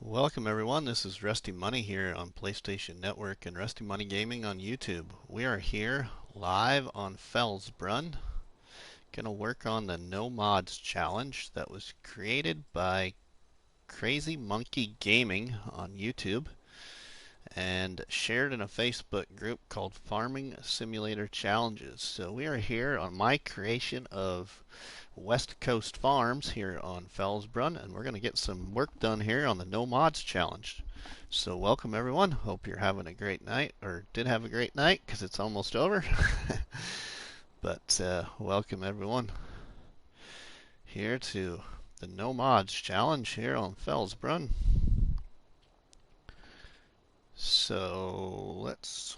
Welcome everyone, this is RustyMoney here on PlayStation Network and RustyMoney Gaming on YouTube. We are here live on Felsbrunn, gonna work on the No Mods challenge that was created by Crazy Monkey Gaming on YouTube and shared in a Facebook group called Farming Simulator Challenges. So we are here on my creation of West Coast Farms here on Felsbrunn, and we're going to get some work done here on the No Mods Challenge. So welcome everyone. Hope you're having a great night, or did have a great night, because it's almost over. But welcome everyone here to the No Mods Challenge here on Felsbrunn. So let's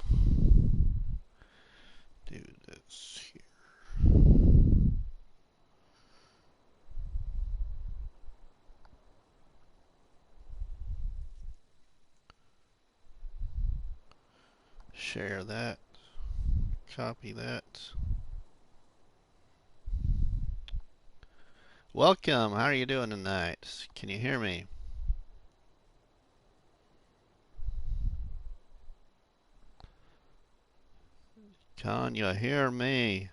do this here. Share that, copy that. Welcome, how are you doing tonight? Can you hear me? Can you hear me?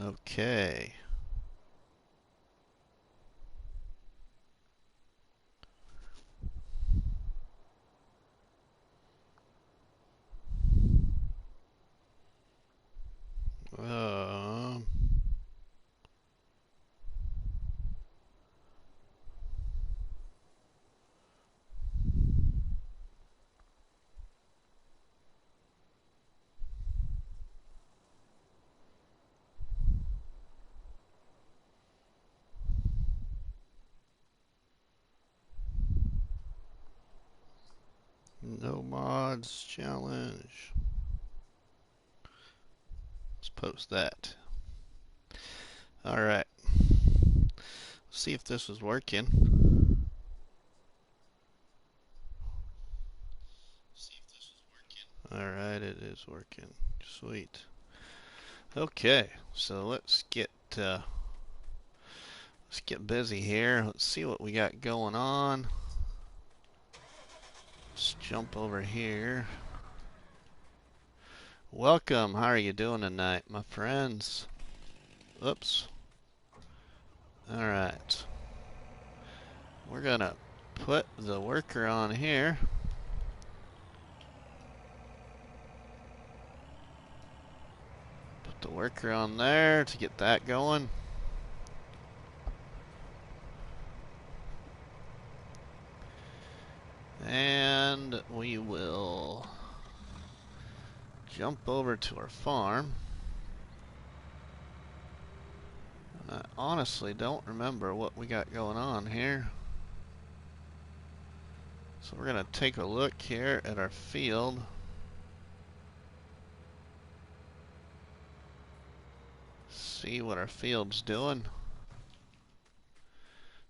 Okay. Uh, no mods challenge. Let's post that. Alright. See if this is working. Alright, it is working. Sweet. Okay, so let's get busy here. Let's see what we got going on. Let's jump over here. Welcome. How are you doing tonight, my friends? Oops. Alright. We're gonna put the worker on here. Put the worker on there to get that going. And we will jump over to our farm. I honestly don't remember what we got going on here. So we're going to take a look here at our field. See what our field's doing.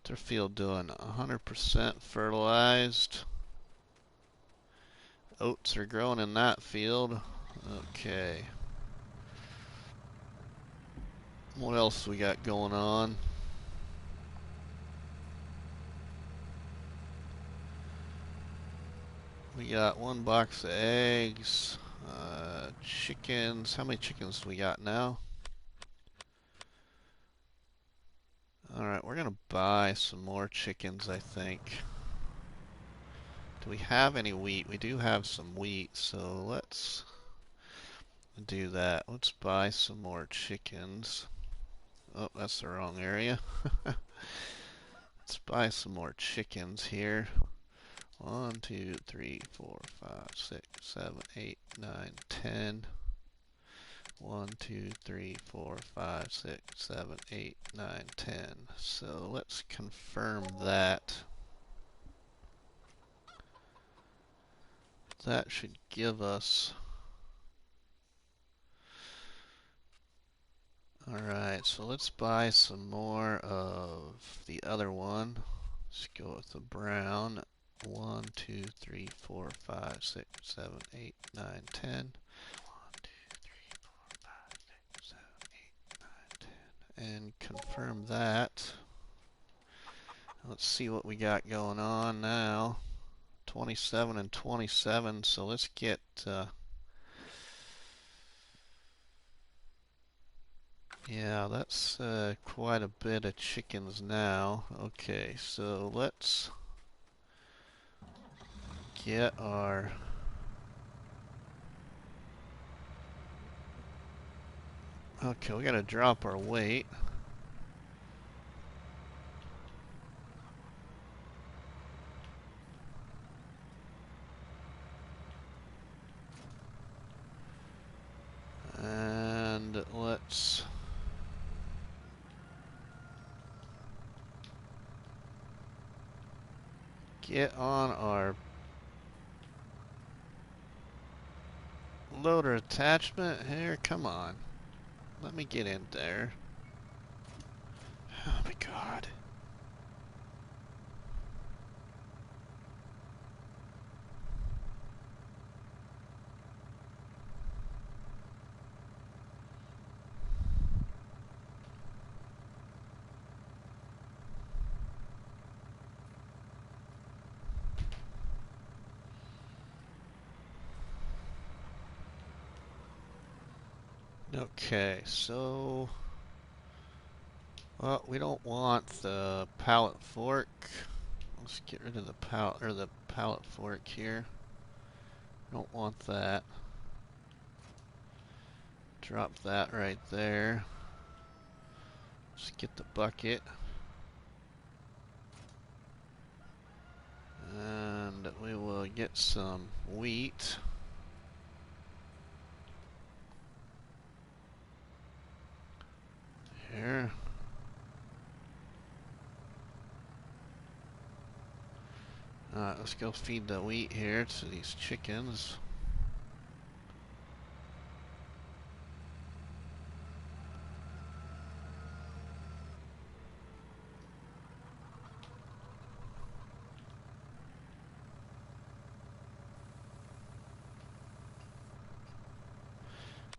What's our field doing? 100% fertilized. Oats are growing in that field. Okay. What else we got going on? We got one box of eggs. Chickens. How many chickens do we got now? Alright, we're gonna buy some more chickens, I think. Do we have any wheat? We do have some wheat, so let's do that. Let's buy some more chickens. Oh, that's the wrong area. Let's buy some more chickens here. 1, 2, 3, 4, 5, 6, 7, 8, 9, 10. 1, 2, 3, 4, 5, 6, 7, 8, 9, 10. So let's confirm that. That should give us... Alright, so let's buy some more of the other one. Let's go with the brown. 1, 2, 3, 4, 5, 6, 7, 8, 9, 10. 1, 2, 3, 4, 5, 6, 7, 8, 9, 10. And confirm that. Let's see what we got going on now. 27 and 27, so let's get yeah, that's quite a bit of chickens now. Okay, so let's get our okay, we gotta drop our weight. And let's get on our loader attachment here. Come on. Let me get in there. Oh my god. Okay, so well, we don't want the pallet fork. Let's get rid of the pallet fork here. Don't want that. Drop that right there. Just get the bucket. And we will get some wheat. Here. Alright, let's go feed the wheat here to these chickens.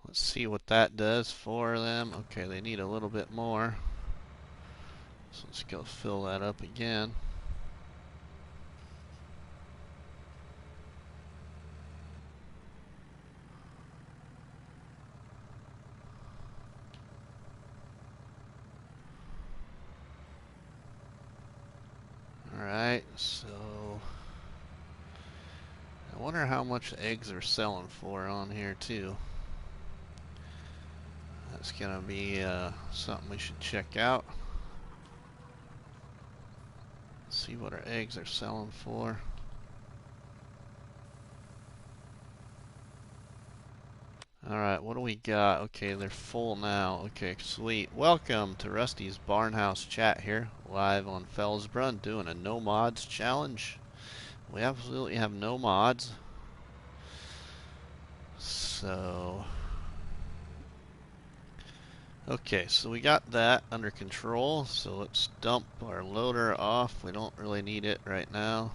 Let's see what that does for them. Okay, they need a little bit more. So let's go fill that up again. Alright, so I wonder how much eggs are selling for on here too. That's gonna be something we should check out. See what our eggs are selling for. Alright, what do we got? Okay, they're full now. Okay, sweet. Welcome to Rusty's Barnhouse Chat here, live on Felsbrunn, doing a no mods challenge. We absolutely have no mods. So, okay, so we got that under control. So let's dump our loader off. We don't really need it right now.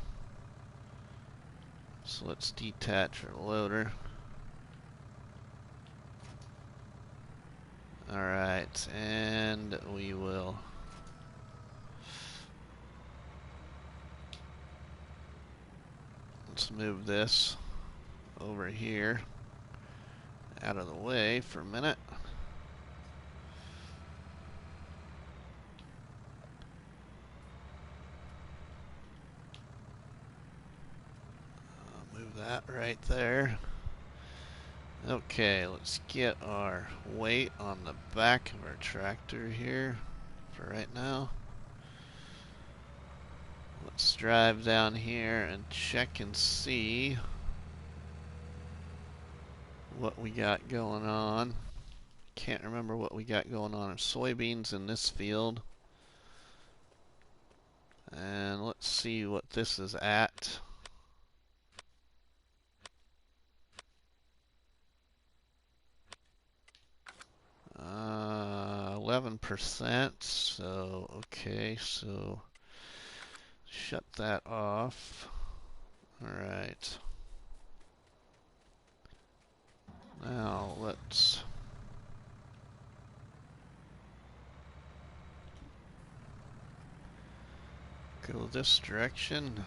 So let's detach our loader. Alright, and we will let's move this over here out of the way for a minute. Move that right there. Okay, let's get our weight on the back of our tractor here for right now. Let's drive down here and check and see what we got going on. Can't remember what we got going on. Soybeans in this field. And let's see what this is at. 11%. So, okay, so shut that off. Alright. Now let's Go this direction.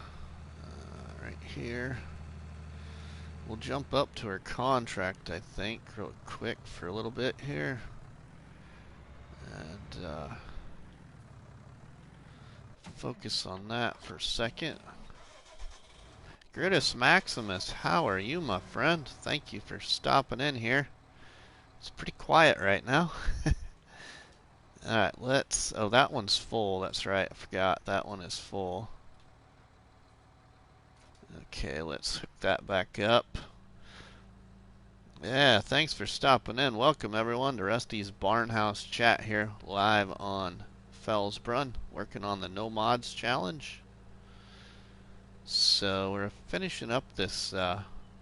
Right here. We'll jump up to our contract, I think, real quick for a little bit here. And focus on that for a second. Gritus Maximus, how are you, my friend? Thank you for stopping in here. It's pretty quiet right now. Alright, let's... Oh, that one's full. That's right. I forgot. That one is full. Okay, let's hook that back up. Yeah, thanks for stopping in. Welcome, everyone, to Rusty's Barnhouse Chat here, live on Felsbrunn, working on the No Mods Challenge. So, we're finishing up this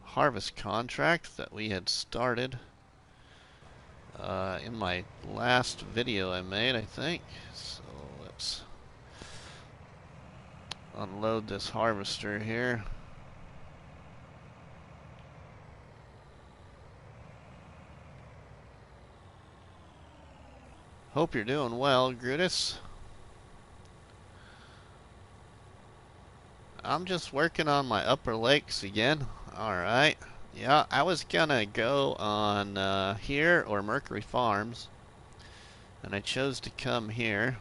harvest contract that we had started in my last video I made, I think. So, let's unload this harvester here. Hope you're doing well, Grutus. I'm just working on my upper lakes again. Alright. Yeah, I was gonna go on here or Mercury Farms, and I chose to come here.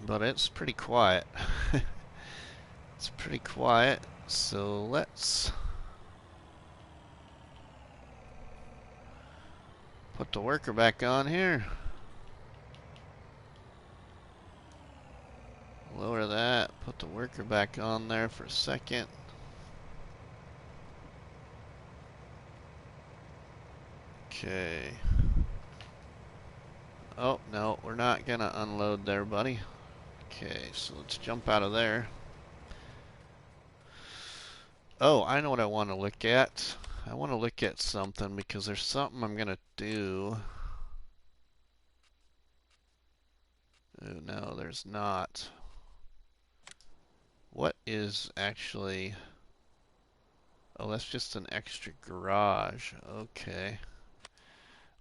But it's pretty quiet. It's pretty quiet, so let's put the worker back on here. Lower that, put the worker back on there for a second. Okay. Oh, no, we're not gonna unload there, buddy. Okay, so let's jump out of there. Oh, I know what I want to look at. I want to look at something because there's something I'm gonna do. Oh, no, there's not. What is actually... Oh, that's just an extra garage. Okay.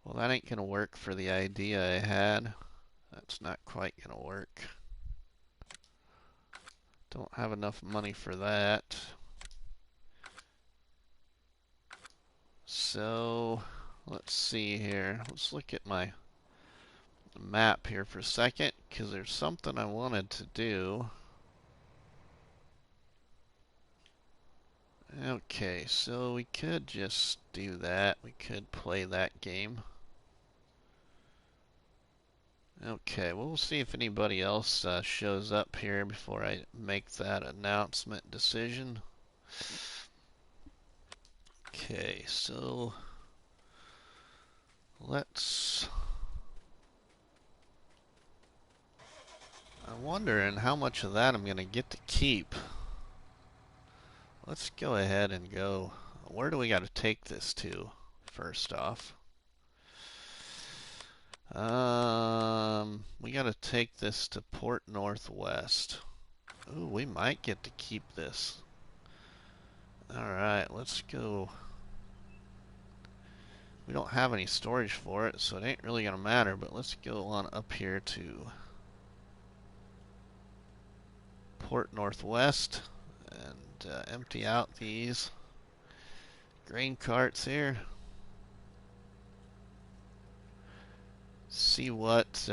Well, that ain't gonna work for the idea I had. That's not quite gonna work. Don't have enough money for that. So, let's see here. Let's look at my map here for a second, because there's something I wanted to do. Okay, so we could just do that. We could play that game. Okay, well, we'll see if anybody else shows up here before I make that announcement decision. Okay, so let's... I'm wondering how much of that I'm going to get to keep. Let's go ahead and go. Where do we got to take this to, first off? We got to take this to Port Northwest. Ooh, we might get to keep this. Alright, let's go. We don't have any storage for it, so it ain't really gonna matter, but let's go on up here to Port Northwest and empty out these grain carts here. See what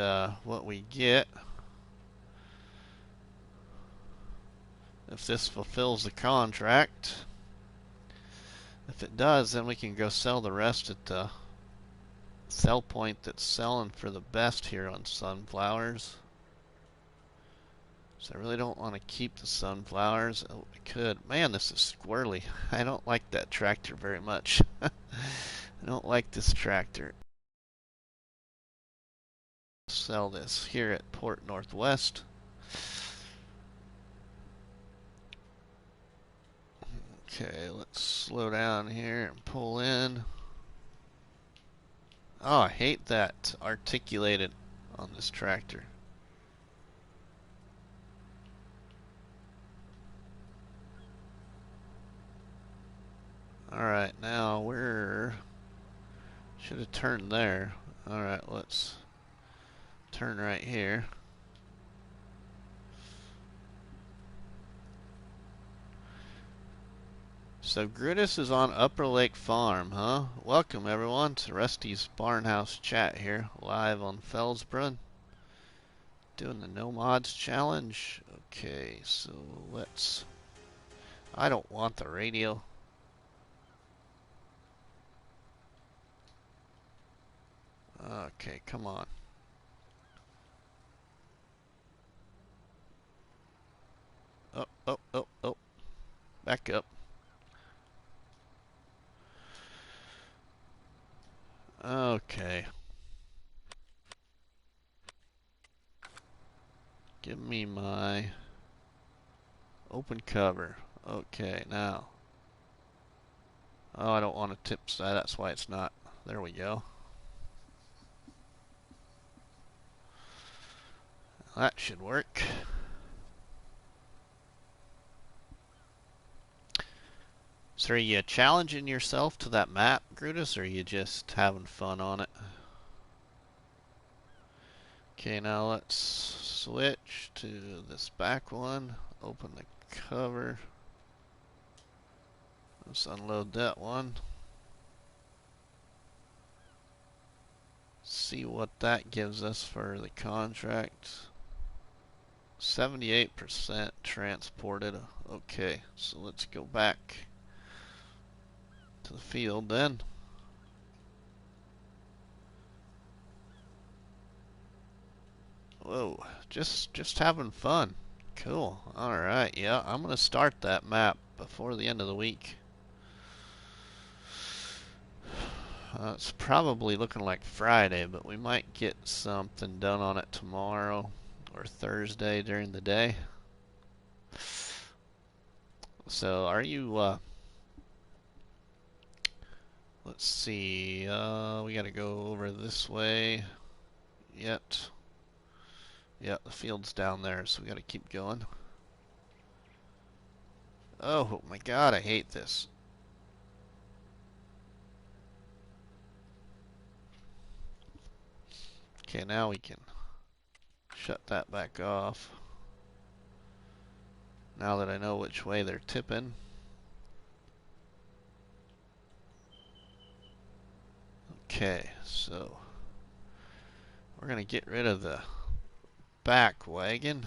we get. If this fulfills the contract. If it does, then we can go sell the rest at the sell point that's selling for the best here on sunflowers. So I really don't want to keep the sunflowers. Oh, I could. Man, this is squirrely. I don't like that tractor very much. I don't like this tractor. Sell this here at Port Northwest. Okay, let's slow down here and pull in. Oh, I hate that articulated on this tractor. Alright, now we're... should have turned there. Alright, let's turn right here. So Grutus is on Upper Lake Farm, huh? Welcome everyone to Rusty's Barnhouse chat here, live on Felsbrunn. Doing the No Mods challenge. Okay, so let's... I don't want the radio. Okay, come on. Oh, oh, oh, oh. Back up. Okay. Give me my open cover. Okay, now. Oh, I don't want to tip side. That's why it's not. There we go. That should work. So are you challenging yourself to that map, Grutus, or are you just having fun on it? Okay, now let's switch to this back one. Open the cover. Let's unload that one. See what that gives us for the contract. 78% transported. Okay, so let's go back to the field then. Whoa, just having fun. Cool. Alright, yeah, I'm gonna start that map before the end of the week. It's probably looking like Friday, but we might get something done on it tomorrow or Thursday during the day. So are you, let's see, we gotta go over this way yet. Yeah, the field's down there, so we gotta keep going. Oh my god, I hate this. Okay, now we can shut that back off. Now that I know which way they're tipping. Okay, so we're gonna get rid of the back wagon.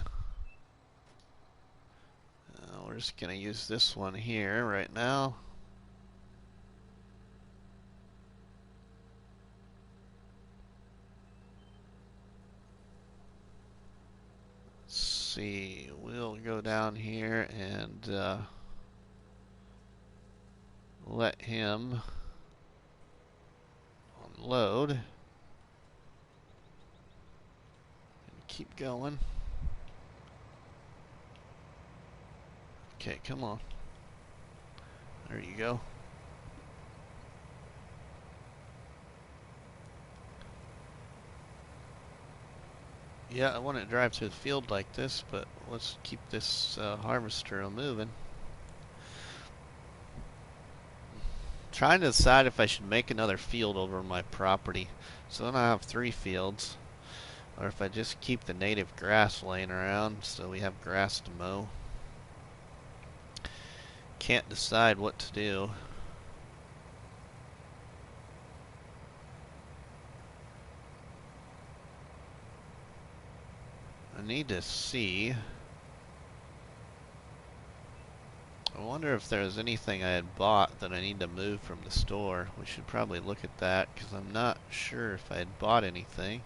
We're just gonna use this one here right now. Let's see, we'll go down here and let him unload and keep going. Okay, come on. There you go. Yeah, I want to drive through the field like this, but let's keep this harvester moving. Trying to decide if I should make another field over my property. So then I have 3 fields. Or if I just keep the native grass laying around so we have grass to mow. Can't decide what to do. I need to see. I wonder if there's anything I had bought that I need to move from the store. We should probably look at that because I'm not sure if I had bought anything.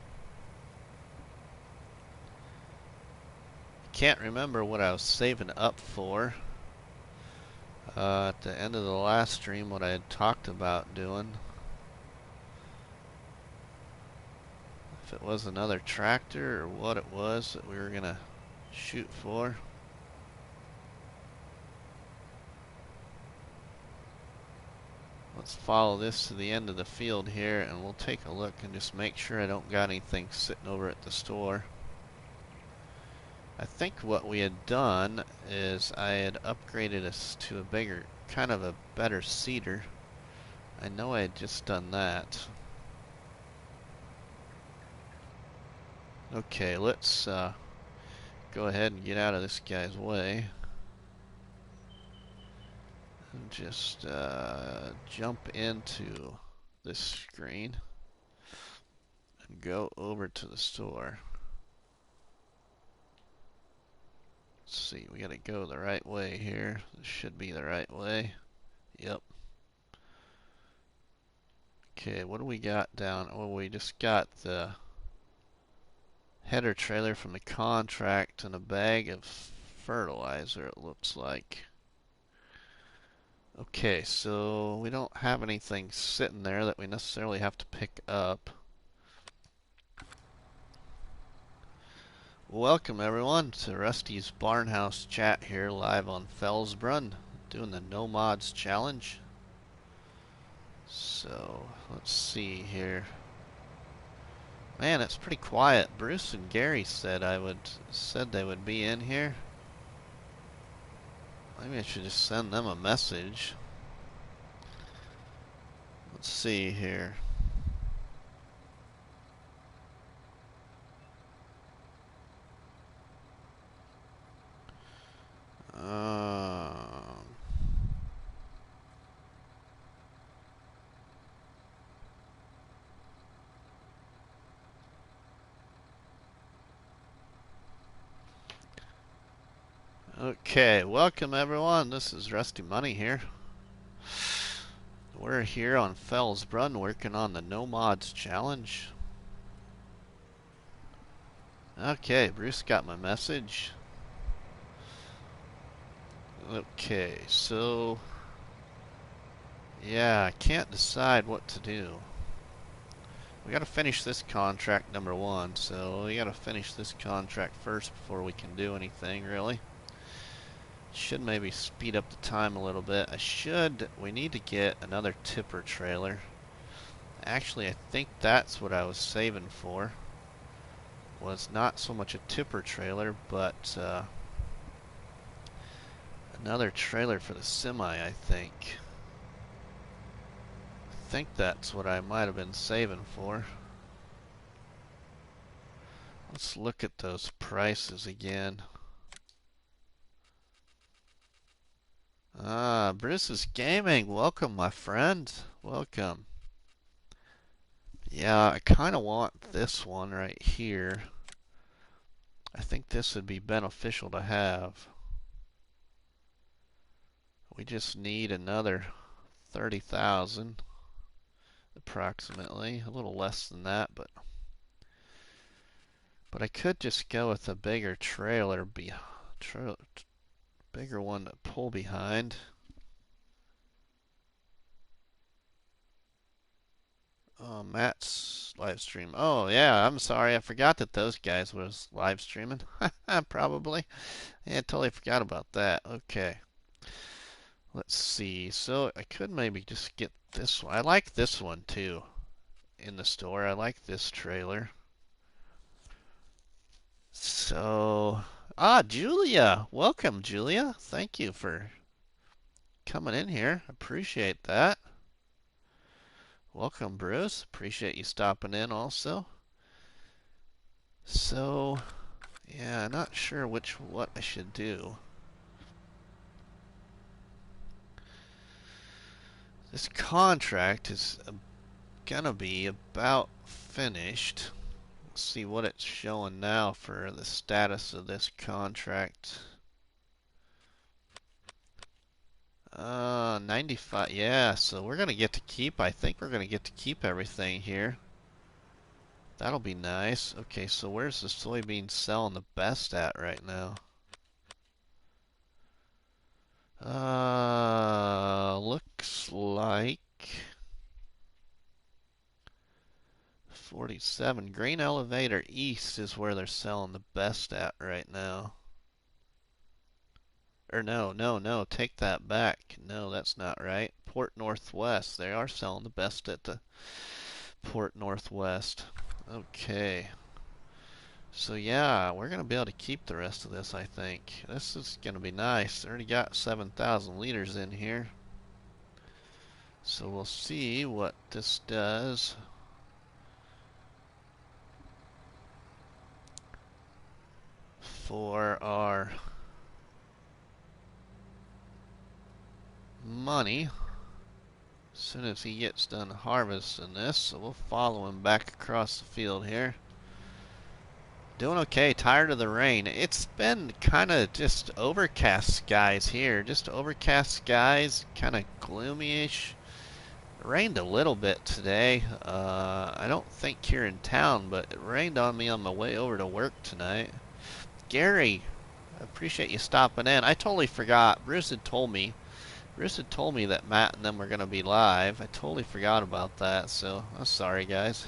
Can't remember what I was saving up for. At the end of the last stream, what I had talked about doing. If it was another tractor or what it was that we were gonna shoot for. Let's follow this to the end of the field here and we'll take a look and just make sure I don't got anything sitting over at the store. I think what we had done is I had upgraded us to a bigger, kind of a better seeder. I know I had just done that. Okay, let's go ahead and get out of this guy's way. And just jump into this screen and go over to the store. Let's see, we gotta go the right way here. This should be the right way. Yep. Okay, what do we got down? Oh, we just got the header trailer from the contract and a bag of fertilizer, it looks like. Okay, so we don't have anything sitting there that we necessarily have to pick up. Welcome everyone to Rusty's Barnhouse chat here live on Felsbrunn, doing the No Mods challenge. So let's see here. Man, it's pretty quiet. Bruce and Gary said they would be in here. Maybe I should just send them a message. Let's see here. Okay, welcome everyone. This is RustyMoney here. We're here on Felsbrunn working on the No Mods challenge. Okay, Bruce got my message. Okay, so yeah, I can't decide what to do. We gotta finish this contract number one, so we gotta finish this contract first before we can do anything really. Should maybe speed up the time a little bit. We need to get another tipper trailer. Actually, I think that's what I was saving for. Was not so much a tipper trailer, but another trailer for the semi, I think. I think that's what I might have been saving for. Let's look at those prices again. Bruce's Gaming, welcome my friend. Welcome. Yeah, I kind of want this one right here. I think this would be beneficial to have. We just need another 30,000 approximately, a little less than that, but I could just go with a bigger trailer, bigger one to pull behind. Oh, Matt's live stream. Oh yeah, I'm sorry, I forgot that those guys was live streaming. Probably. Yeah, I totally forgot about that. Okay. Let's see. So I could maybe just get this one. I like this one too in the store. I like this trailer. So, Julia. Welcome, Julia. Thank you for coming in here. Appreciate that. Welcome, Bruce. Appreciate you stopping in also. So, yeah, not sure what I should do. This contract is gonna be about finished. Let's see what it's showing now for the status of this contract. 95. Yeah, so we're gonna get to keep. I think we're gonna get to keep everything here. That'll be nice. Okay, so where's the soybean selling the best at right now? Looks like 47. Grain Elevator East is where they're selling the best at right now. Or no, take that back. No, that's not right. Port Northwest. They are selling the best at the Port Northwest. Okay. So yeah, we're going to be able to keep the rest of this, I think. This is going to be nice. Already got 7,000 liters in here. So we'll see what this does. for our money as soon as he gets done harvesting this. So we'll follow him back across the field here. Doing okay, tired of the rain. It's been kind of just overcast skies here. Just overcast skies, kind of gloomy-ish. It rained a little bit today. I don't think here in town, but it rained on me on my way over to work tonight. Gary, I appreciate you stopping in. I totally forgot. Bruce had told me that Matt and them were going to be live. I totally forgot about that, so I'm sorry, guys.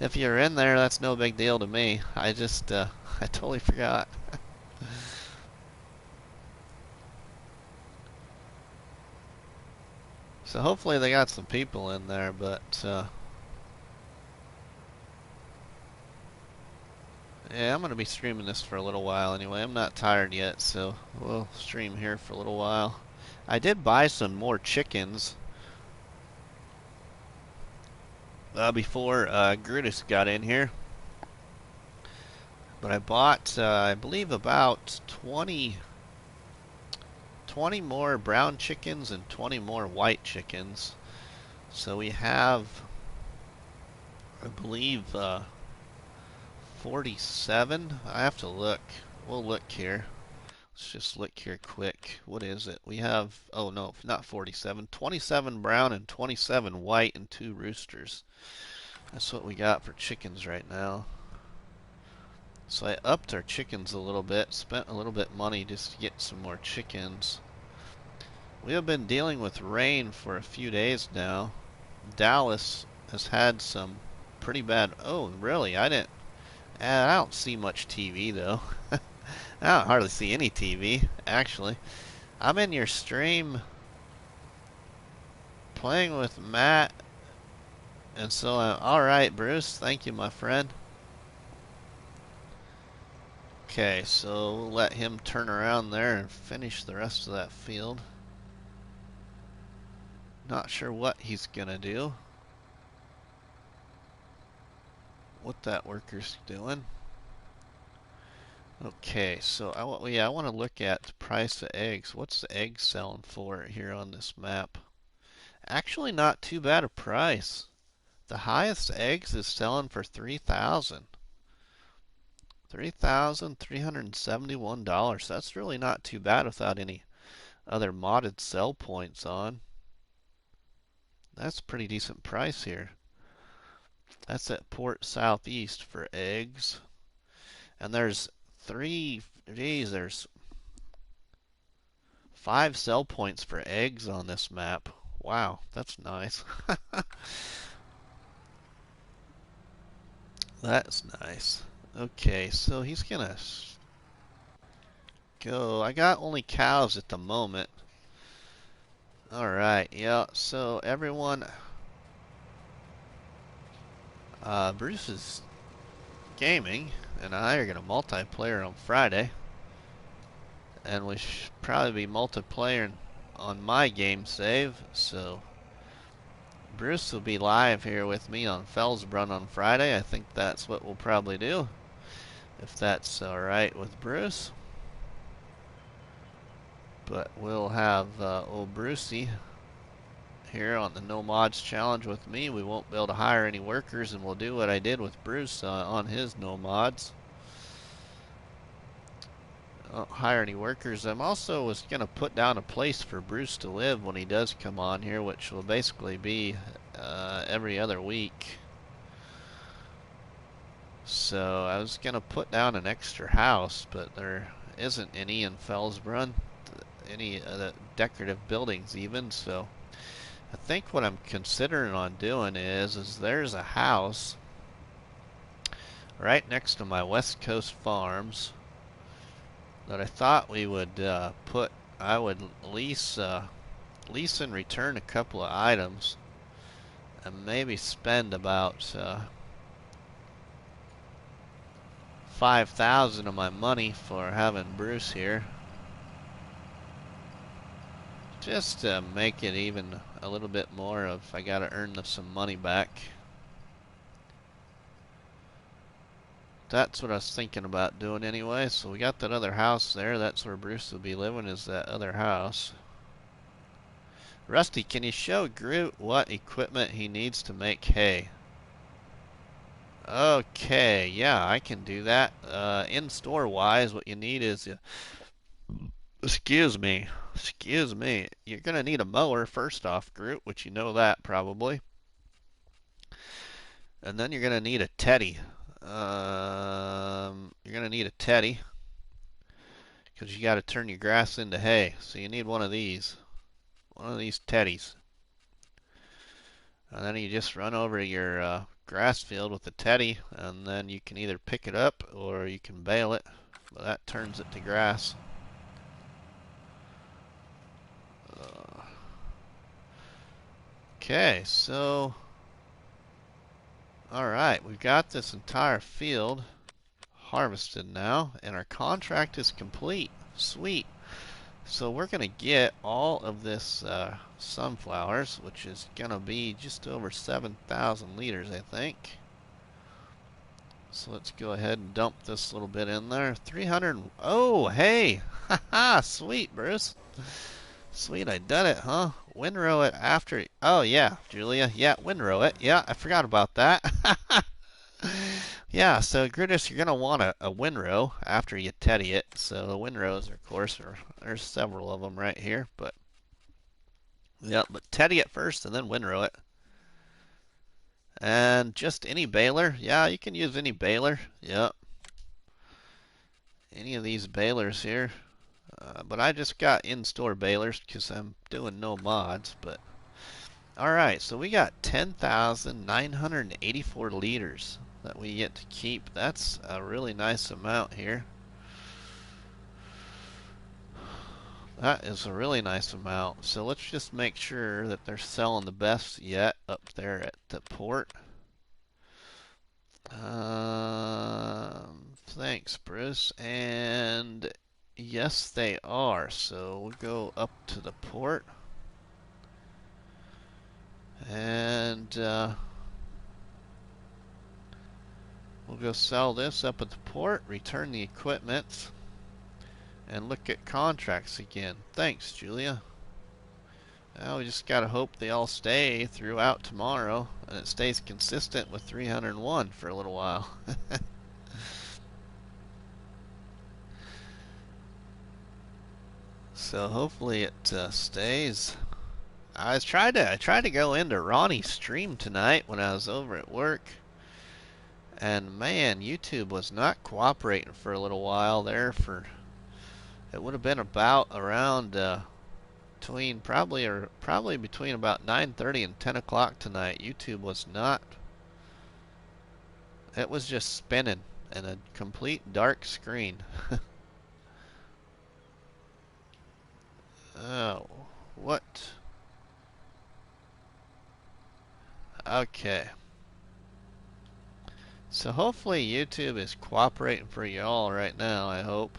If you're in there, that's no big deal to me. I just, I totally forgot. So hopefully they got some people in there, but, yeah, I'm going to be streaming this for a little while anyway. I'm not tired yet, so we'll stream here for a little while. I did buy some more chickens before Grutus got in here. But I bought, I believe, about 20 more brown chickens and 20 more white chickens. So we have, I believe, 47. I have to look. We'll look here. Let's just look here quick. What is it? We have, oh no, not 47. 27 brown and 27 white and 2 roosters. That's what we got for chickens right now. So I upped our chickens a little bit, spent a little bit of money just to get some more chickens. We have been dealing with rain for a few days now. Dallas has had some pretty bad, oh really, I don't see much TV though. I don't hardly see any TV, actually. I'm in your stream playing with Matt, and so alright, Bruce, thank you, my friend. Okay, so we'll let him turn around there and finish the rest of that field. Not sure what he's gonna do. What that worker's doing. Okay, so I want to look at the price of eggs. What's the egg selling for here on this map? Actually, not too bad a price. The highest eggs is selling for $3,000. $3,371. That's really not too bad without any other modded sell points on. That's a pretty decent price here. That's at Port Southeast for eggs. And there's there's 5 sell points for eggs on this map. Wow, that's nice. That's nice. Okay, so he's gonna go. I got only cows at the moment. Alright, yeah, so everyone, Bruce is gaming, and I are gonna multiplayer on Friday. And we should probably be multiplaying on my game save, so Bruce will be live here with me on Felsbrunn on Friday. I think that's what we'll probably do, if that's alright with Bruce. But we'll have old Brucey here on the No Mods Challenge with me. We won't be able to hire any workers, and we'll do what I did with Bruce on his No Mods. Don't hire any workers. I'm also was going to put down a place for Bruce to live when he does come on here, which will basically be every other week. So I was going to put down an extra house, but there isn't any in Felsbrunn, any decorative buildings even. So I think what I'm considering on doing is there's a house right next to my West Coast farms that I thought we would I would lease and return a couple of items, and maybe spend about 5,000 of my money for having Bruce here, just to make it even a little bit more of I gotta earn some money back. That's what I was thinking about doing anyway. So we got that other house there. That's where Bruce will be living, is that other house. Rusty, can you show Groot what equipment he needs to make hay? Okay, yeah, I can do that. In-store wise, what you need is, excuse me, you're gonna need a mower first off, Groot, which you know that probably. And then you're gonna need a teddy. You're gonna need a teddy because you got to turn your grass into hay. So you need one of these teddies. And then you just run over your grass field with the teddy, and then you can either pick it up or you can bale it. But that turns it to grass. Okay, so alright, we've got this entire field harvested now, and our contract is complete. Sweet. So we're going to get all of this sunflowers, which is going to be just over 7,000 liters, I think. So let's go ahead and dump this little bit in there. 300. Oh, hey! Haha, sweet, Bruce. Sweet, I done it, huh? Windrow it after. Oh, yeah, Julia. Yeah, windrow it. Yeah, I forgot about that. Yeah, so Gritus, you're going to want a windrow after you teddy it. So the windrows, of course, there's several of them right here. But yeah, but teddy it first and then windrow it. And just any baler. Yeah, you can use any baler. Yep. Any of these balers here. But I just got in-store balers because I'm doing no mods. But alright, so we got 10,984 liters that we get to keep. That's a really nice amount here. That is a really nice amount. So let's just make sure that they're selling the best yet up there at the port. Thanks, Bruce. And yes, they are. So we'll go up to the port. And we'll go sell this up at the port, return the equipment, and look at contracts again. Thanks, Julia. Now we just gotta hope they all stay throughout tomorrow, and it stays consistent with 301 for a little while. So hopefully it stays. I tried to go into Ronnie's stream tonight when I was over at work. And man, YouTube was not cooperating for a little while there. It would have been about around probably between about 9:30 and 10 o'clock tonight. YouTube was not. It was just spinning in a complete dark screen. Oh, what? Okay. So hopefully YouTube is cooperating for y'all right now, I hope.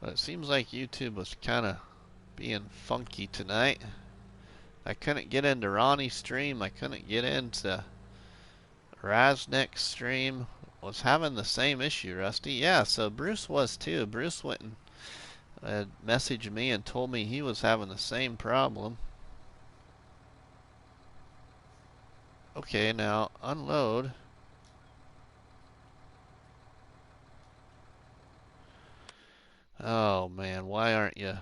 But it seems like YouTube was kind of being funky tonight. I couldn't get into Ronnie's stream. I couldn't get into Raznik's stream. Was having the same issue, Rusty. Yeah, so Bruce was too. Bruce went and messaged me and told me he was having the same problem. Okay, now unload. Oh man, why aren't you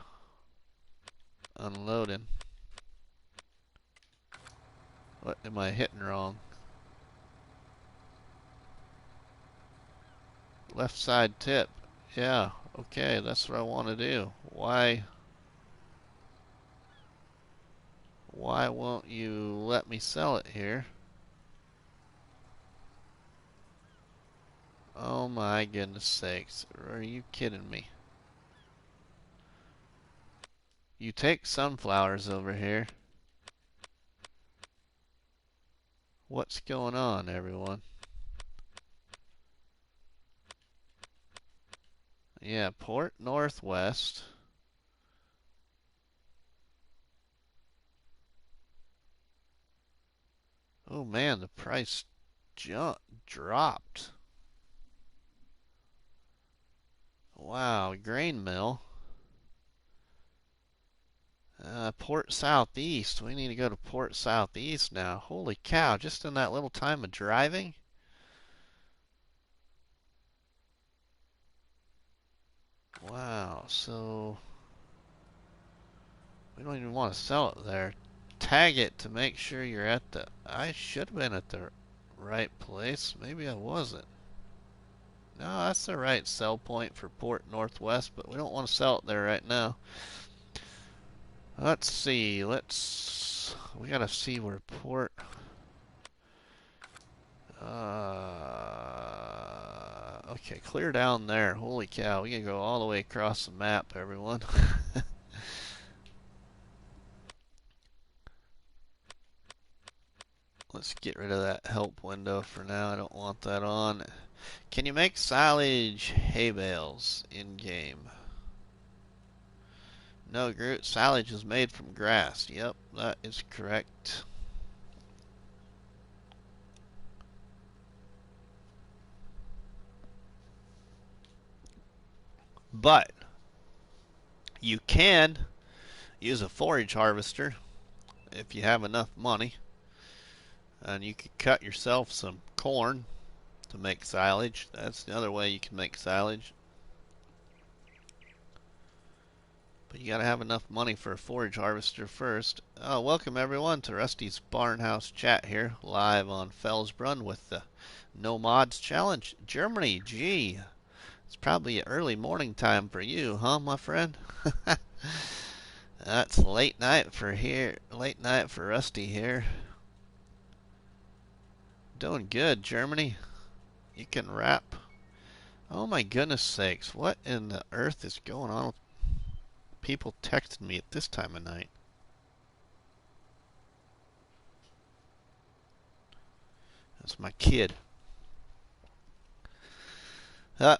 unloading? What am I hitting wrong? Left side tip. Yeah, okay, that's what I want to do. Why won't you let me sell it here? Oh my goodness sakes. Are you kidding me? You take sunflowers over here. What's going on, everyone? Yeah, Port Northwest. Oh man, the price dropped. Wow, grain mill. Port Southeast. We need to go to Port Southeast now. Holy cow, just in that little time of driving? Wow, so we don't even want to sell it there. Tag it to make sure you're at the... I should have been at the right place. Maybe I wasn't. No, that's the right sell point for Port Northwest, but we don't want to sell it there right now. Let's see. We gotta see where Port... Okay, clear down there. Holy cow, we can go all the way across the map, everyone. Let's get rid of that help window for now. I don't want that on. Can you make silage hay bales in game? No, Groot. Silage is made from grass. Yep, that is correct. But you can use a forage harvester if you have enough money. And you could cut yourself some corn to make silage. That's the other way you can make silage. But you gotta have enough money for a forage harvester first. Oh, welcome everyone to Rusty's Barnhouse Chat here, live on Felsbrunn with the No Mods Challenge. Germany, gee. It's probably early morning time for you, huh, my friend? That's late night for Rusty here. Doing good, Germany. You can rap. Oh my goodness sakes, what in the earth is going on with people texting me at this time of night? That's my kid.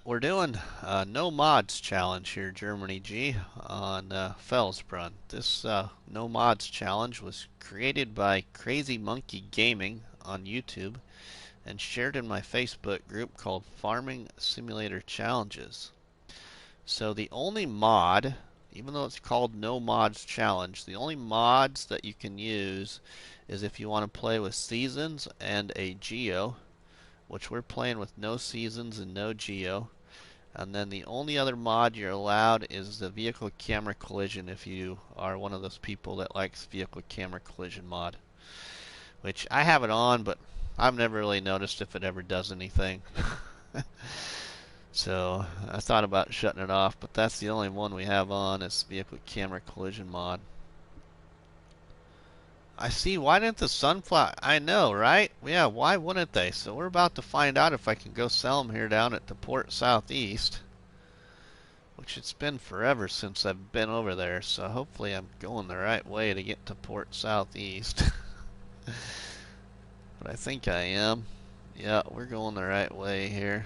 We're doing a No Mods Challenge here, Germany G, on Felsbrunn. This No Mods Challenge was created by Crazy Monkey Gaming on YouTube and shared in my Facebook group called Farming Simulator Challenges. So the only mod, even though it's called No Mods Challenge, the only mods that you can use is if you want to play with seasons and a geo, which we're playing with no seasons and no geo. And then the only other mod you're allowed is the vehicle camera collision if you are one of those people that likes vehicle camera collision mod. Which I have it on, but I've never really noticed if it ever does anything. So I thought about shutting it off, but that's the only one we have on is vehicle camera collision mod. I see. Why didn't the sunflower? I know, right? Yeah, why wouldn't they? So we're about to find out if I can go sell them here down at the Port Southeast. Which it's been forever since I've been over there, so hopefully I'm going the right way to get to Port Southeast. But I think I am. Yeah, we're going the right way here.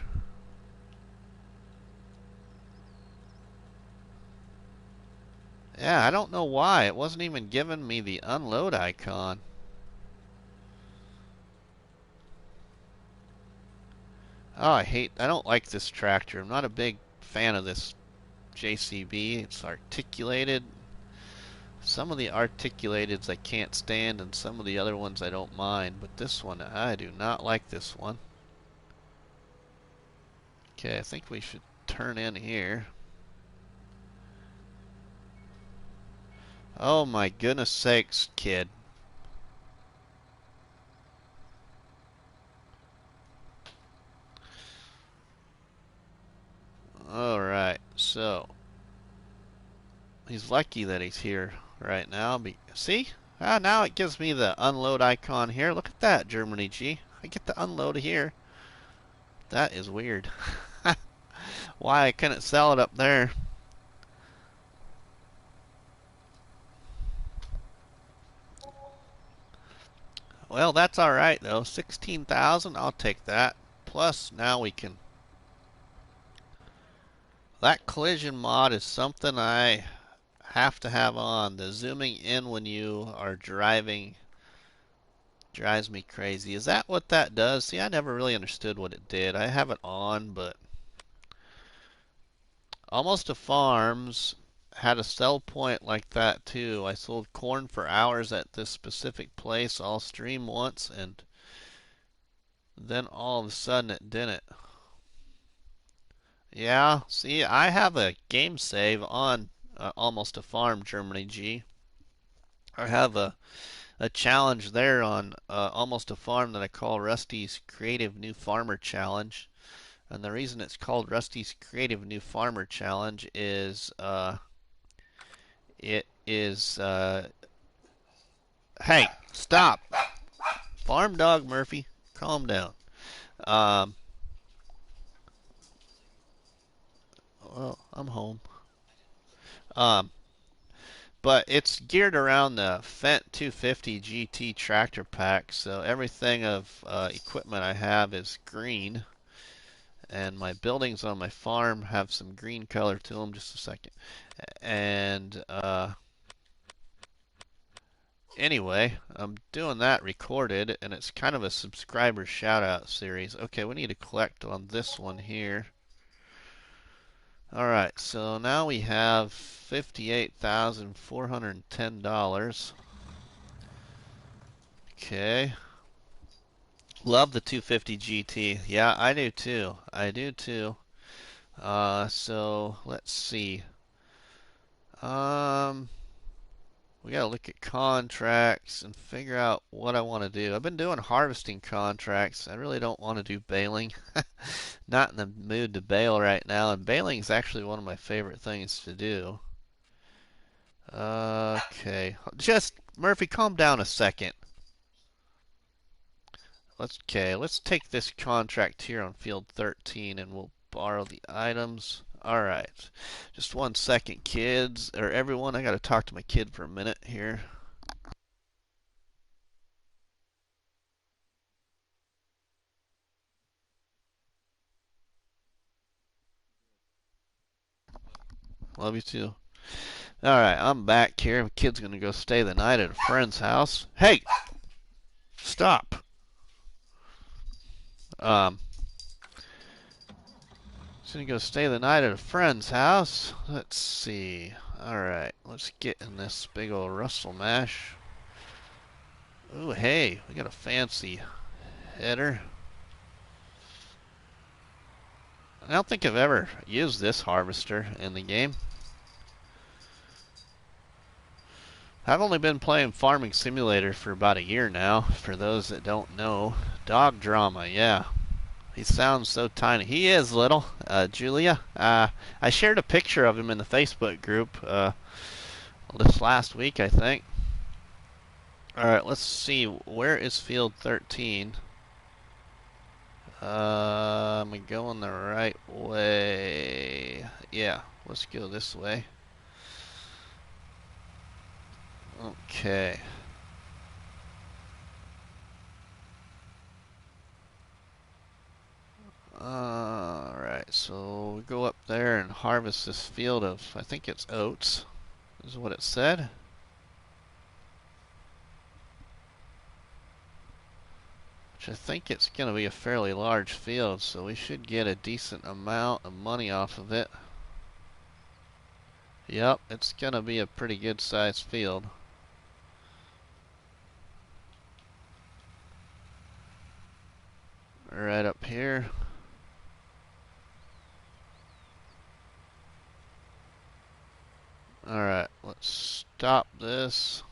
Yeah, I don't know why. It wasn't even giving me the unload icon. Oh, I don't like this tractor. I'm not a big fan of this JCB. It's articulated. Some of the articulateds I can't stand, and some of the other ones I don't mind. But this one, I do not like this one. Okay, I think we should turn in here. Oh my goodness sakes, kid. Alright, so he's lucky that he's here right now. See? Now it gives me the unload icon here. Look at that, Germany G. I get the unload here. That is weird. Why I couldn't sell it up there. Well, that's alright though. 16,000, I'll take that. Plus, now we can... That collision mod is something I have to have on. The zooming in when you are driving Drives me crazy. Is that what that does? See, I never really understood what it did. I have it on, but Almost to Farms had a sell point like that too. I sold corn for hours at this specific place. I'll stream once, and then all of a sudden it didn't. Yeah, see, I have a game save on Almost a Farm Germany G. I have a challenge there on Almost a Farm that I call Rusty's Creative New Farmer Challenge. And the reason it's called Rusty's Creative New Farmer Challenge is it is hey, stop. Farm dog Murphy, calm down. Um, well, I'm home. Um, but it's geared around the Fendt 250 GT tractor pack, so everything of equipment I have is green, and my buildings on my farm have some green color to them. Just a second. And anyway, I'm doing that recorded, and it's kind of a subscriber shout out series. Okay, we need to collect on this one here. Alright, so now we have $58,410. Okay. Love the 250 GT. Yeah, I do too. I do too. So let's see. We gotta look at contracts and figure out what I want to do. I've been doing harvesting contracts. I really don't want to do baling. Not in the mood to bale right now, and baling is actually one of my favorite things to do. Okay, just Murphy, calm down a second. Let's take this contract here on field 13 and we'll borrow the items. Alright. Just 1 second, kids, or everyone. I gotta talk to my kid for a minute here. Love you too. Alright, I'm back here. My kid's gonna go stay the night at a friend's house. Hey! Stop! He's gonna go stay the night at a friend's house. Let's see. Alright, let's get in this big old Russell mash. Ooh, hey, we got a fancy header. I don't think I've ever used this harvester in the game. I've only been playing Farming Simulator for about a year now, for those that don't know. Dog drama, yeah. He sounds so tiny. He is little, Julia. I shared a picture of him in the Facebook group this last week, I think. Alright, let's see. Where is field 13? Am I going the right way? Yeah, let's go this way. Okay. Alright, so we go up there and harvest this field of, I think it's oats, is what it said. Which I think it's going to be a fairly large field, so we should get a decent amount of money off of it. Yep, it's going to be a pretty good sized field. Right up here. Alright, let's stop this.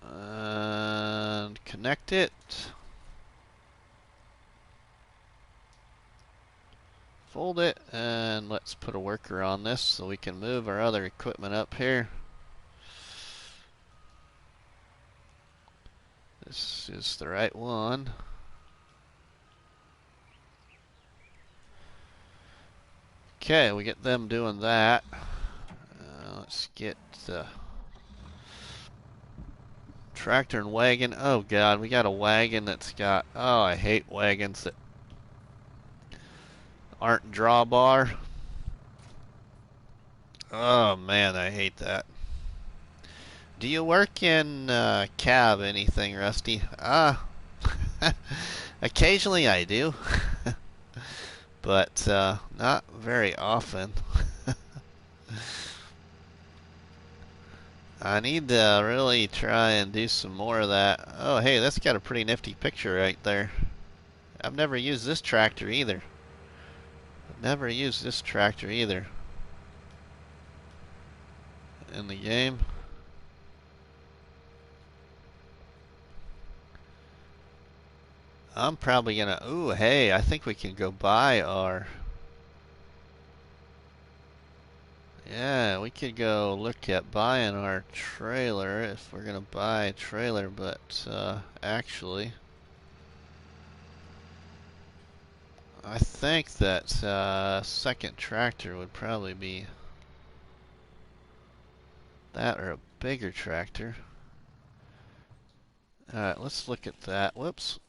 And connect it. Fold it, and let's put a worker on this so we can move our other equipment up here. This is the right one. Okay, we get them doing that. Let's get the tractor and wagon. Oh god, we got a wagon that's got... Oh, I hate wagons that aren't drawbar. Oh man, I hate that. Do you work in cab anything, Rusty? Occasionally I do, but not very often. I need to really try and do some more of that. Oh, hey, that's got a pretty nifty picture right there. I've never used this tractor either. Never used this tractor either in the game. I'm probably gonna. Ooh, hey, I think we can go buy our. Yeah, we could go look at buying our trailer if we're gonna buy a trailer, but actually, I think that second tractor would probably be that or a bigger tractor. Alright, let's look at that. Whoops.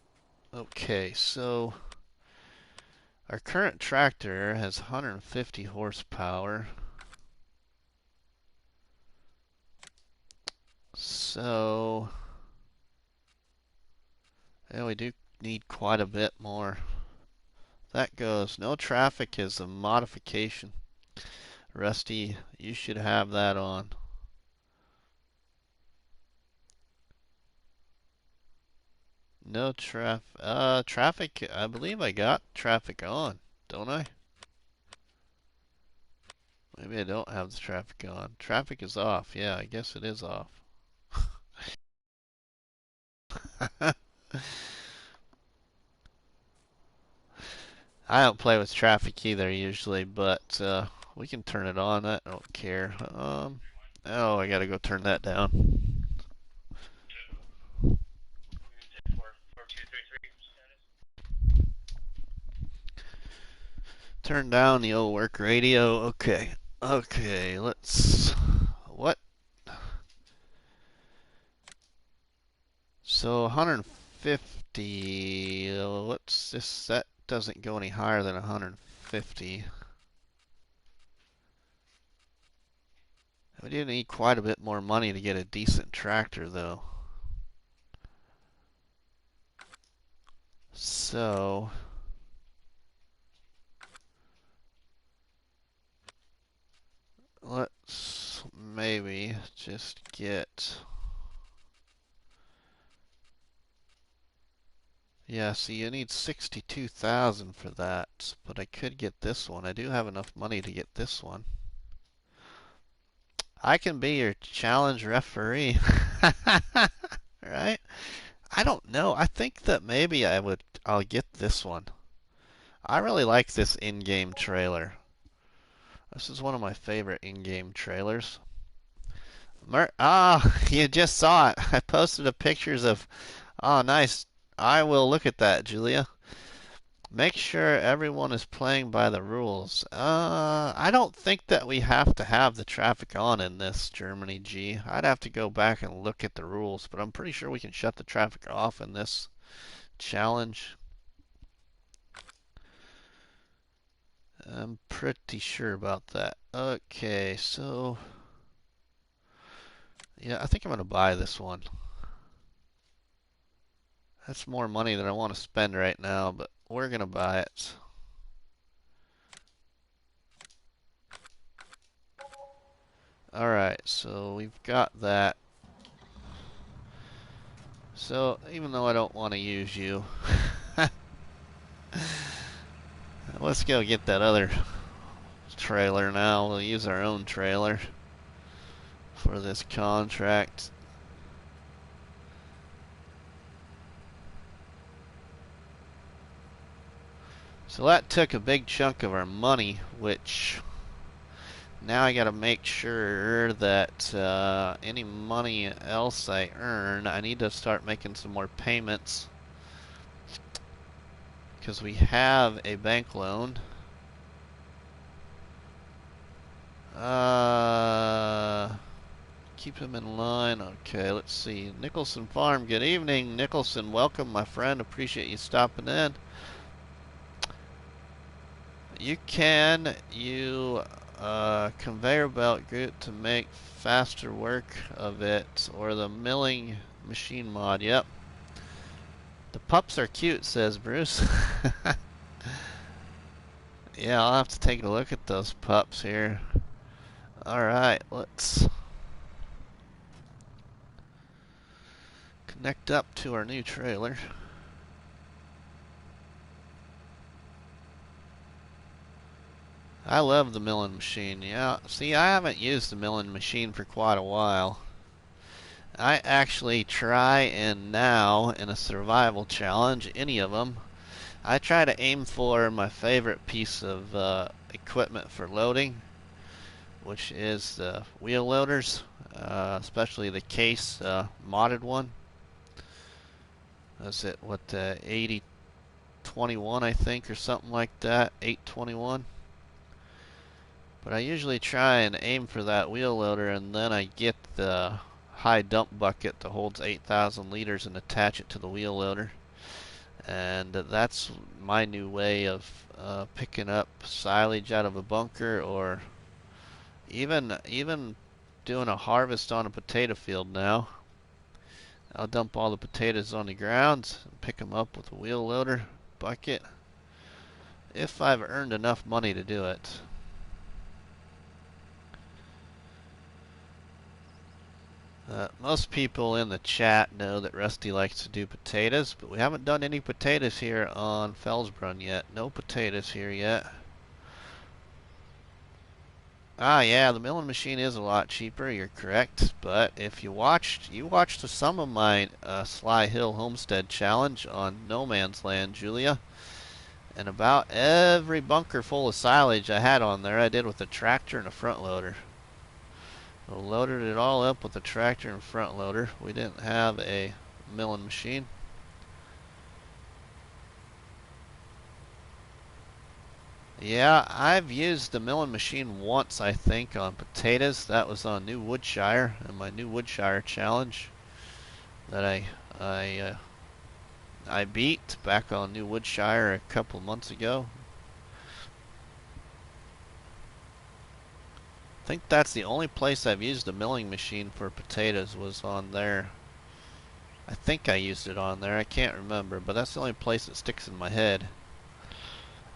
Okay, so our current tractor has 150 horsepower. So, yeah, we do need quite a bit more. That goes. No traffic is a modification. Rusty, you should have that on. No traffic, I believe I got traffic on, don't I? Maybe I don't have the traffic on. Traffic is off. Yeah, I guess it is off. I don't play with traffic either usually, but we can turn it on. I don't care. Oh, I gotta go turn that down. Turn down the old work radio. Okay. Okay, let's. What? So 150. What's this? That doesn't go any higher than 150. We do need quite a bit more money to get a decent tractor, though. So. Let's maybe just get. Yeah, see, you need 62,000 for that, but I could get this one. I do have enough money to get this one. I can be your challenge referee. Right? I don't know. I think that maybe I'll get this one. I really like this in-game trailer. This is one of my favorite in-game trailers. You just saw it. I posted a pictures of. Oh, nice. I will look at that, Julia. Make sure everyone is playing by the rules. I don't think that we have to have the traffic on in this, Germany G. I'd have to go back and look at the rules, but I'm pretty sure we can shut the traffic off in this challenge. I'm pretty sure about that. Okay, so. Yeah, I think I'm going to buy this one. That's more money than I want to spend right now, but we're going to buy it. Alright, so we've got that. So, even though I don't want to use you, let's go get that other trailer now. We'll use our own trailer for this contract. So that took a big chunk of our money, which now I gotta make sure that any money else I earn, I need to start making some more payments. Because we have a bank loan. Keep him in line. Okay, let's see. Nicholson Farm, good evening. Nicholson, welcome, my friend. Appreciate you stopping in. You conveyor belt good to make faster work of it, or the milling machine mod. Yep. The pups are cute, says Bruce. Yeah, I'll have to take a look at those pups here. Alright, let's connect up to our new trailer. I love the milling machine. Yeah, see, I haven't used the milling machine for quite a while. I actually try, and now in a survival challenge, any of them, I try to aim for my favorite piece of equipment for loading, which is the wheel loaders, especially the case modded one. Is it what, 8021 I think, or something like that, 821. But I usually try and aim for that wheel loader, and then I get the high dump bucket that holds 8,000 liters and attach it to the wheel loader. And that's my new way of picking up silage out of a bunker, or even doing a harvest on a potato field now. I'll dump all the potatoes on the ground and pick them up with a wheel loader bucket if I've earned enough money to do it. Most people in the chat know that Rusty likes to do potatoes, but we haven't done any potatoes here on Felsbrunn yet. No potatoes here yet. Ah, yeah, the milling machine is a lot cheaper, you're correct. But if you watched some of my Sly Hill Homestead challenge on No Man's Land, Julia, and about every bunker full of silage I had on there, I did with a tractor and a front loader. I loaded it all up with a tractor and front loader. We didn't have a milling machine. Yeah, I've used the milling machine once, I think, on potatoes. That was on New Woodshire, in my New Woodshire challenge that I beat back on New Woodshire a couple months ago. I think that's the only place I've used the milling machine for potatoes, was on there. I think I used it on there. I can't remember, but that's the only place that sticks in my head.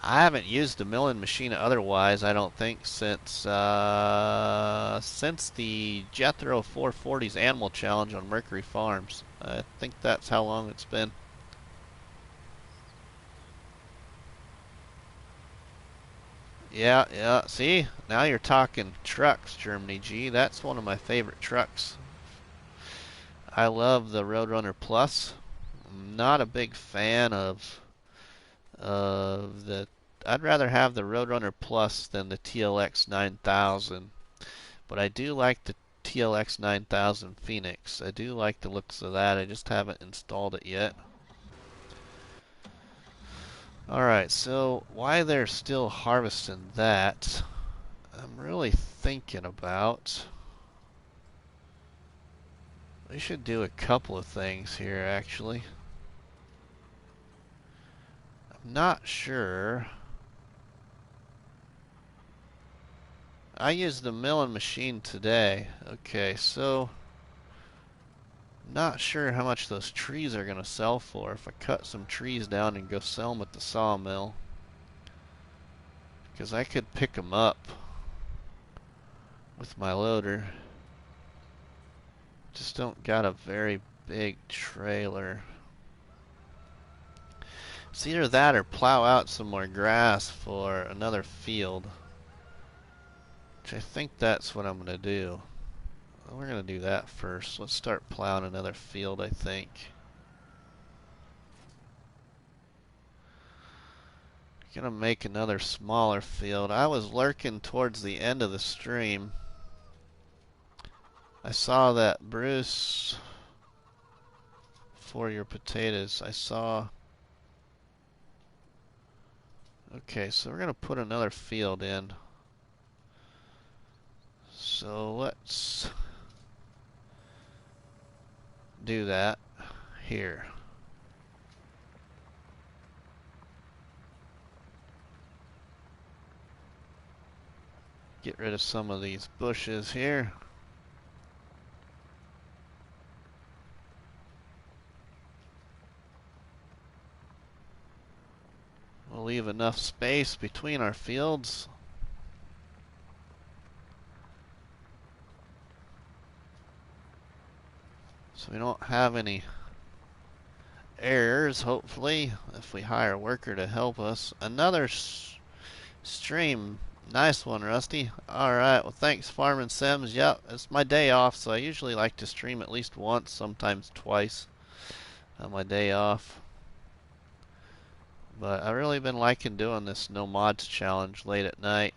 I haven't used the milling machine otherwise, I don't think, since the Jethro 440's Animal Challenge on Mercury Farms. I think that's how long it's been. Yeah. See? Now you're talking trucks, Germany G. That's one of my favorite trucks. I love the Roadrunner Plus. I'm not a big fan of the... I'd rather have the Roadrunner Plus than the TLX 9000. But I do like the TLX 9000 Phoenix. I do like the looks of that. I just haven't installed it yet. Alright, so why they're still harvesting that, I'm really thinking about... We should do a couple of things here, actually. I'm not sure. I used the milling machine today. Okay, so... Not sure how much those trees are going to sell for if I cut some trees down and go sell them at the sawmill. Because I could pick them up with my loader. Just don't got a very big trailer. It's either that or plow out some more grass for another field. Which I think that's what I'm going to do. We're going to do that first. Let's start plowing another field, I think. Gonna make another smaller field. I was lurking towards the end of the stream. I saw that Bruce, for your potatoes, I saw... Okay, so we're gonna put another field in. So let's do that here. get rid of some of these bushes here. We'll leave enough space between our fields. So we don't have any errors, hopefully, if we hire a worker to help us. Another stream. Nice one, Rusty. Alright, well thanks, Farming Sims. Yep, it's my day off, so I usually like to stream at least once, sometimes twice on my day off. But I've really been liking doing this no mods challenge late at night.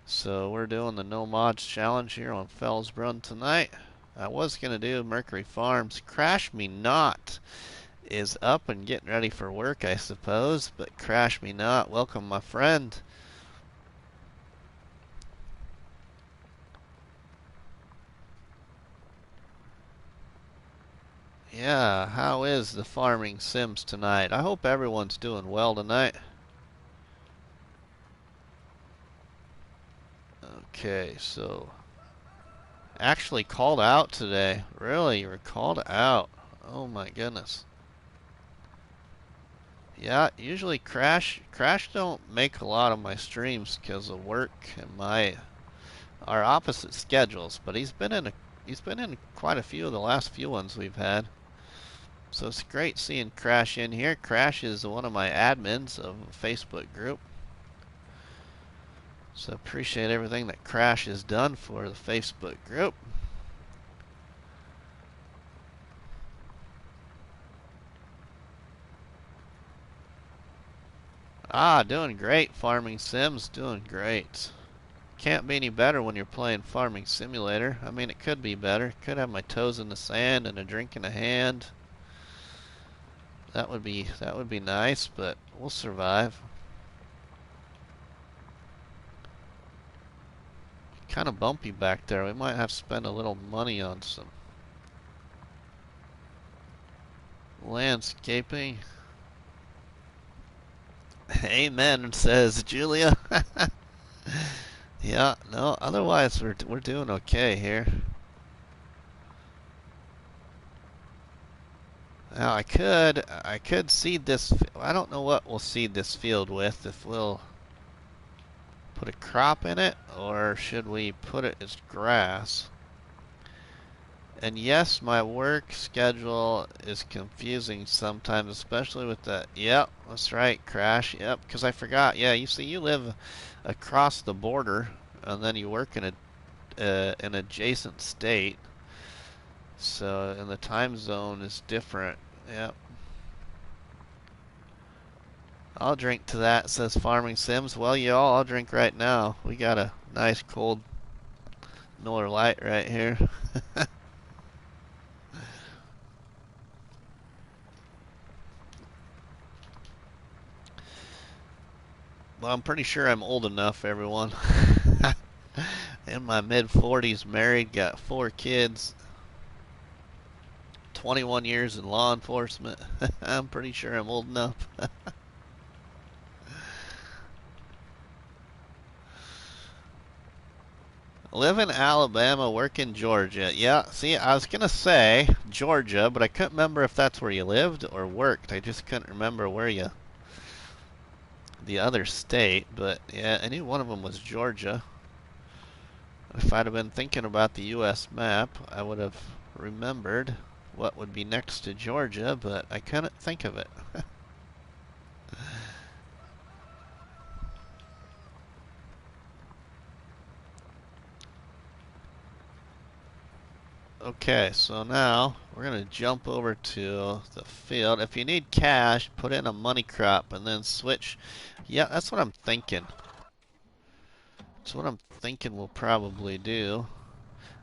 So we're doing the no mods challenge here on Felsbrunn tonight. I was going to do Mercury Farms. Crash Me Not is up and getting ready for work, I suppose. But Crash Me Not, welcome, my friend. Yeah, how is the farming sims tonight? I hope everyone's doing well tonight. Okay, so actually called out today. Really, you were called out. Oh my goodness. Yeah, usually Crash don't make a lot of my streams because of work and our opposite schedules, but he's been in quite a few of the last few ones we've had. So it's great seeing Crash in here. Crash is one of my admins of a Facebook group. So appreciate everything that Crash has done for the Facebook group. Ah, doing great, Farming Sims. Doing great. Can't be any better when you're playing Farming Simulator. I mean, it could be better. Could have my toes in the sand and a drink in a hand. That would be nice, but we'll survive. Kind of bumpy back there. We might have to spend a little money on some landscaping. Amen, says Julia. Yeah, no, otherwise we're doing okay here. Now I could seed this. I don't know what we'll seed this field with. If we'll put a crop in it, or should we put it as grass? And yes, my work schedule is confusing sometimes, especially with the, yep, that's right, Crash, yep, because I forgot, yeah, you see, you live across the border, and then you work in an adjacent state, so, and the time zone is different, yep. I'll drink to that, says Farming Sims. Well, y'all, I'll drink right now. We got a nice cold Miller Lite right here. Well, I'm pretty sure I'm old enough, everyone. In my mid-40s, married, got 4 kids, 21 years in law enforcement. I'm pretty sure I'm old enough. Live in Alabama, work in Georgia. Yeah, see, I was going to say Georgia, but I couldn't remember if that's where you lived or worked. I just couldn't remember the other state, but yeah, I knew one of them was Georgia. If I'd have been thinking about the U.S. map, I would have remembered what would be next to Georgia, but I couldn't think of it. Okay, so now we're going to jump over to the field. If you need cash, put in a money crop and then switch. Yeah, that's what I'm thinking. That's what I'm thinking we'll probably do.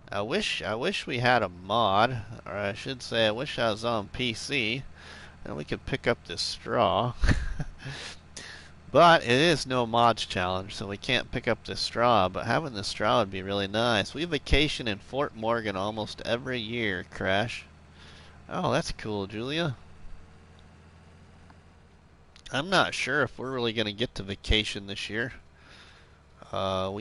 I wish we had a mod, or I should say I wish I was on PC and we could pick up this straw. But it is no mods challenge, so we can't pick up the straw, but having the straw would be really nice. We vacation in Fort Morgan almost every year, Crash. Oh, that's cool, Julia. I'm not sure if we're really going to get to vacation this year. I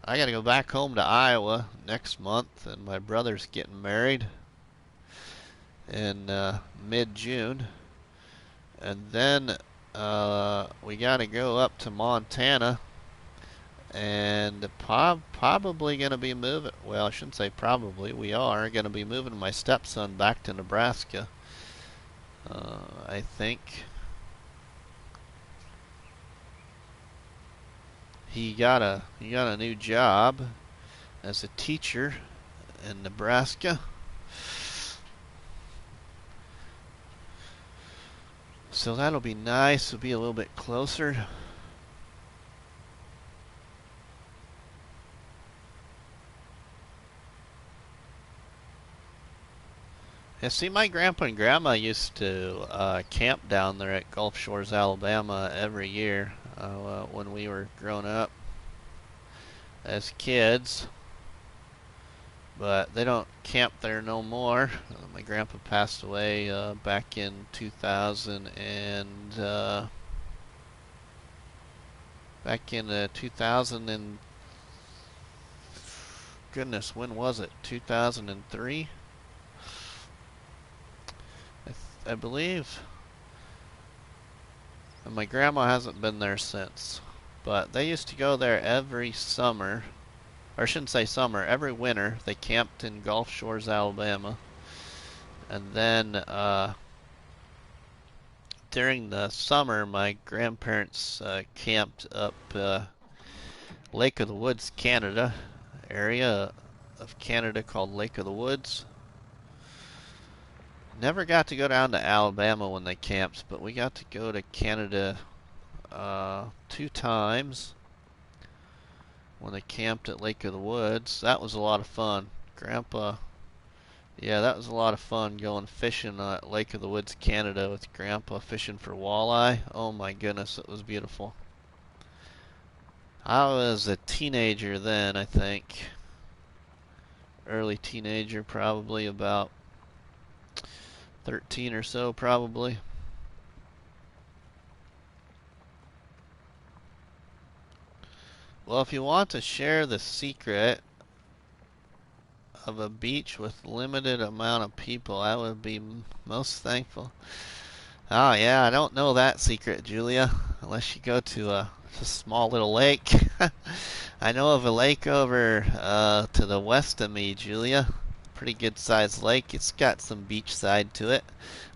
gotta go back home to Iowa next month, and my brother's getting married in mid-June, and then we gotta go up to Montana, and probably gonna be moving. Well, I shouldn't say probably. We are gonna be moving my stepson back to Nebraska. I think he got a new job as a teacher in Nebraska. So that'll be nice. It'll be a little bit closer. Yeah, see, my grandpa and grandma used to camp down there at Gulf Shores, Alabama every year when we were growing up as kids. But they don't camp there no more. My grandpa passed away back in 2000 and back in 2000 and goodness, when was it? 2003, I believe. And my grandma hasn't been there since. But they used to go there every summer. Or I shouldn't say summer, every winter. They camped in Gulf Shores, Alabama. And then during the summer, my grandparents camped up Lake of the Woods, Canada, area of Canada called Lake of the Woods. Never got to go down to Alabama when they camped, but we got to go to Canada 2 times when they camped at Lake of the Woods. That was a lot of fun. Grandpa, yeah, that was a lot of fun going fishing at Lake of the Woods, Canada with Grandpa, fishing for walleye. Oh my goodness, it was beautiful. I was a teenager then, I think. Early teenager, probably about 13 or so, probably. Well, if you want to share the secret of a beach with limited amount of people, I would be most thankful. Oh yeah, I don't know that secret, Julia, unless you go to a small little lake. I know of a lake over to the west of me, Julia. Pretty good sized lake. It's got some beach side to it.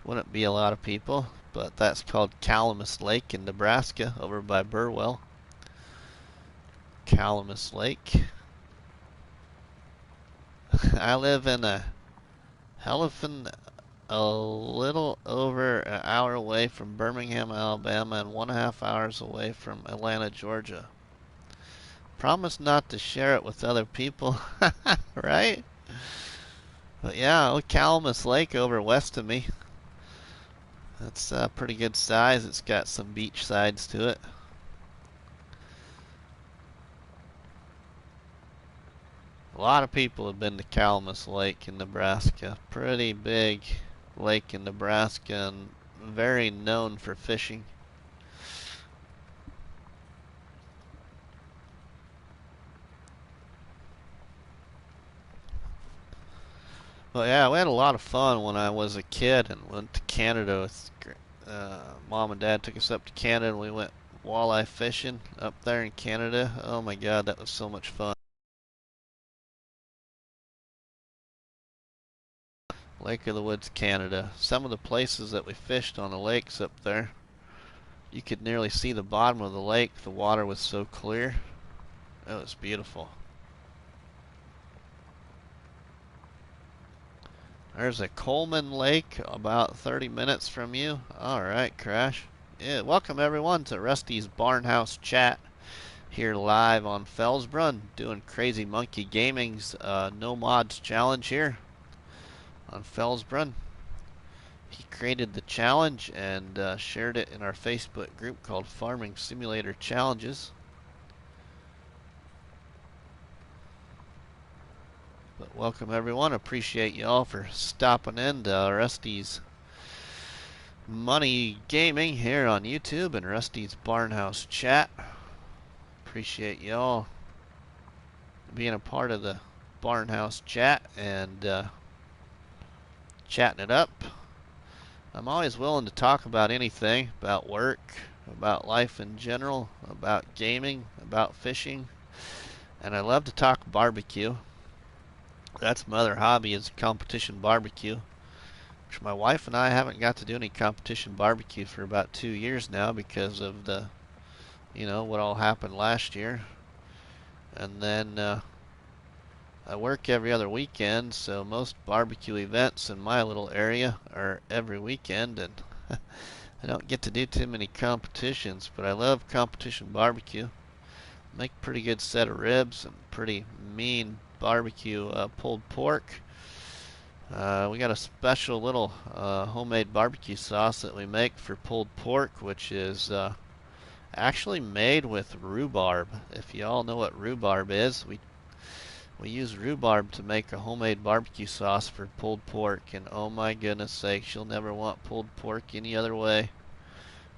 Wouldn't be a lot of people, but that's called Calamus Lake in Nebraska, over by Burwell. Calamus Lake. I live in a little over an hour away from Birmingham, Alabama, and 1.5 hours away from Atlanta, Georgia. Promise not to share it with other people, right? But yeah, old Calamus Lake over west of me. That's a pretty good size. It's got some beach sides to it. A lot of people have been to Calamus Lake in Nebraska. Pretty big lake in Nebraska and very known for fishing. Well, yeah, we had a lot of fun when I was a kid and went to Canada with Mom and Dad took us up to Canada and we went walleye fishing up there in Canada. Oh my God, that was so much fun. Lake of the Woods, Canada. Some of the places that we fished on the lakes up there, you could nearly see the bottom of the lake. The water was so clear. It was beautiful. There's a Coleman Lake about 30 minutes from you. Alright, Crash. Yeah, welcome everyone to Rusty's Barnhouse Chat here live on Felsbrunn, doing Crazy Monkey Gaming's No Mods Challenge here on Felsbrunn. He created the challenge and shared it in our Facebook group called Farming Simulator Challenges. But welcome everyone. Appreciate y'all for stopping in to Rusty's Money Gaming here on YouTube and Rusty's Barnhouse Chat. Appreciate y'all being a part of the Barnhouse chat and chatting it up. I'm always willing to talk about anything, about work, about life in general, about gaming, about fishing, and I love to talk barbecue. That's my other hobby, is competition barbecue, which my wife and I haven't got to do any competition barbecue for about 2 years now because of the, what all happened last year. And then I work every other weekend, so most barbecue events in my little area are every weekend, and I don't get to do too many competitions, but I love competition barbecue. Make a pretty good set of ribs and pretty mean barbecue pulled pork. We got a special little homemade barbecue sauce that we make for pulled pork, which is actually made with rhubarb. If you all know what rhubarb is, we use rhubarb to make a homemade barbecue sauce for pulled pork, and oh my goodness sakes, you'll never want pulled pork any other way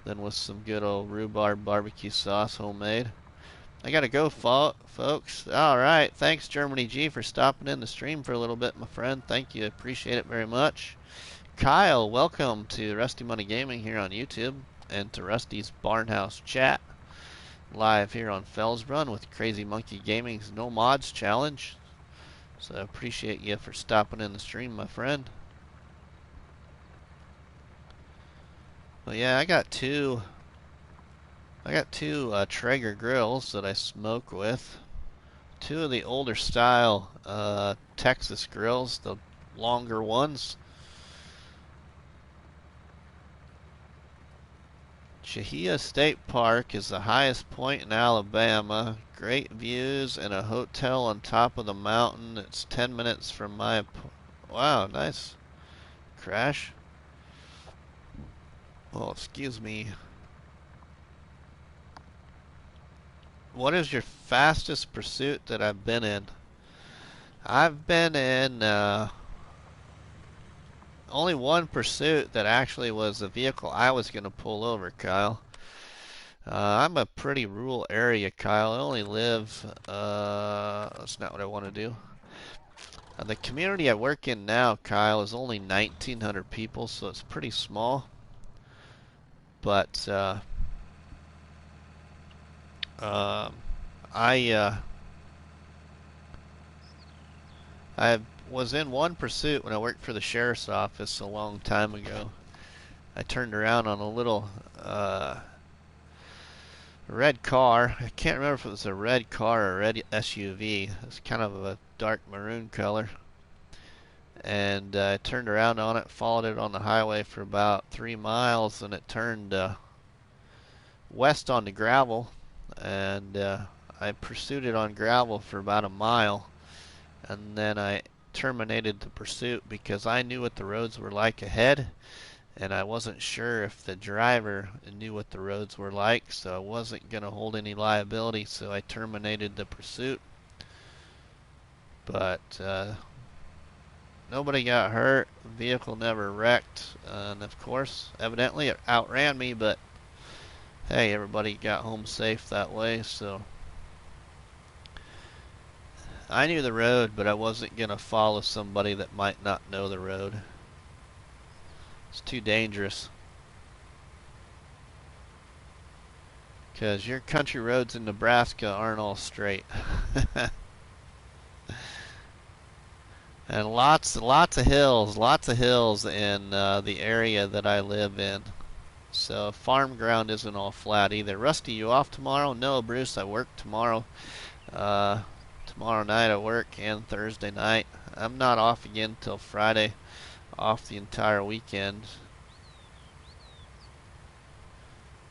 than with some good old rhubarb barbecue sauce homemade. I gotta go, folks. Alright, thanks Germany G for stopping in the stream for a little bit, my friend. Thank you, appreciate it very much. Kyle, welcome to Rusty Money Gaming here on YouTube, and to Rusty's Barnhouse chat, live here on Felsbrunn with Crazy Monkey Gaming's No Mods Challenge. So I appreciate you for stopping in the stream, my friend. Well, yeah, I got two Traeger grills that I smoke with. Two of the older style Texas grills, the longer ones. Chahia State Park is the highest point in Alabama. Great views and a hotel on top of the mountain. It's 10 minutes from my... Wow, nice. Crash. Oh, excuse me. What is your fastest pursuit that I've been in? I've been in only one pursuit that actually was the vehicle I was going to pull over, Kyle. I'm a pretty rural area, Kyle. I only live, that's not what I want to do. The community I work in now, Kyle, is only 1,900 people, so it's pretty small. But I was in one pursuit when I worked for the sheriff's office a long time ago. I turned around on a little red car. I can't remember if it was a red car or a red SUV. It's kind of a dark maroon color. And I turned around on it, followed it on the highway for about 3 miles, and it turned west onto gravel. And I pursued it on gravel for about a mile. And then I terminated the pursuit because I knew what the roads were like ahead, and I wasn't sure if the driver knew what the roads were like, so I wasn't going to hold any liability, so I terminated the pursuit. But nobody got hurt, the vehicle never wrecked, and of course, evidently it outran me, but hey, everybody got home safe that way, so... I knew the road, but I wasn't going to follow somebody that might not know the road. It's too dangerous. Because your country roads in Nebraska aren't all straight. And lots of hills in the area that I live in. So farm ground isn't all flat either. Rusty, you off tomorrow? No, Bruce, I work tomorrow. Tomorrow night I work, and Thursday night. I'm not off again till Friday. Off the entire weekend.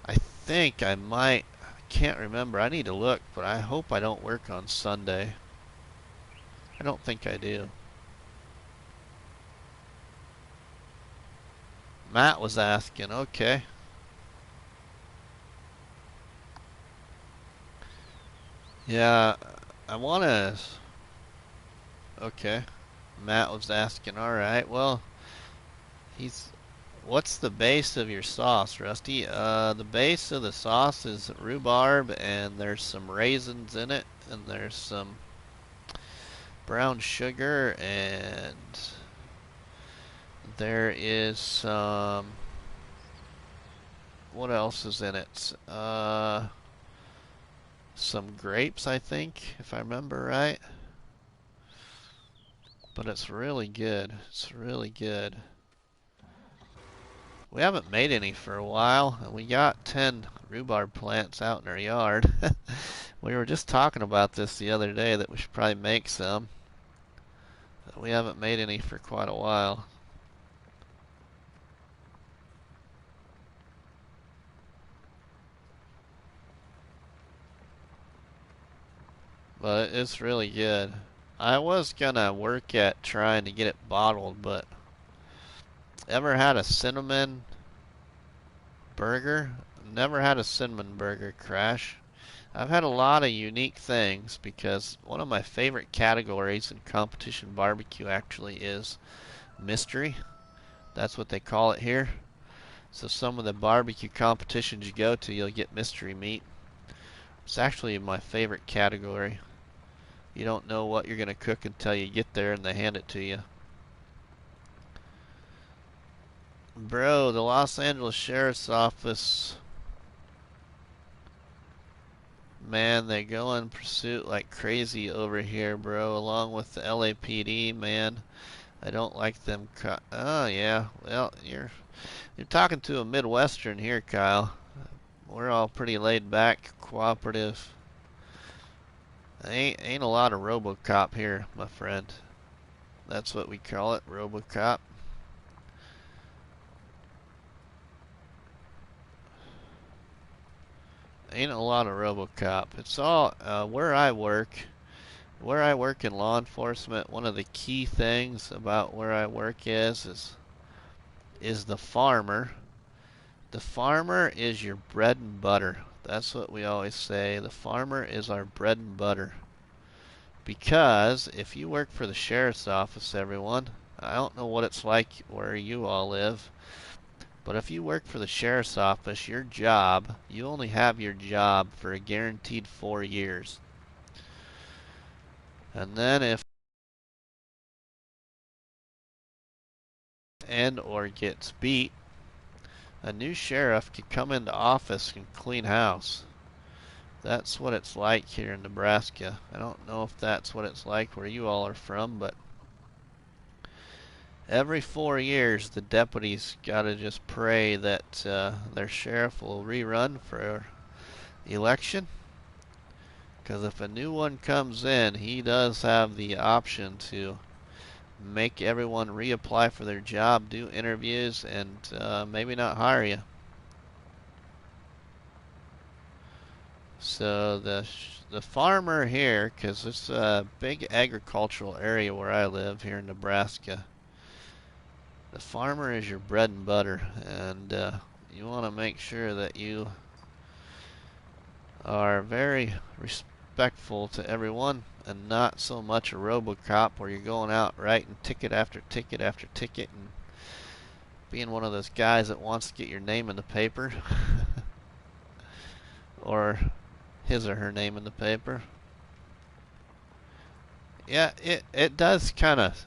I think I might. I can't remember. I need to look, but I hope I don't work on Sunday. I don't think I do. Matt was asking. Okay. Yeah, I want to... Okay. Matt was asking. Alright, well, he's What's the base of your sauce, Rusty? The base of the sauce is rhubarb, and there's some raisins in it, and there's some brown sugar, and there is some. What else is in it? Some grapes, I think, if I remember right. But it's really good. It's really good. We haven't made any for a while, and we got 10 rhubarb plants out in our yard. We were just talking about this the other day that we should probably make some. We haven't made any for quite a while. But it's really good. I was gonna work at trying to get it bottled, but ever had a cinnamon burger? Never had a cinnamon burger, Crash. I've had a lot of unique things because one of my favorite categories in competition barbecue actually is mystery. That's what they call it here. So some of the barbecue competitions you go to, you'll get mystery meat. It's actually my favorite category. You don't know what you're going to cook until you get there and they hand it to you. Bro, the Los Angeles Sheriff's Office, man, they go in pursuit like crazy over here, bro, along with the LAPD, man. I don't like them. Oh, yeah. Well, you're talking to a Midwestern here, Kyle. We're all pretty laid back, cooperative. Ain't a lot of RoboCop here, my friend. That's what we call it, RoboCop. Ain't a lot of RoboCop. It's all where I work. Where I work in law enforcement, one of the key things about where I work is the farmer. The farmer is your bread and butter. That's what we always say. The farmer is our bread and butter. Because if you work for the sheriff's office, everyone, I don't know what it's like where you all live, but if you work for the sheriff's office, your job, you only have your job for a guaranteed 4 years. And then if and or gets beat, a new sheriff could come into office and clean house. That's what it's like here in Nebraska. I don't know if that's what it's like where you all are from, but every 4 years the deputies gotta just pray that their sheriff will rerun for election. Because if a new one comes in, he does have the option to make everyone reapply for their job, do interviews, and maybe not hire you. So the farmer here, because it's a big agricultural area where I live here in Nebraska, the farmer is your bread and butter, and you want to make sure that you are very respectful to everyone and not so much a RoboCop where you're going out writing ticket after ticket after ticket and being one of those guys that wants to get your name in the paper or his or her name in the paper. Yeah, it does kind of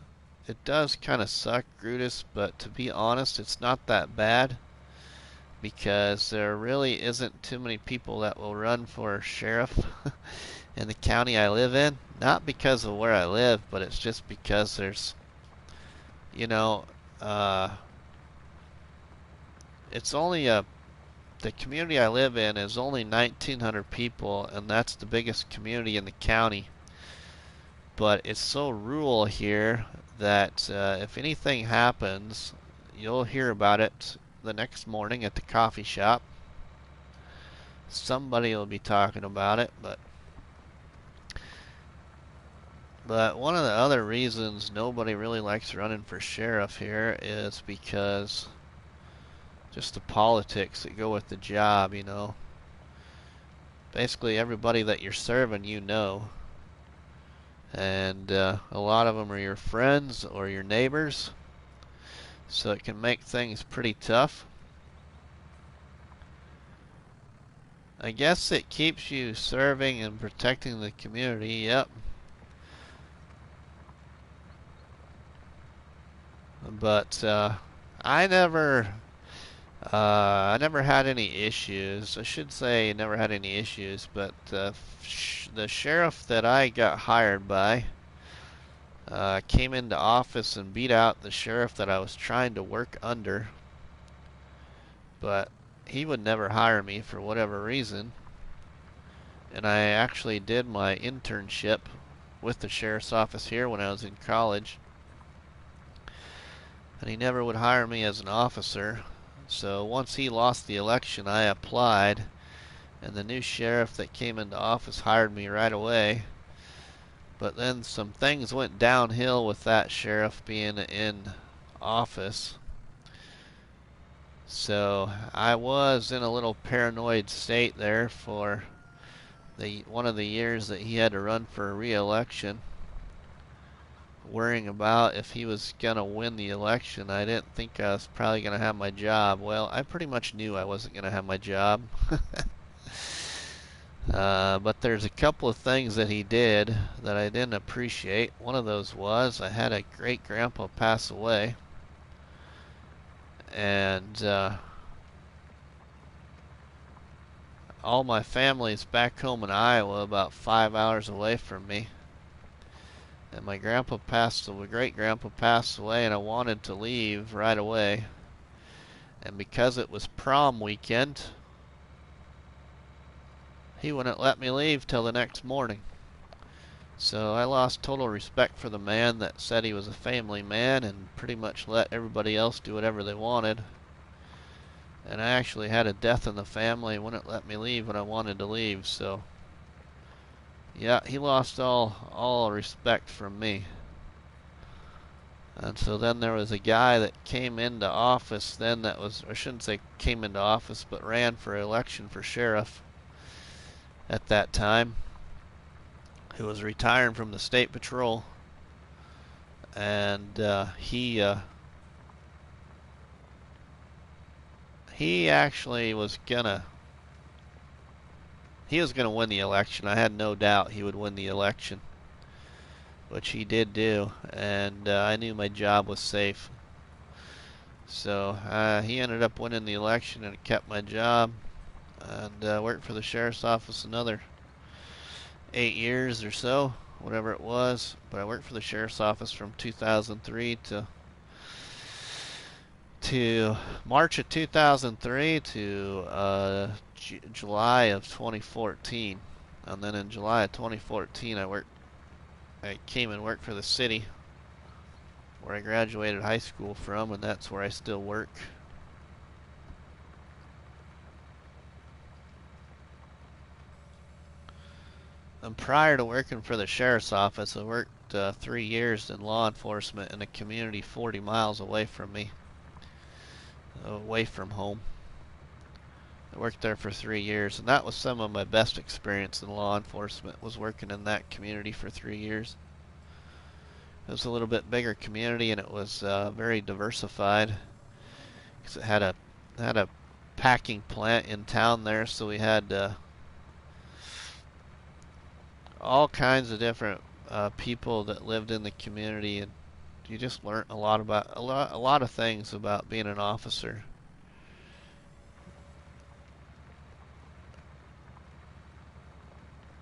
suck, Brutus, but to be honest, it's not that bad because there really isn't too many people that will run for sheriff in the county I live in. Not because of where I live, but it's just because there's, you know, it's only the community I live in is only 1,900 people, and that's the biggest community in the county. But it's so rural here that if anything happens, you'll hear about it the next morning at the coffee shop. Somebody will be talking about it, but one of the other reasons nobody really likes running for sheriff here is because just the politics that go with the job, you know. Basically everybody that you're serving you know. And a lot of them are your friends or your neighbors. so it can make things pretty tough. I guess it keeps you serving and protecting the community. Yep. But I never had any issues. I should say never had any issues, but the sheriff that I got hired by came into office and beat out the sheriff that I was trying to work under. But he would never hire me for whatever reason. And I actually did my internship with the sheriff's office here when I was in college. And he never would hire me as an officer. So once he lost the election, I applied, and the new sheriff that came into office hired me right away. But then some things went downhill with that sheriff being in office. So I was in a little paranoid state there for one of the years that he had to run for re-election, worrying about if he was going to win the election. I didn't think I was probably going to have my job. Well, I pretty much knew I wasn't going to have my job. But there's a couple of things that he did that I didn't appreciate. One of those was I had a great-grandpa pass away. And all my family's back home in Iowa, about 5 hours away from me. And my great-grandpa passed away, and I wanted to leave right away. And because it was prom weekend, he wouldn't let me leave till the next morning. So I lost total respect for the man that said he was a family man and pretty much let everybody else do whatever they wanted. And I actually had a death in the family and wouldn't let me leave when I wanted to leave, so yeah, he lost all respect from me. And so then there was a guy that came into office then that was, I shouldn't say came into office, but ran for election for sheriff at that time, who was retiring from the state patrol. And he actually was gonna win the election. I had no doubt he would win the election, which he did do, and I knew my job was safe. So he ended up winning the election, and it kept my job, and worked for the sheriff's office another 8 years or so, whatever it was. But I worked for the sheriff's office from 2003 to March of 2003 to July of 2014. And then in July of 2014 I came and worked for the city where I graduated high school from, and that's where I still work. And prior to working for the sheriff's office, I worked 3 years in law enforcement in a community 40 miles away from me, away from home. I worked there for 3 years, and that was some of my best experience in law enforcement, was working in that community for 3 years. It was a little bit bigger community, and it was very diversified, because it had a packing plant in town there, so we had all kinds of different people that lived in the community, and you just learned a lot of things about being an officer.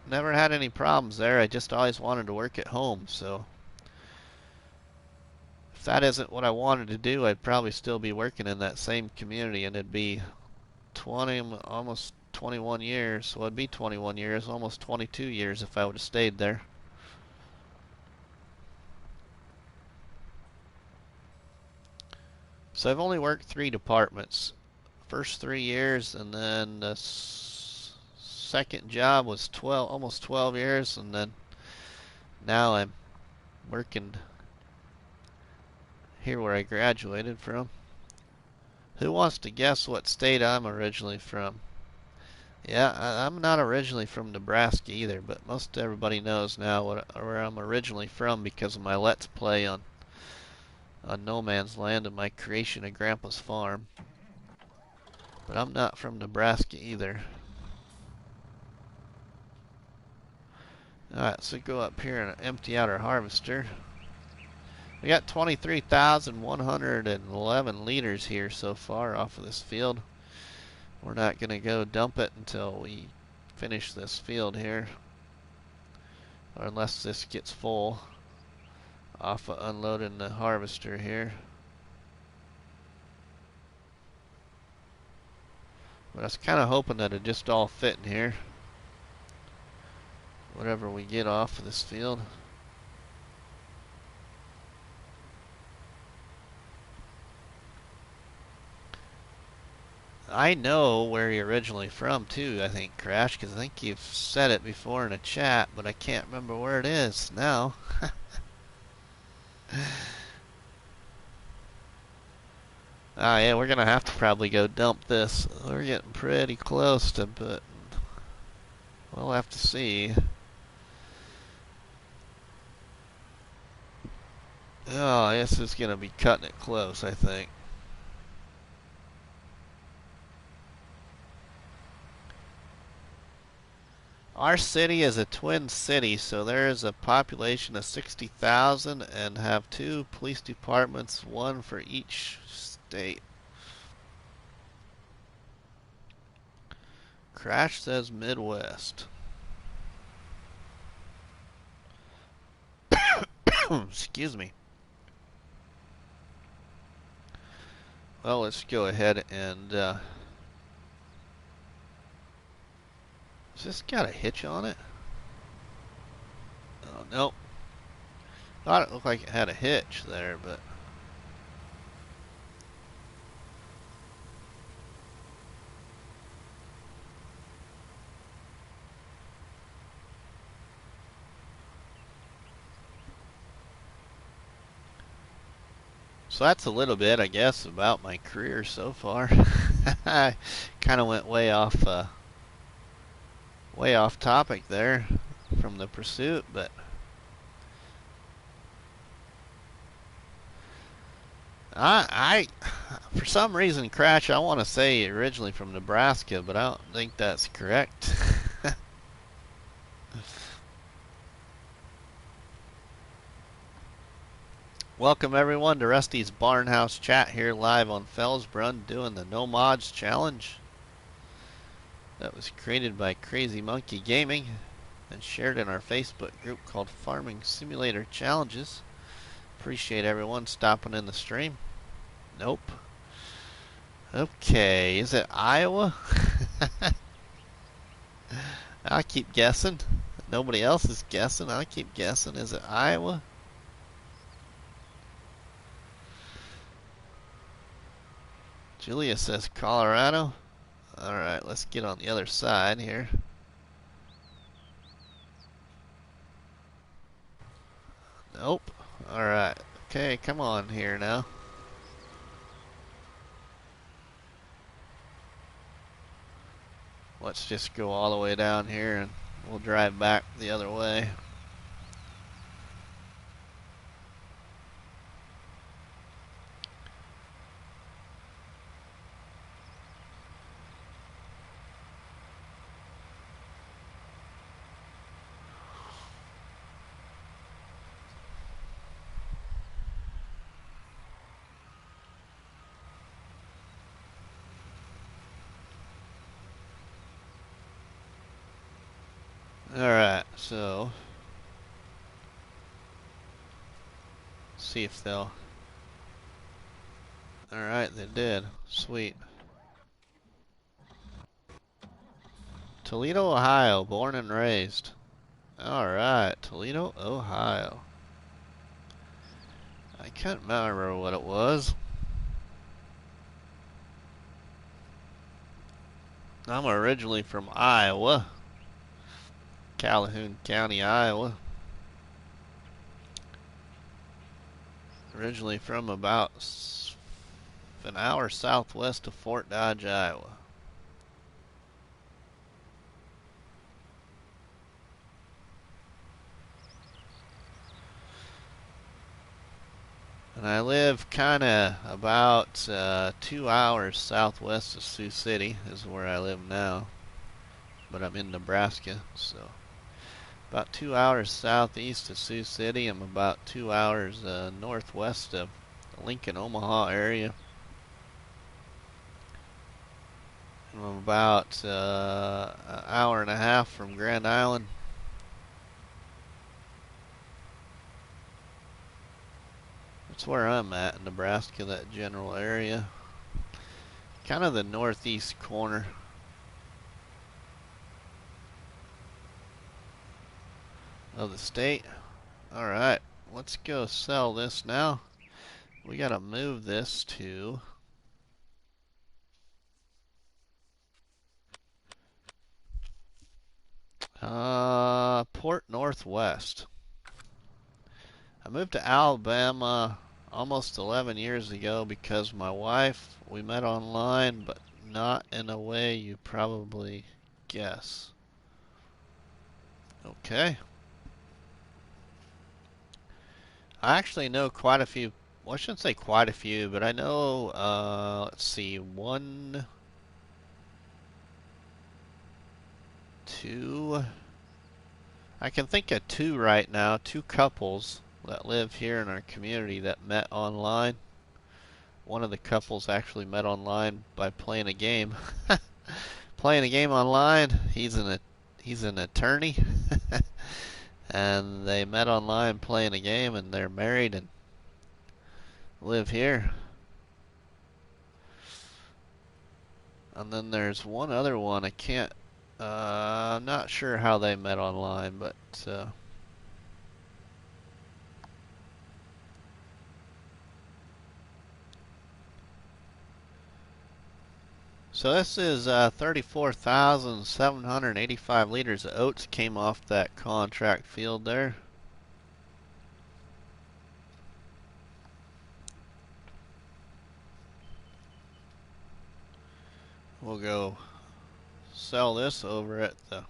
Never had any problems there. I just always wanted to work at home, so if that isn't what I wanted to do, I'd probably still be working in that same community, and it'd be almost 21 years. So it'd be 21 years, almost 22 years if I would have stayed there. So I've only worked 3 departments. First 3 years, and then the second job was almost 12 years, and then now I'm working here where I graduated from. Who wants to guess what state I'm originally from? Yeah, I'm not originally from Nebraska either, but most everybody knows now where I'm originally from because of my Let's Play on on no man's land in my creation of Grandpa's farm. But I'm not from Nebraska either. Alright, so go up here and empty out our harvester. We got 23,111 liters here so far off of this field. We're not going to go dump it until we finish this field here. Or unless this gets full off of unloading the harvester here. But I was kind of hoping that it just all fit in here. Whatever we get off of this field. I know where you're originally from too, I think, Crash, because I think you've said it before in a chat, but I can't remember where it is now. Ah, yeah, we're gonna have to probably go dump this. We're getting pretty close to, but we'll have to see. Oh, this is gonna be cutting it close, I think. Our city is a twin city, so there is a population of 60,000 and have 2 police departments, 1 for each state. Crash says Midwest. Excuse me. Well, let's go ahead and has this got a hitch on it? Oh, nope. Thought it looked like it had a hitch there, but so that's a little bit, I guess, about my career so far. I kind of went way off topic there from the pursuit, but I for some reason, Crash, I want to say originally from Nebraska, but I don't think that's correct. Welcome everyone to Rusty's Barnhouse Chat here live on Felsbrunn doing the No Mods Challenge. That was created by Crazy Monkey Gaming and shared in our Facebook group called Farming Simulator Challenges. Appreciate everyone stopping in the stream. Nope. Okay, is it Iowa? I keep guessing. Nobody else is guessing. I keep guessing. Is it Iowa? Julia says Colorado. Alright, let's get on the other side here. Nope. Alright. Okay, come on here now. Let's just go all the way down here and we'll drive back the other way. Alright, so see if they'll. Alright, they did. Sweet. Toledo, Ohio, born and raised. Alright, Toledo, Ohio. I can't remember what it was. I'm originally from Iowa. Calhoun County, Iowa. Originally from about an hour southwest of Fort Dodge, Iowa. And I live kind of about 2 hours southwest of Sioux City is where I live now. But I'm in Nebraska, so about 2 hours southeast of Sioux City. I'm about 2 hours northwest of the Lincoln, Omaha area. I'm about an hour and a half from Grand Island. That's where I'm at in Nebraska, that general area. Kind of the northeast corner. Of the state. Alright, let's go sell this now. We gotta move this to Port Northwest. I moved to Alabama almost 11 years ago because my wife, we met online, but not in a way you probably guess. Okay. I actually know quite a few, well, I shouldn't say quite a few, but I know, let's see, one, two, I can think of two right now, two couples that live here in our community that met online. One of the couples actually met online by playing a game. Playing a game online. He's an attorney. And they met online playing a game, and they're married and live here. And then there's one other one. I'm not sure how they met online, but so this is 34,785 liters of oats came off that contract field there. We'll go sell this over at the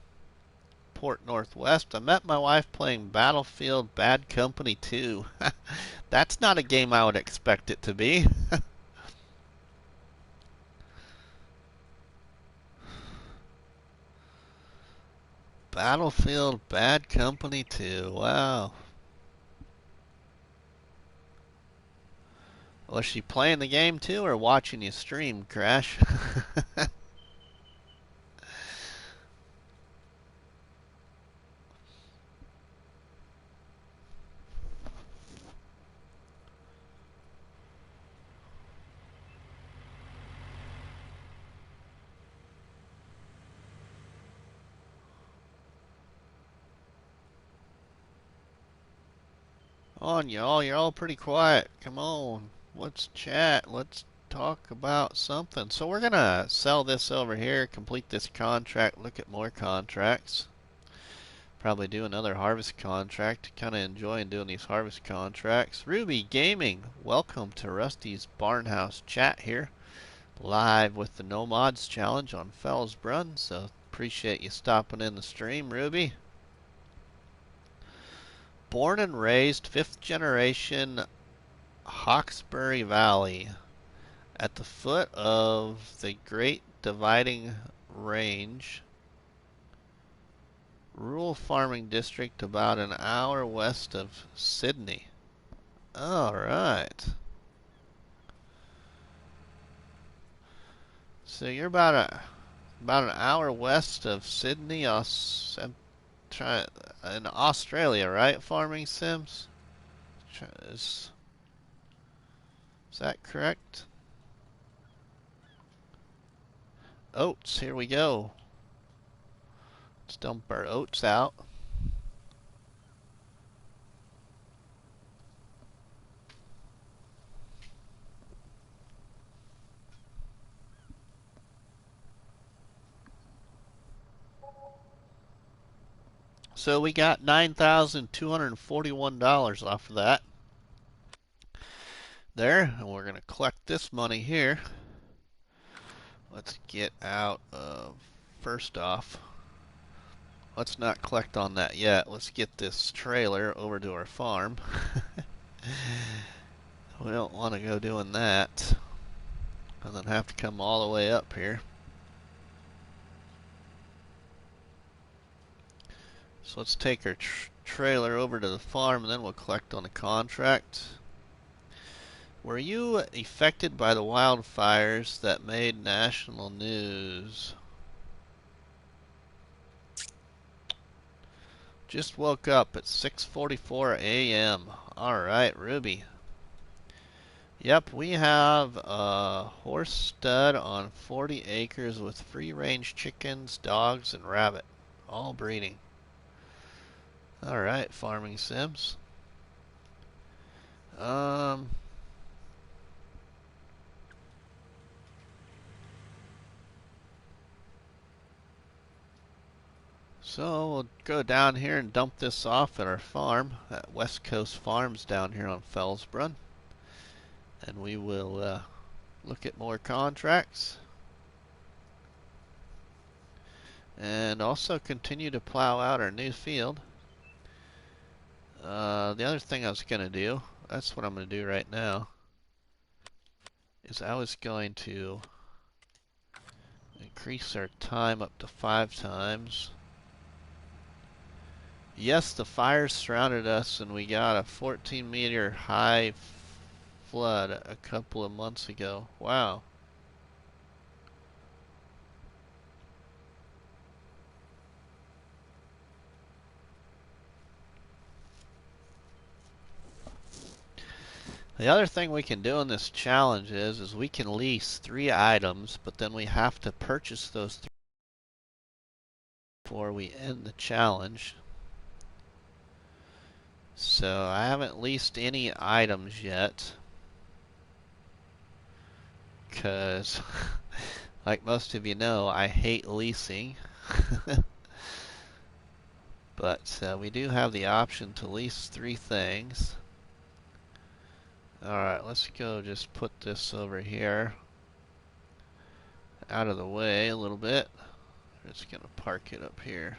Port Northwest. I met my wife playing Battlefield Bad Company 2. That's not a game I would expect it to be. Battlefield Bad Company 2. Wow. Was she playing the game too or watching you stream, Crash? On y'all, you're all pretty quiet. Come on, let's chat. Let's talk about something. So we're gonna sell this over here, complete this contract, look at more contracts. Probably do another harvest contract. Kind of enjoying doing these harvest contracts. Ruby Gaming, welcome to Rusty's Barnhouse chat here. Live with the No Mods Challenge on Felsbrunn. So appreciate you stopping in the stream, Ruby. Born and raised 5th generation Hawkesbury Valley at the foot of the Great Dividing Range. Rural farming district about an hour west of Sydney. Alright. So you're about an hour west of Sydney, in Australia, right? Farming Sims? Is that correct? Oats, here we go. Let's dump our oats out. So we got $9,241 off of that. There, and we're going to collect this money here. Let's get out of, first off, let's not collect on that yet. Let's get this trailer over to our farm. We don't want to go doing that and then have to come all the way up here. So let's take our trailer over to the farm and then we'll collect on the contract. Were you affected by the wildfires that made national news? Just woke up at 6:44 a.m. Alright, Ruby. Yep, we have a horse stud on 40 acres with free-range chickens, dogs, and rabbit. All breeding. Alright, farming sims. So we'll go down here and dump this off at our farm, at West Coast Farms down here on Felsbrunn. And we will look at more contracts. And also continue to plow out our new field. The other thing I was going to do, that's what I'm going to do right now, is I was going to increase our time up to 5 times. Yes, the fires surrounded us and we got a 14-meter high flood a couple of months ago. Wow. The other thing we can do in this challenge is we can lease 3 items, but then we have to purchase those 3 before we end the challenge. So I haven't leased any items yet, because like most of you know, I hate leasing. But we do have the option to lease 3 things. Alright, let's go just put this over here out of the way a little bit. We're just going to park it up here.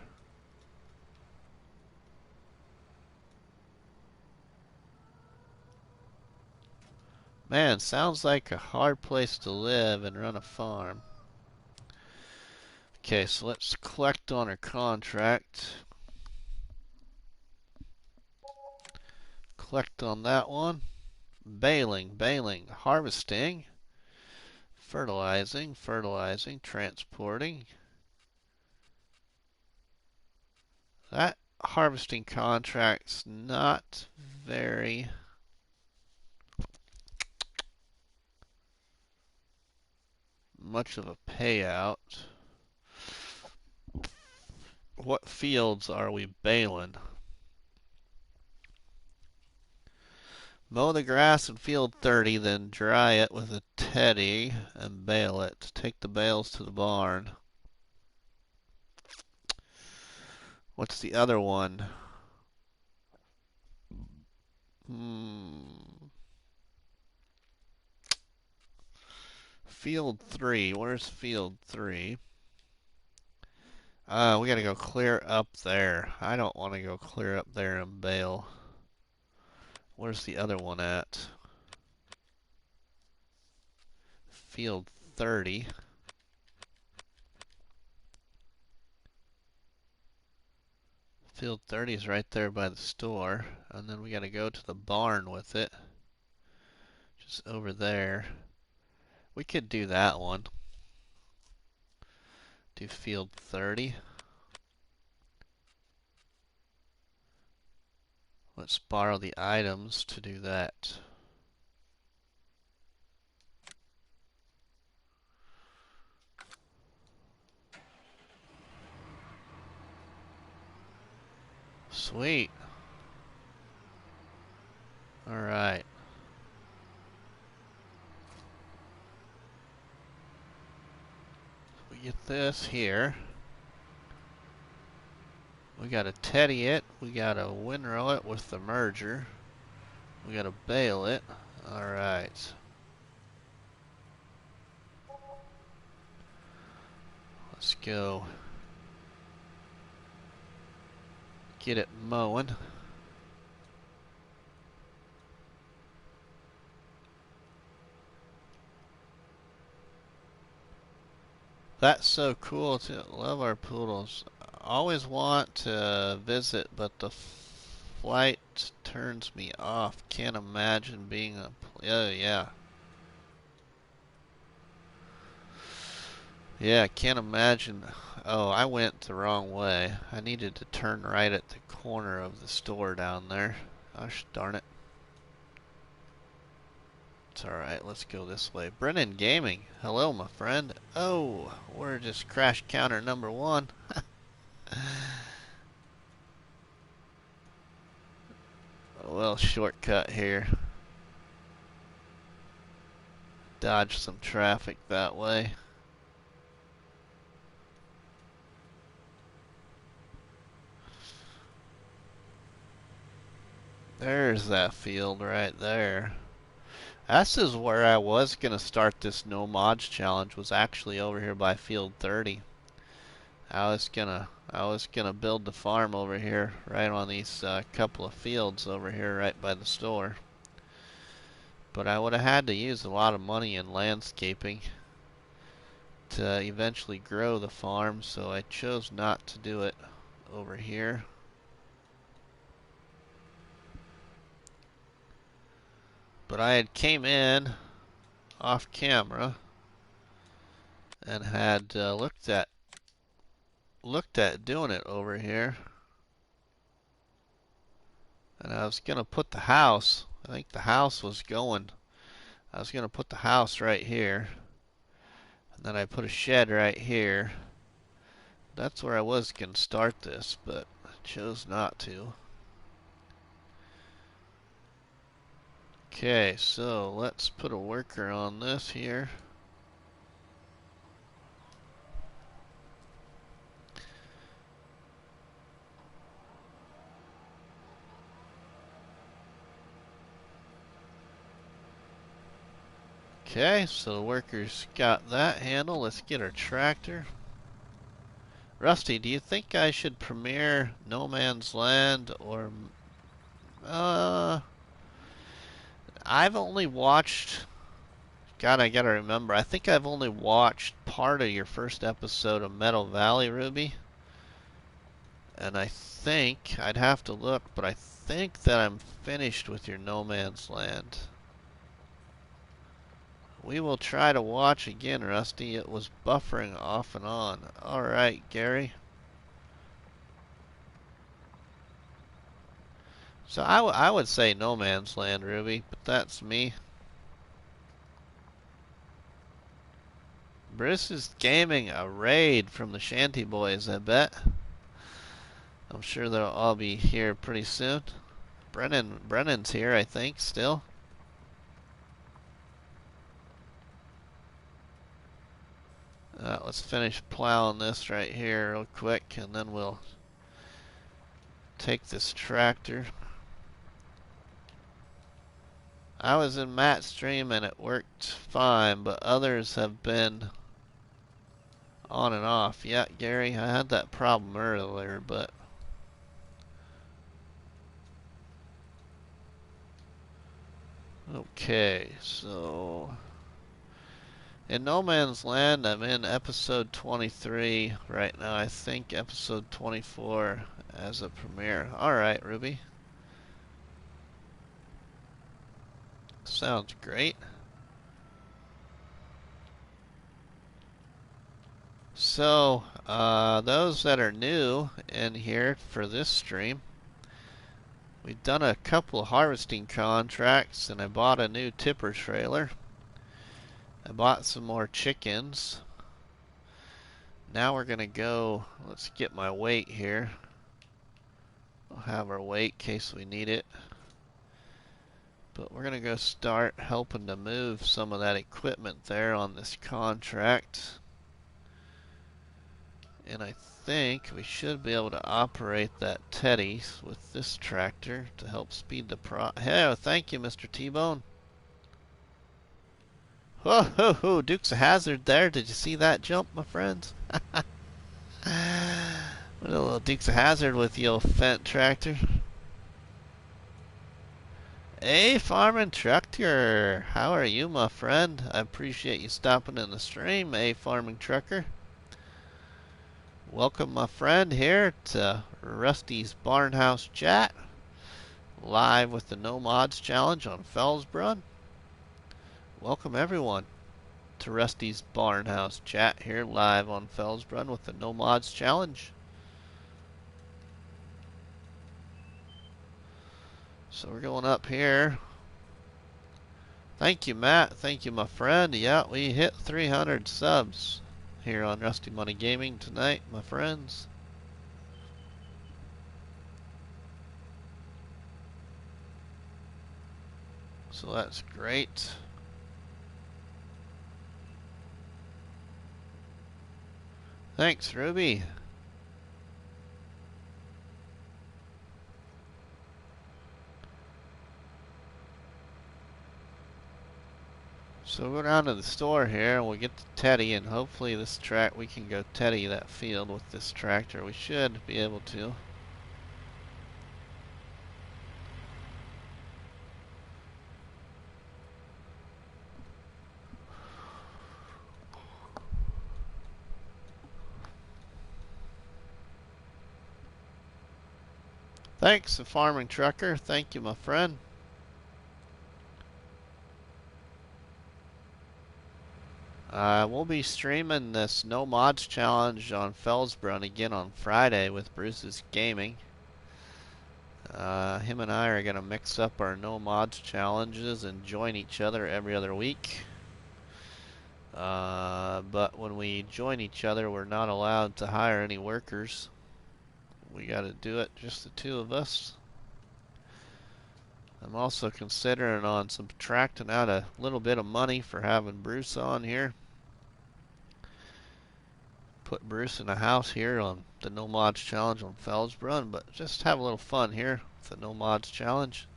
Man, sounds like a hard place to live and run a farm. Okay, so let's collect on our contract. Collect on that one. Baling, harvesting, fertilizing, transporting. That harvesting contract's not very much of a payout. What fields are we baling? Mow the grass in field 30, then dry it with a teddy and bale it. Take the bales to the barn. What's the other one? Field 3. Where's field 3? We gotta go clear up there. I don't want to go clear up there and bale. Where's the other one at? Field 30. Field 30 is right there by the store. And then we gotta go to the barn with it. Just over there. We could do that one. Do field 30. Let's borrow the items to do that. Sweet. Alright. We get this here. We gotta teddy it. We gotta windrow it with the merger. We gotta bale it. Alright. Let's go get it mowing. That's so cool too. Love our poodles. Always want to visit, but the flight turns me off. Can't imagine being a. Oh yeah. Yeah, can't imagine. Oh, I went the wrong way. I needed to turn right at the corner of the store down there. Gosh darn it. It's alright, let's go this way. Brennan Gaming, hello my friend. Oh, we're just crash counter number 1. A little shortcut here. Dodge some traffic that way. There's that field right there. This is where I was gonna start this no mods challenge. Was actually over here by field 30. I was gonna build the farm over here, right on these couple of fields over here, right by the store. But I would have had to use a lot of money in landscaping to eventually grow the farm, so I chose not to do it over here. But I had came in off camera and had looked at doing it over here, and I was gonna put the house. I think the house was going. I was gonna put the house right here, and then I put a shed right here. That's where I was gonna start this, but I chose not to. Okay, so let's put a worker on this here. Okay, so the worker's got that handle. Let's get our tractor. Rusty, do you think I should premiere No Man's Land or... I've only watched... God, I gotta remember. I think I've only watched part of your first episode of Meadow Valley, Ruby. And I think, I'd have to look, but I think that I'm finished with your No Man's Land. We will try to watch again, Rusty. It was buffering off and on. Alright, Gary. So I would say No Man's Land, Ruby, but that's me. Bruce is gaming a raid from the Shanty Boys, I bet. I'm sure they'll all be here pretty soon. Brennan's here, I think, still. Let's finish plowing this right here real quick, and then we'll take this tractor. I was in Matt's stream and it worked fine, but others have been on and off. Yeah, Gary, I had that problem earlier, but... Okay, so... In No Man's Land, I'm in episode 23 right now. I think episode 24 as a premiere. Alright, Ruby. Sounds great. So, those that are new in here for this stream, we've done a couple of harvesting contracts, and I bought a new tipper trailer. I bought some more chickens. Now we're gonna go, let's get my weight here. We'll have our weight in case we need it. But we're gonna go start helping to move some of that equipment there on this contract. And I think we should be able to operate that Teddy with this tractor to help speed the Hey, thank you, Mr. T-Bone. Whoa, ho, ho, Dukes of Hazzard there. Did you see that jump, my friends? What a little Dukes of Hazzard with the old Fent tractor. Hey, Farming Trucker. How are you, my friend? I appreciate you stopping in the stream, hey, Farming Trucker. Welcome, my friend, here to Rusty's Barnhouse Chat, live with the No Mods Challenge on Felsbrunn. Welcome, everyone, to Rusty's Barnhouse Chat here, live on Felsbrunn with the No Mods Challenge. So we're going up here. Thank you, Matt. Thank you, my friend. Yeah, we hit 300 subs here on RustyMoney Gaming tonight, my friends. So that's great. Thanks, Ruby. So we'll go down to the store here and we'll get to Teddy, and hopefully this track we can go Teddy that field with this tractor. We should be able to. Thanks, the farming trucker. Thank you, my friend. We'll be streaming this No Mods Challenge on Felsbrunn again on Friday with Bruce's Gaming. Him and I are going to mix up our No Mods challenges and join each other every other week. But when we join each other, we're not allowed to hire any workers. We got to do it just the two of us. I'm also considering on subtracting out a little bit of money for having Bruce on here. Put Bruce in a house here on the No Mods Challenge on Felsbrunn, but just have a little fun here with the No Mods Challenge.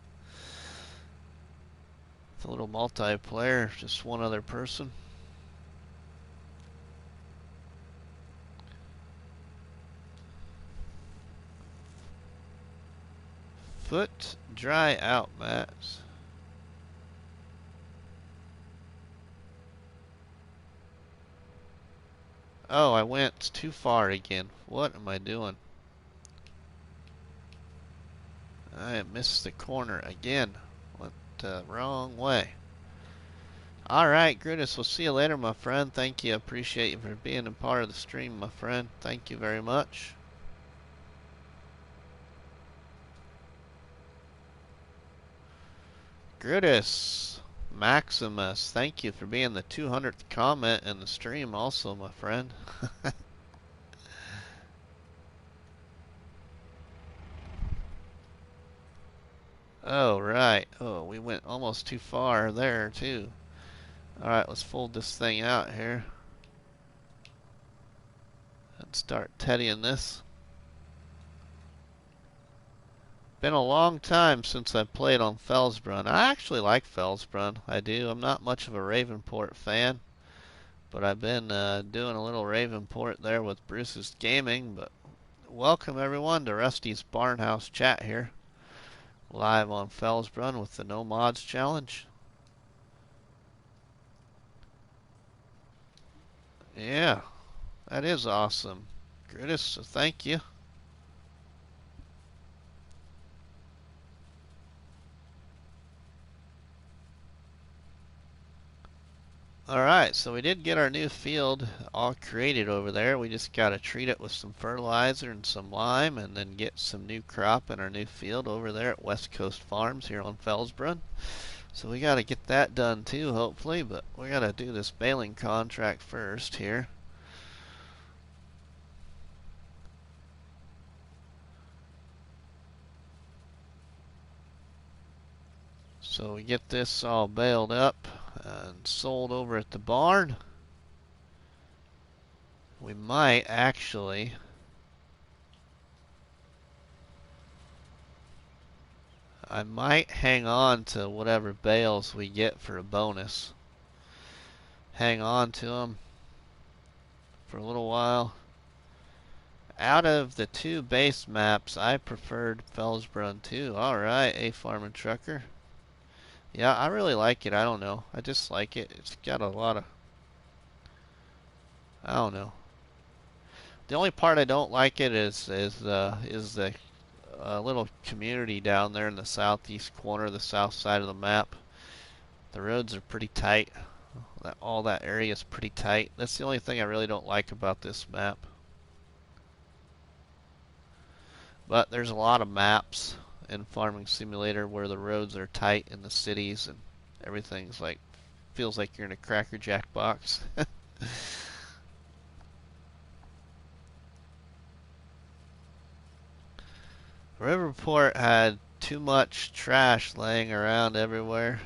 It's a little multiplayer, just one other person. Foot dry out, Matt. Oh, I went too far again. What am I doing? I missed the corner again. Went the wrong way. Alright, Grutus, we'll see you later, my friend. Thank you. Appreciate you for being a part of the stream, my friend. Thank you very much. Grutus, Maximus, thank you for being the 200th comment in the stream also, my friend. Oh, right. Oh, we went almost too far there, too. Alright, let's fold this thing out here. And start teddying this. Been a long time since I played on Felsbrunn. I actually like Felsbrunn. I do. I'm not much of a Ravenport fan, but I've been doing a little Ravenport there with Bruce's Gaming. But welcome everyone to Rusty's Barnhouse Chat here, live on Felsbrunn with the No Mods Challenge. Yeah, that is awesome, Grutus. So thank you. Alright, so we did get our new field all created over there. We just got to treat it with some fertilizer and some lime and then get some new crop in our new field over there at West Coast Farms here on Felsbrunn. So we got to get that done too, hopefully, but we got to do this baling contract first here. So we get this all baled up and sold over at the barn. We might actually I might hang on to whatever bales we get for a bonus. Hang on to them for a little while. Out of the two base maps, I preferred Felsbrunn too. Alright, a farming trucker. Yeah, I really like it. I don't know. I just like it. It's got a lot of... I don't know. The only part I don't like it is the little community down there in the southeast corner, the south side of the map. The roads are pretty tight. All that area is pretty tight. That's the only thing I really don't like about this map. But there's a lot of maps in Farming Simulator where the roads are tight in the cities and everything's like feels like you're in a Cracker Jack box. Ravenport had too much trash laying around everywhere.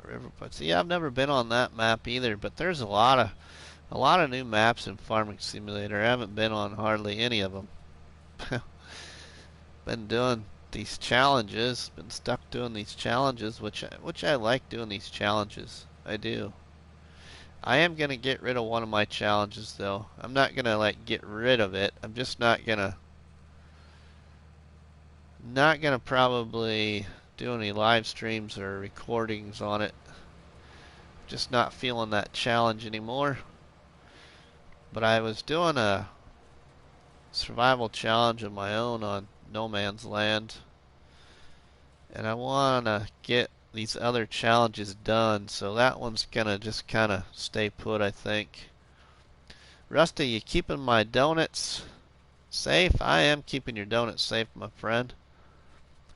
Ravenport. See, I've never been on that map either, but there's a lot of new maps in Farming Simulator. I haven't been on hardly any of them. Been doing these challenges, been stuck doing these challenges, which I like doing these challenges. I do. I am gonna get rid of one of my challenges though. I'm not gonna like get rid of it. I'm just not gonna probably do any live streams or recordings on it. Just not feeling that challenge anymore. But I was doing a survival challenge of my own on No Man's Land, and I want to get these other challenges done, so that one's gonna just kind of stay put, I think. Rusty, you keeping my donuts safe? I am keeping your donuts safe, my friend.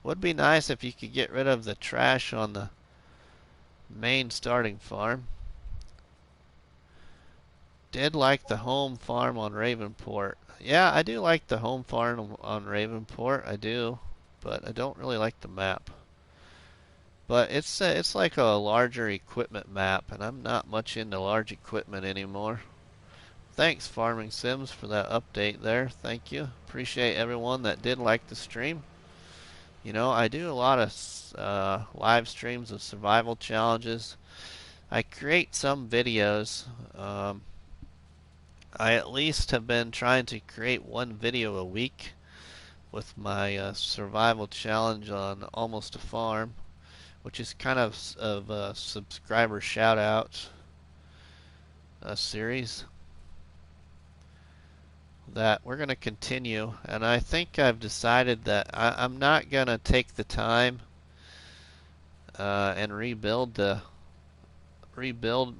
Would be nice if you could get rid of the trash on the main starting farm. Did like the home farm on Ravenport. Yeah, I do like the home farm on Ravenport. I do, but I don't really like the map. But it's like a larger equipment map, and I'm not much into large equipment anymore. Thanks, Farming Sims, for that update there. Thank you. Appreciate everyone that did like the stream. You know, I do a lot of live streams of survival challenges. I create some videos. I at least have been trying to create one video a week with my survival challenge on Almost a Farm, which is kind of a subscriber shout out series that we're going to continue. And I think I've decided that I'm not going to take the time and rebuild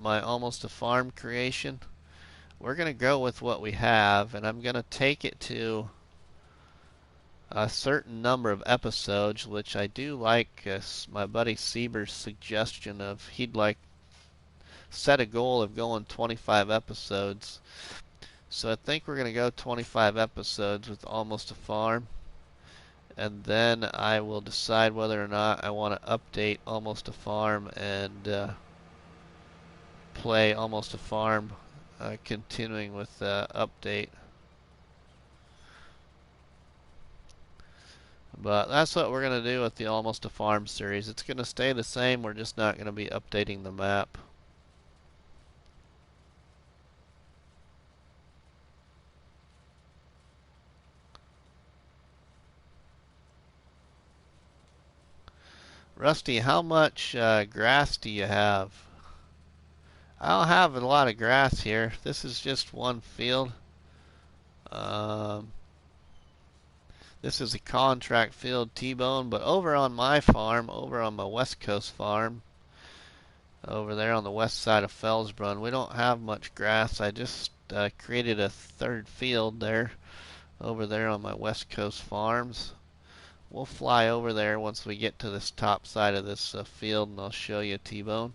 my Almost a Farm creation. We're going to go with what we have, and I'm going to take it to a certain number of episodes, which I do like my buddy Sieber's suggestion of he'd like set a goal of going 25 episodes. So I think we're going to go 25 episodes with Almost a Farm, and then I will decide whether or not I want to update Almost a Farm and play Almost a Farm, continuing with the update. But that's what we're going to do with the Almost a Farm series. It's going to stay the same, we're just not going to be updating the map. Rusty, how much grass do you have? I don't have a lot of grass here. This is just one field. This is a contract field T-bone, but over on my farm, over on my West Coast farm, over there on the west side of Felsbrunn, we don't have much grass. I just created a third field there, over there on my West Coast farms. We'll fly over there once we get to this top side of this field, and I'll show you T-bone.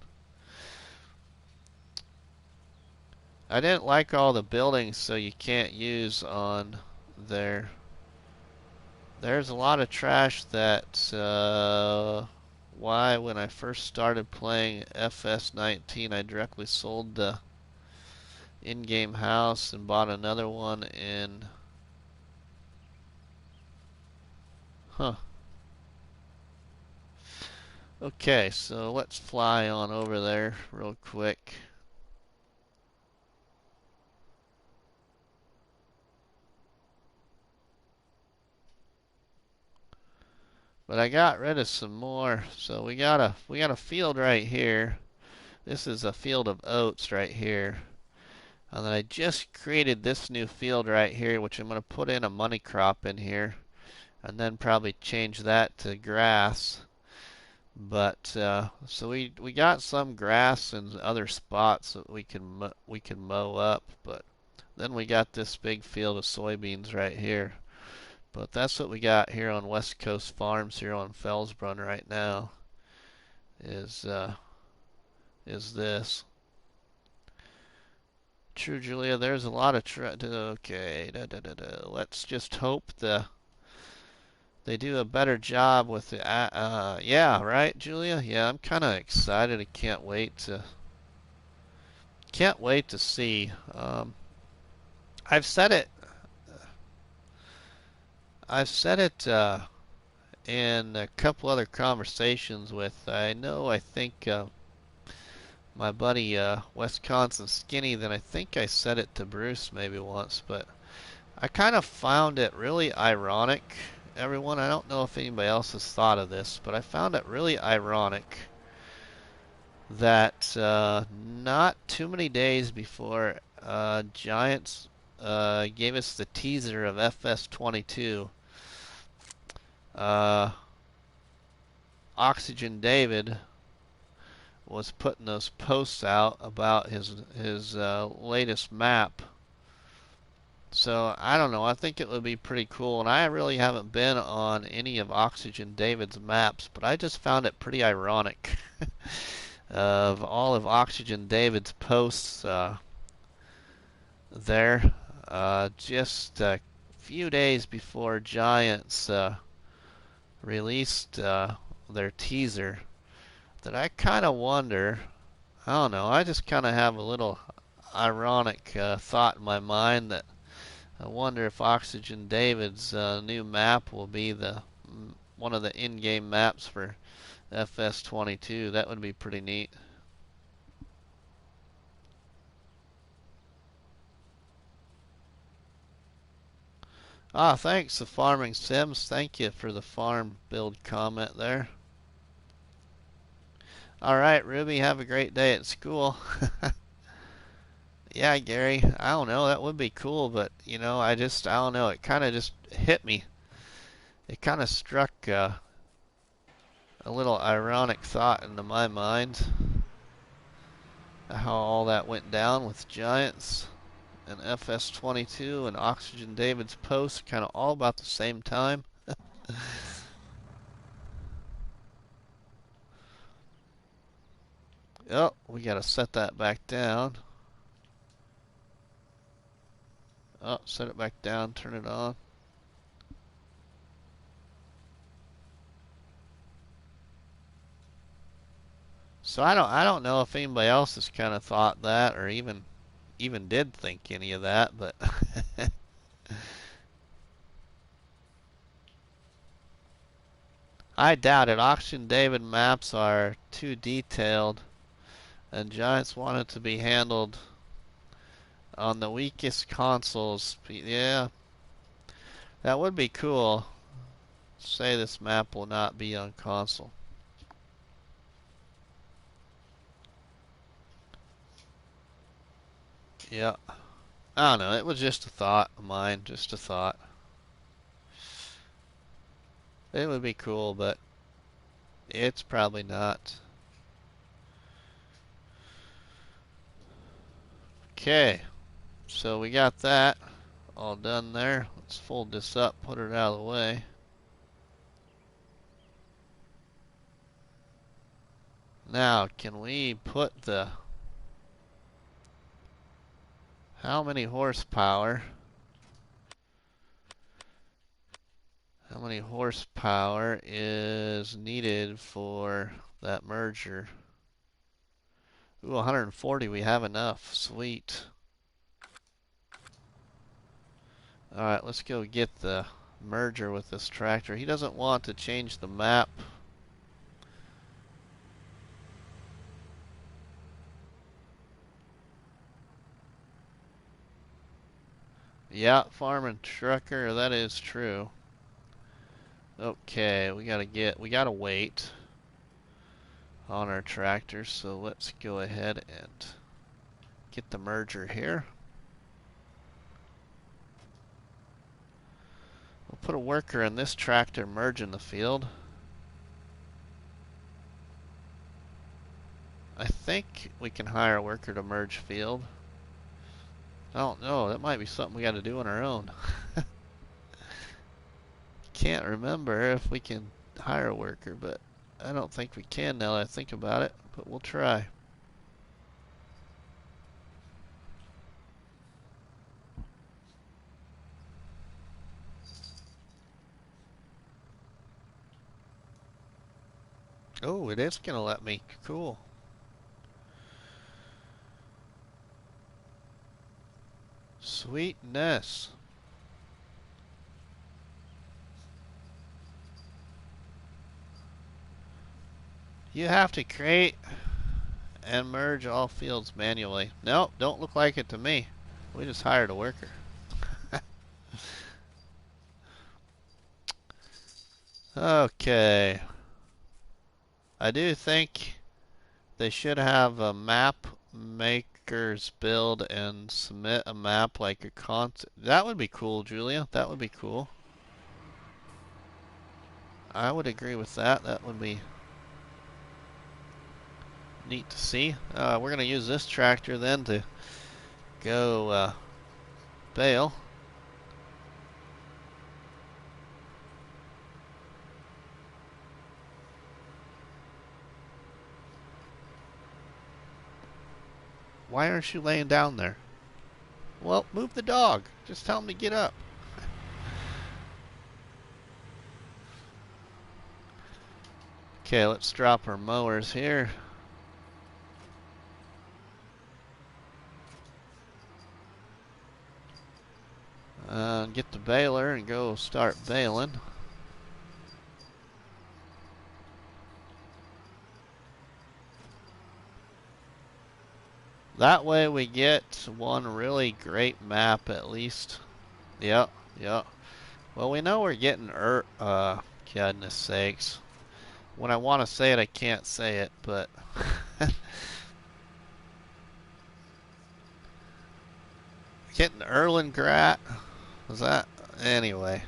I didn't like all the buildings, so you can't use on there. There's a lot of trash that why when I first started playing FS19 I directly sold the in-game house and bought another one in Okay, so let's fly on over there real quick. But I got rid of some more. So we got a field right here. This is a field of oats right here. And then I just created this new field right here, which I'm going to put in a money crop in here, and then probably change that to grass. But so we got some grass in other spots that we can mow up, but then we got this big field of soybeans right here. But that's what we got here on West Coast Farms here on Felsbrunn right now. Is this. True, Julia. There's a lot of okay. Let's just hope they do a better job with the. Yeah, right, Julia. Yeah, I'm kind of excited. I can't wait to see. I've said it. I've said it in a couple other conversations with. I think my buddy Wisconsin Skinny. Then I think I said it to Bruce maybe once, but I kind of found it really ironic, everyone. I don't know if anybody else has thought of this, but I found it really ironic that not too many days before Giants gave us the teaser of FS19, Oxygen David was putting those posts out about his latest map. So I don't know. I think it would be pretty cool, and I really haven't been on any of Oxygen David's maps, but I just found it pretty ironic of all of Oxygen David's posts there, just a few days before Giants released their teaser. That I kind of wonder. I don't know. I just kind of have a little ironic thought in my mind that I wonder if Oxygen David's new map will be one of the in-game maps for FS19. That would be pretty neat. Ah, thanks to Farming Sims. Thank you for the farm build comment there. All right, Ruby, have a great day at school. Yeah, Gary, I don't know, that would be cool, but I don't know, it kind of just hit me. It kind of struck a little ironic thought into my mind. How all that went down with Giants and FS19 and Oxygen David's post, kind of all about the same time. Oh, we gotta set that back down. Oh, set it back down, turn it on. So I don't know if anybody else has kind of thought that or even did think any of that, but I doubt it. Oxygen David maps are too detailed, and Giants want it to be handled on the weakest consoles. Yeah, that would be cool. Say this map will not be on console. Yeah. I don't know. It was just a thought of mine. Just a thought. It would be cool, but it's probably not. Okay. So we got that all done there. Let's fold this up, put it out of the way. Now, can we put how many horsepower? How many horsepower is needed for that merger? Ooh, 140, we have enough. Sweet. Alright, let's go get the merger with this tractor. He doesn't want to change the map. Yeah, farm and trucker, that is true. Okay, we gotta wait on our tractor, so let's go ahead and get the merger here. put a worker in this tractor merging the field. I think we can hire a worker to merge field. I don't know. That might be something we got to do on our own. Can't remember if we can hire a worker, but I don't think we can now that I think about it, but we'll try. Oh, it is going to let me. Cool. Sweetness. You have to create and merge all fields manually. Nope, don't look like it to me. We just hired a worker. Okay. I do think they should have a map makers build and submit a map like a concept. That would be cool, Julia. That would be cool. I would agree with that. That would be neat to see. We're going to use this tractor then to go bale. Why aren't you laying down there? Well, move the dog. Just tell him to get up. Okay, let's drop our mowers here. Get the baler and go start baling. That way we get one really great map at least. Yep, yep. Well, we know we're getting goodness sakes. When I want to say it, I can't say it, but getting Erlengrat. Was that anyway?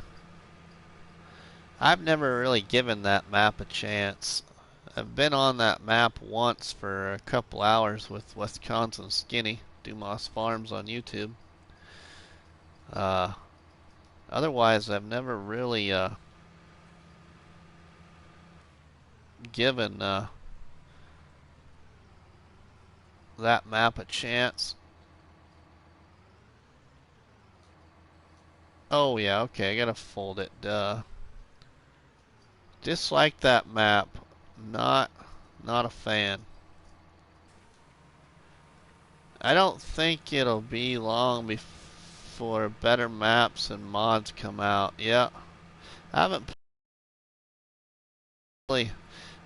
I've never really given that map a chance. I've been on that map once for a couple hours with Wisconsin Skinny, Dumas Farms on YouTube. Otherwise, I've never really given that map a chance. Oh yeah, okay, I gotta fold it. Duh. Dislike that map. Not a fan. I don't think it'll be long before better maps and mods come out. Yeah, I haven't really.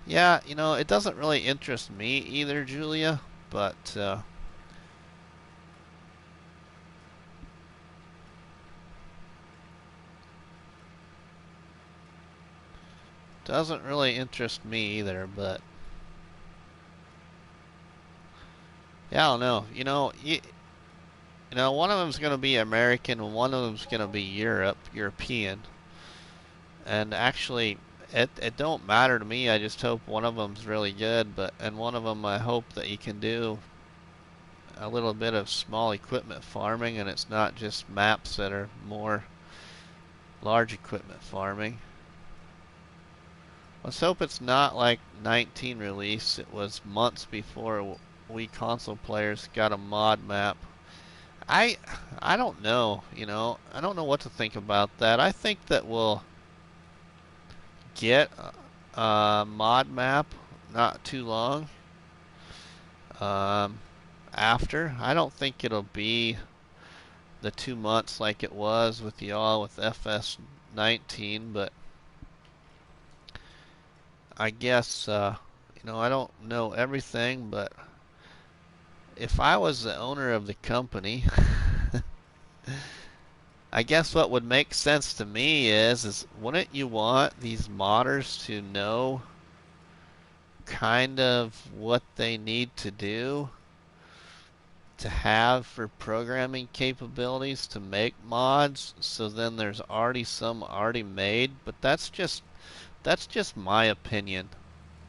Yeah, you know, it doesn't really interest me either, Julia, but doesn't really interest me either, but yeah, I don't know. You know, one of them's gonna be American, and one of them's gonna be European. And actually, it don't matter to me. I just hope one of them's really good, and one of them I hope that you can do a little bit of small equipment farming, and it's not just maps that are more large equipment farming. Let's hope it's not like 19 release. It was months before we console players got a mod map. I don't know, you know. I don't know what to think about that. I think that we'll get a mod map not too long after. I don't think it'll be the 2 months like it was with y'all with FS19, but I guess you know, I don't know everything, but if I was the owner of the company, I guess what would make sense to me is wouldn't you want these modders to know kind of what they need to do to have for programming capabilities to make mods, so then there's already some already made, but that's just my opinion.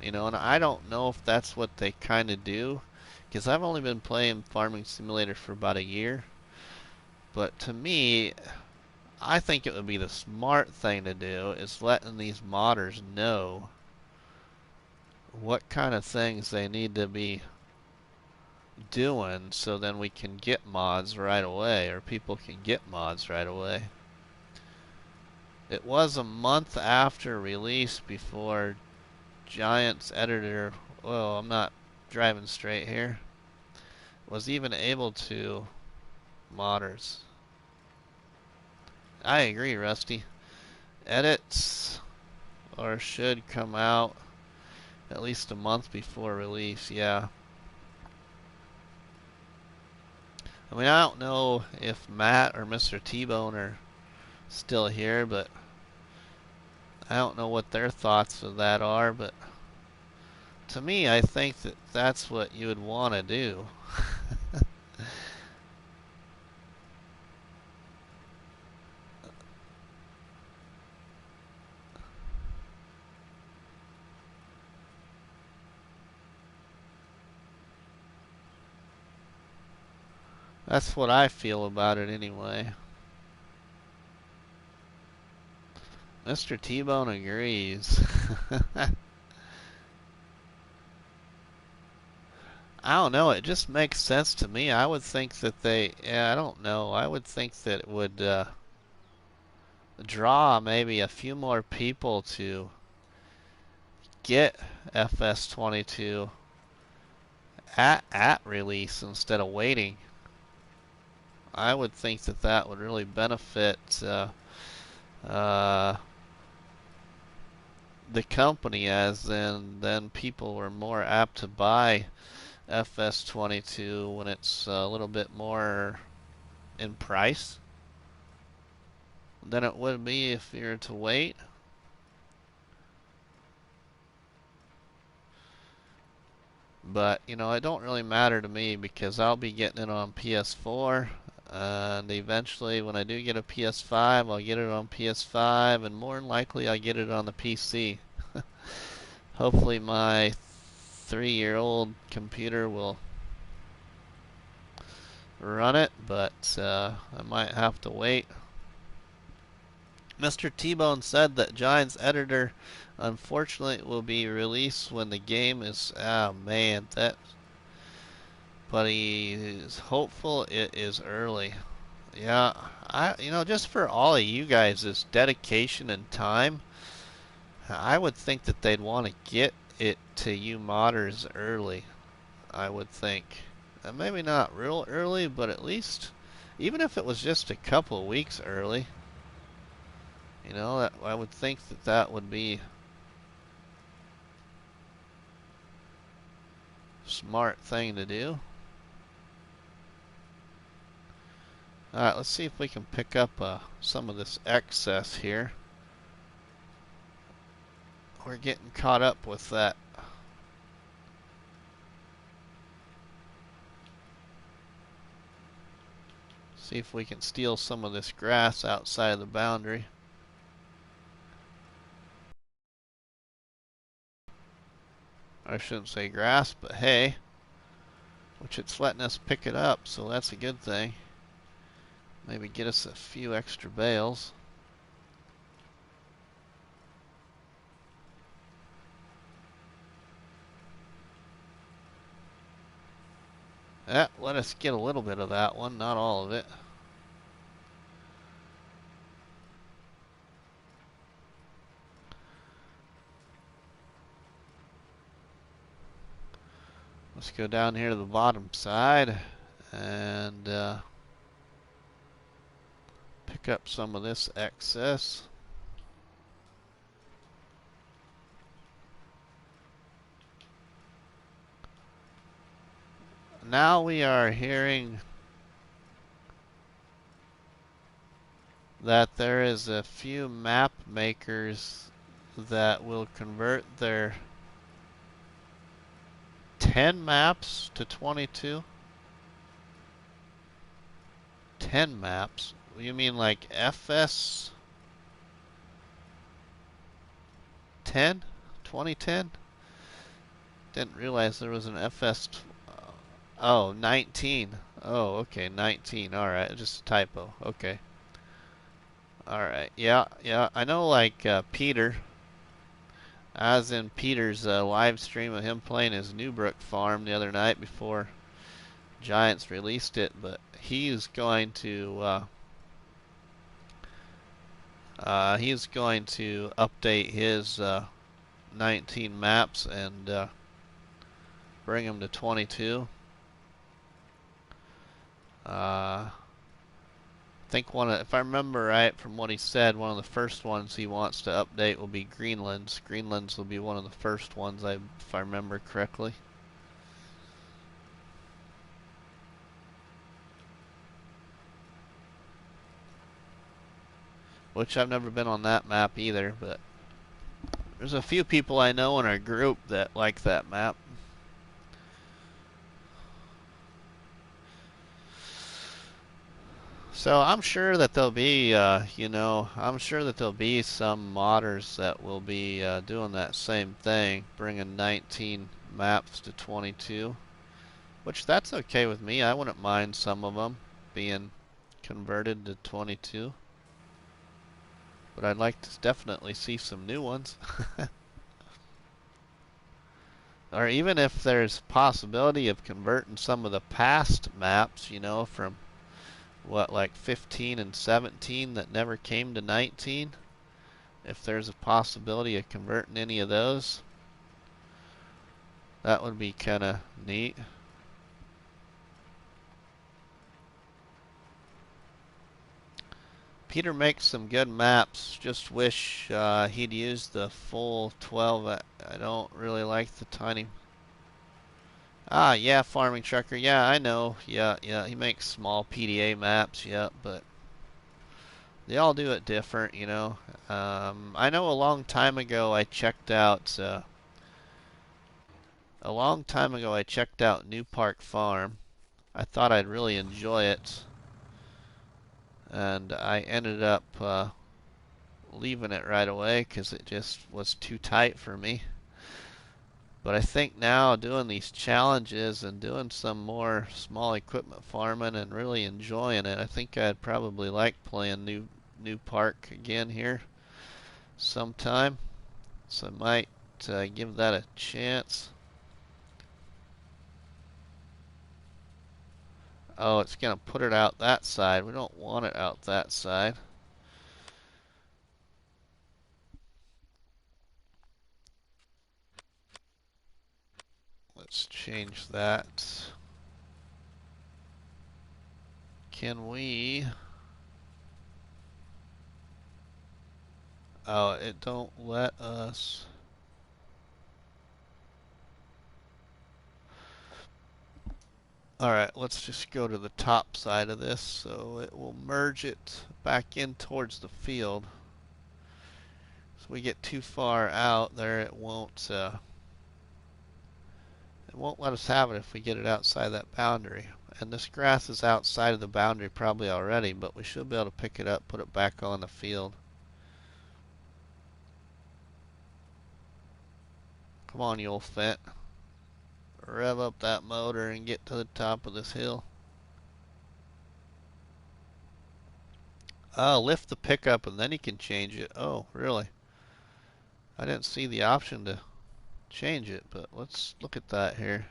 You know, and I don't know if that's what they kind of do, because I've only been playing Farming Simulator for about a year. But to me, I think it would be the smart thing to do is letting these modders know what kind of things they need to be doing, so then we can get mods right away, or people can get mods right away. It was a month after release before Giant's editor, well, I'm not driving straight here, was even able to modders. I agree, Rusty. Edits or should come out at least a month before release, yeah. I mean, I don't know if Matt or Mr. T-Bone are still here, but I don't know what their thoughts of that are, but to me, I think that that's what you would want to do. That's what I feel about it anyway. Mr. T-Bone agrees. I don't know, it just makes sense to me. I would think that I don't know, I would think that it would draw maybe a few more people to get FS22 at release instead of waiting. I would think that that would really benefit uh, the company, as then people were more apt to buy FS22 when it's a little bit more in price than it would be if you were to wait. But, you know, it don't really matter to me because I'll be getting it on PS4. And eventually, when I do get a PS5, I'll get it on PS5, and more than likely, I'll get it on the PC. Hopefully, my 3-year-old computer will run it, but I might have to wait. Mr. T-Bone said that Giant's editor, unfortunately, will be released when the game is. Oh man, that. But he is hopeful it is early. Yeah, just for all of you guys' dedication and time, I would think that they'd want to get it to you modders early. I would think. Maybe not real early, but at least, even if it was just a couple of weeks early, you know, I would think that that would be a smart thing to do. Alright, let's see if we can pick up some of this excess here. We're getting caught up with that. See if we can steal some of this grass outside of the boundary. I shouldn't say grass, but hay. Which it's letting us pick it up, so that's a good thing. Maybe get us a few extra bales. Let us get a little bit of that one, not all of it. Let's go down here to the bottom side and pick up some of this excess. Now we are hearing that there is a few map makers that will convert their 10 maps to 22. 10 maps. You mean like FS 10? 2010? Didn't realize there was an FS. Oh, 19. Oh, okay, 19. Alright, just a typo. Okay. Alright, yeah, yeah. I know, like, Peter. I was in Peter's live stream of him playing his Newbrook farm the other night before Giants released it, but he's going to update his 19 maps and bring them to 22. I think if I remember right from what he said, one of the first ones he wants to update will be Greenlands. Greenlands will be one of the first ones, if I remember correctly. Which I've never been on that map either, but there's a few people I know in our group that like that map. So I'm sure that there'll be, I'm sure that there'll be some modders that will be doing that same thing, bringing 19 maps to 22, which that's okay with me. I wouldn't mind some of them being converted to 22, but I'd like to definitely see some new ones. Or even if there's possibility of converting some of the past maps, from what, like 15 and 17 that never came to 19, if there's a possibility of converting any of those, that would be kind of neat. Peter makes some good maps. Just wish he'd used the full 12. I don't really like the tiny. Ah, yeah, Farming Trucker. Yeah, I know. Yeah, yeah, he makes small PDA maps. Yeah, but they all do it different, I know a long time ago I checked out New Park Farm. I thought I'd really enjoy it, and I ended up leaving it right away because it just was too tight for me. But I think now doing these challenges and doing some more small equipment farming and really enjoying it, I think I'd probably like playing New Park again here sometime. So I might give that a chance. Oh, it's going to put it out that side. We don't want it out that side. Let's change that. Can we... Oh, it don't let us... Alright, let's just go to the top side of this so it will merge it back in towards the field. So we get too far out there, it won't let us have it if we get it outside that boundary. And this grass is outside of the boundary probably already, but we should be able to pick it up, put it back on the field. Come on, you old fent. Rev up that motor and get to the top of this hill. Oh, lift the pickup and then you can change it. Oh, really? I didn't see the option to change it, but let's look at that here.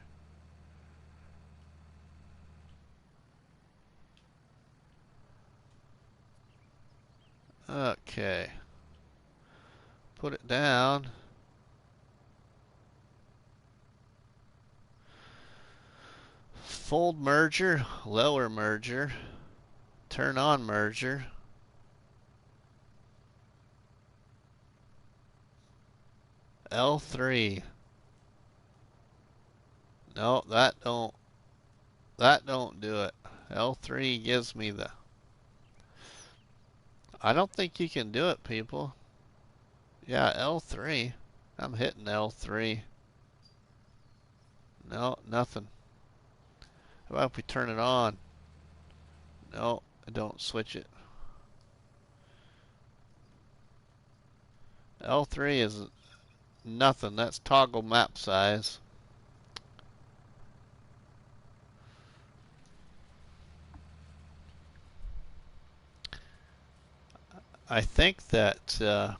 Okay. Put it down. Fold merger, lower merger, turn on merger. L3. No, that don't do it. L3 gives me the... I don't think you can do it, people. Yeah, L3. I'm hitting L3. No, nothing. How about if we turn it on? No, I don't switch it. L3 is nothing. That's toggle map size. I think that about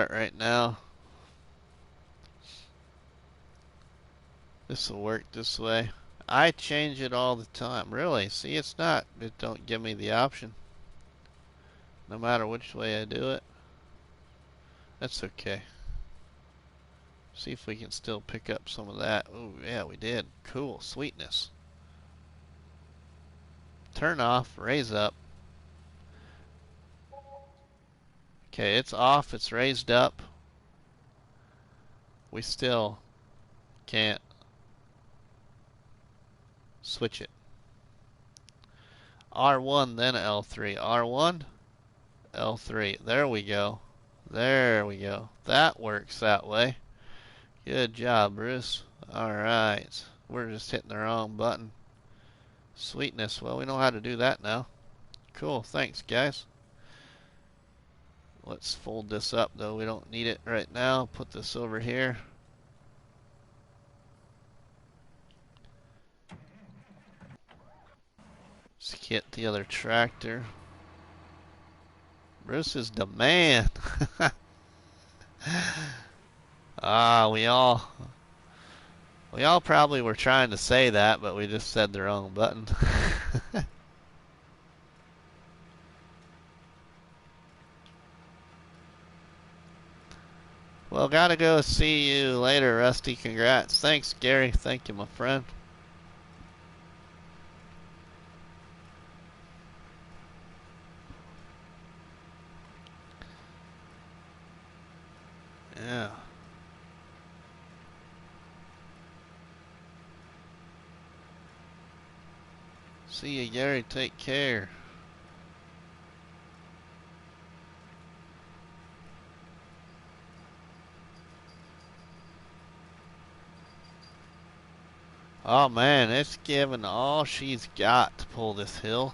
it right now. This will work this way. I change it all the time. Really? See, it's not. It don't give me the option. No matter which way I do it. That's okay. See if we can still pick up some of that. Oh, yeah, we did. Cool. Sweetness. Turn off. Raise up. Okay, it's off. It's raised up. We still can't switch it. R1, then L3. R1, L3. There we go. There we go. That works that way. Good job, Bruce. Alright. We're just hitting the wrong button. Sweetness. Well, we know how to do that now. Cool. Thanks, guys. Let's fold this up, though. We don't need it right now. Put this over here. Let's get the other tractor. Bruce is the man. Ah, we all probably were trying to say that, but we just said the wrong button. Well, gotta go. See you later, Rusty. Congrats. Thanks, Gary. Thank you, my friend. Yeah. See you, Gary. Take care. Oh man, it's giving all she's got to pull this hill.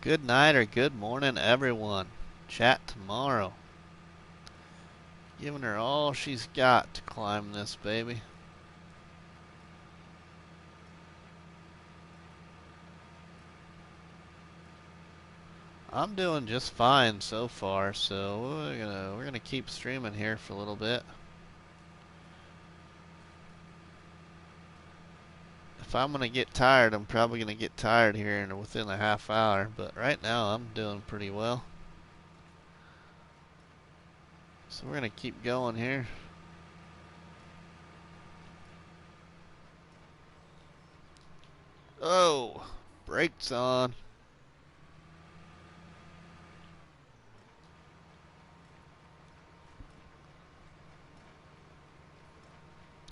Good night or good morning, everyone. Chat tomorrow. Giving her all she's got to climb this baby. I'm doing just fine so far, so we're gonna keep streaming here for a little bit. If I'm gonna get tired, I'm probably gonna get tired here within a half hour, but right now I'm doing pretty well. So we're gonna keep going here. Oh, brakes on.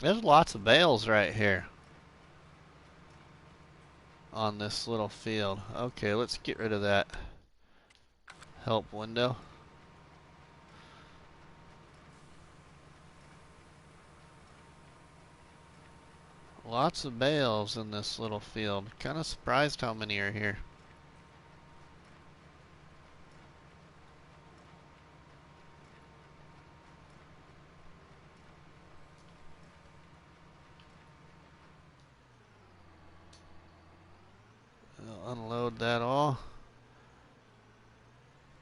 There's lots of bales right here on this little field. Okay, let's get rid of that help window. Lots of bales in this little field. Kind of surprised how many are here. I'll unload that all.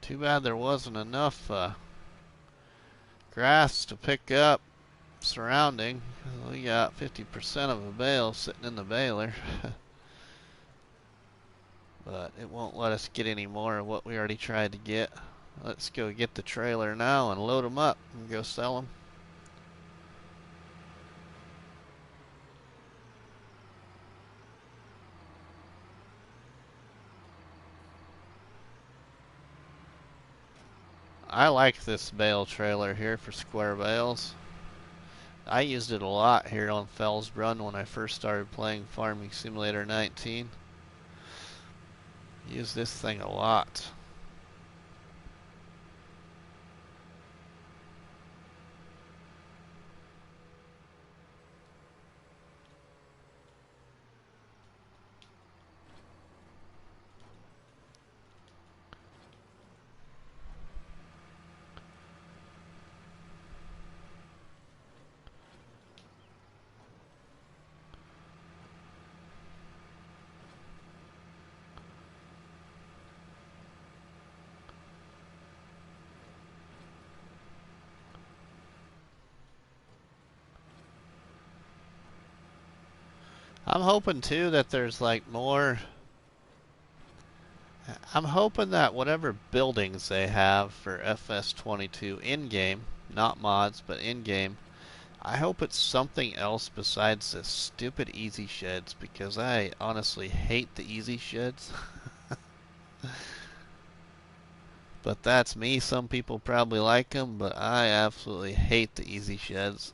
Too bad there wasn't enough grass to pick up surrounding. We got 50% of a bale sitting in the baler. But it won't let us get any more of what we already tried to get. Let's go get the trailer now and load them up and go sell them. I like this bale trailer here for square bales. I used it a lot here on Felsbrunn when I first started playing Farming Simulator 19. Use this thing a lot. I'm hoping too that there's like more. I'm hoping that whatever buildings they have for FS22 in-game, not mods, but in-game, I hope it's something else besides the stupid easy sheds, because I honestly hate the easy sheds. But that's me. Some people probably like them, but I absolutely hate the easy sheds.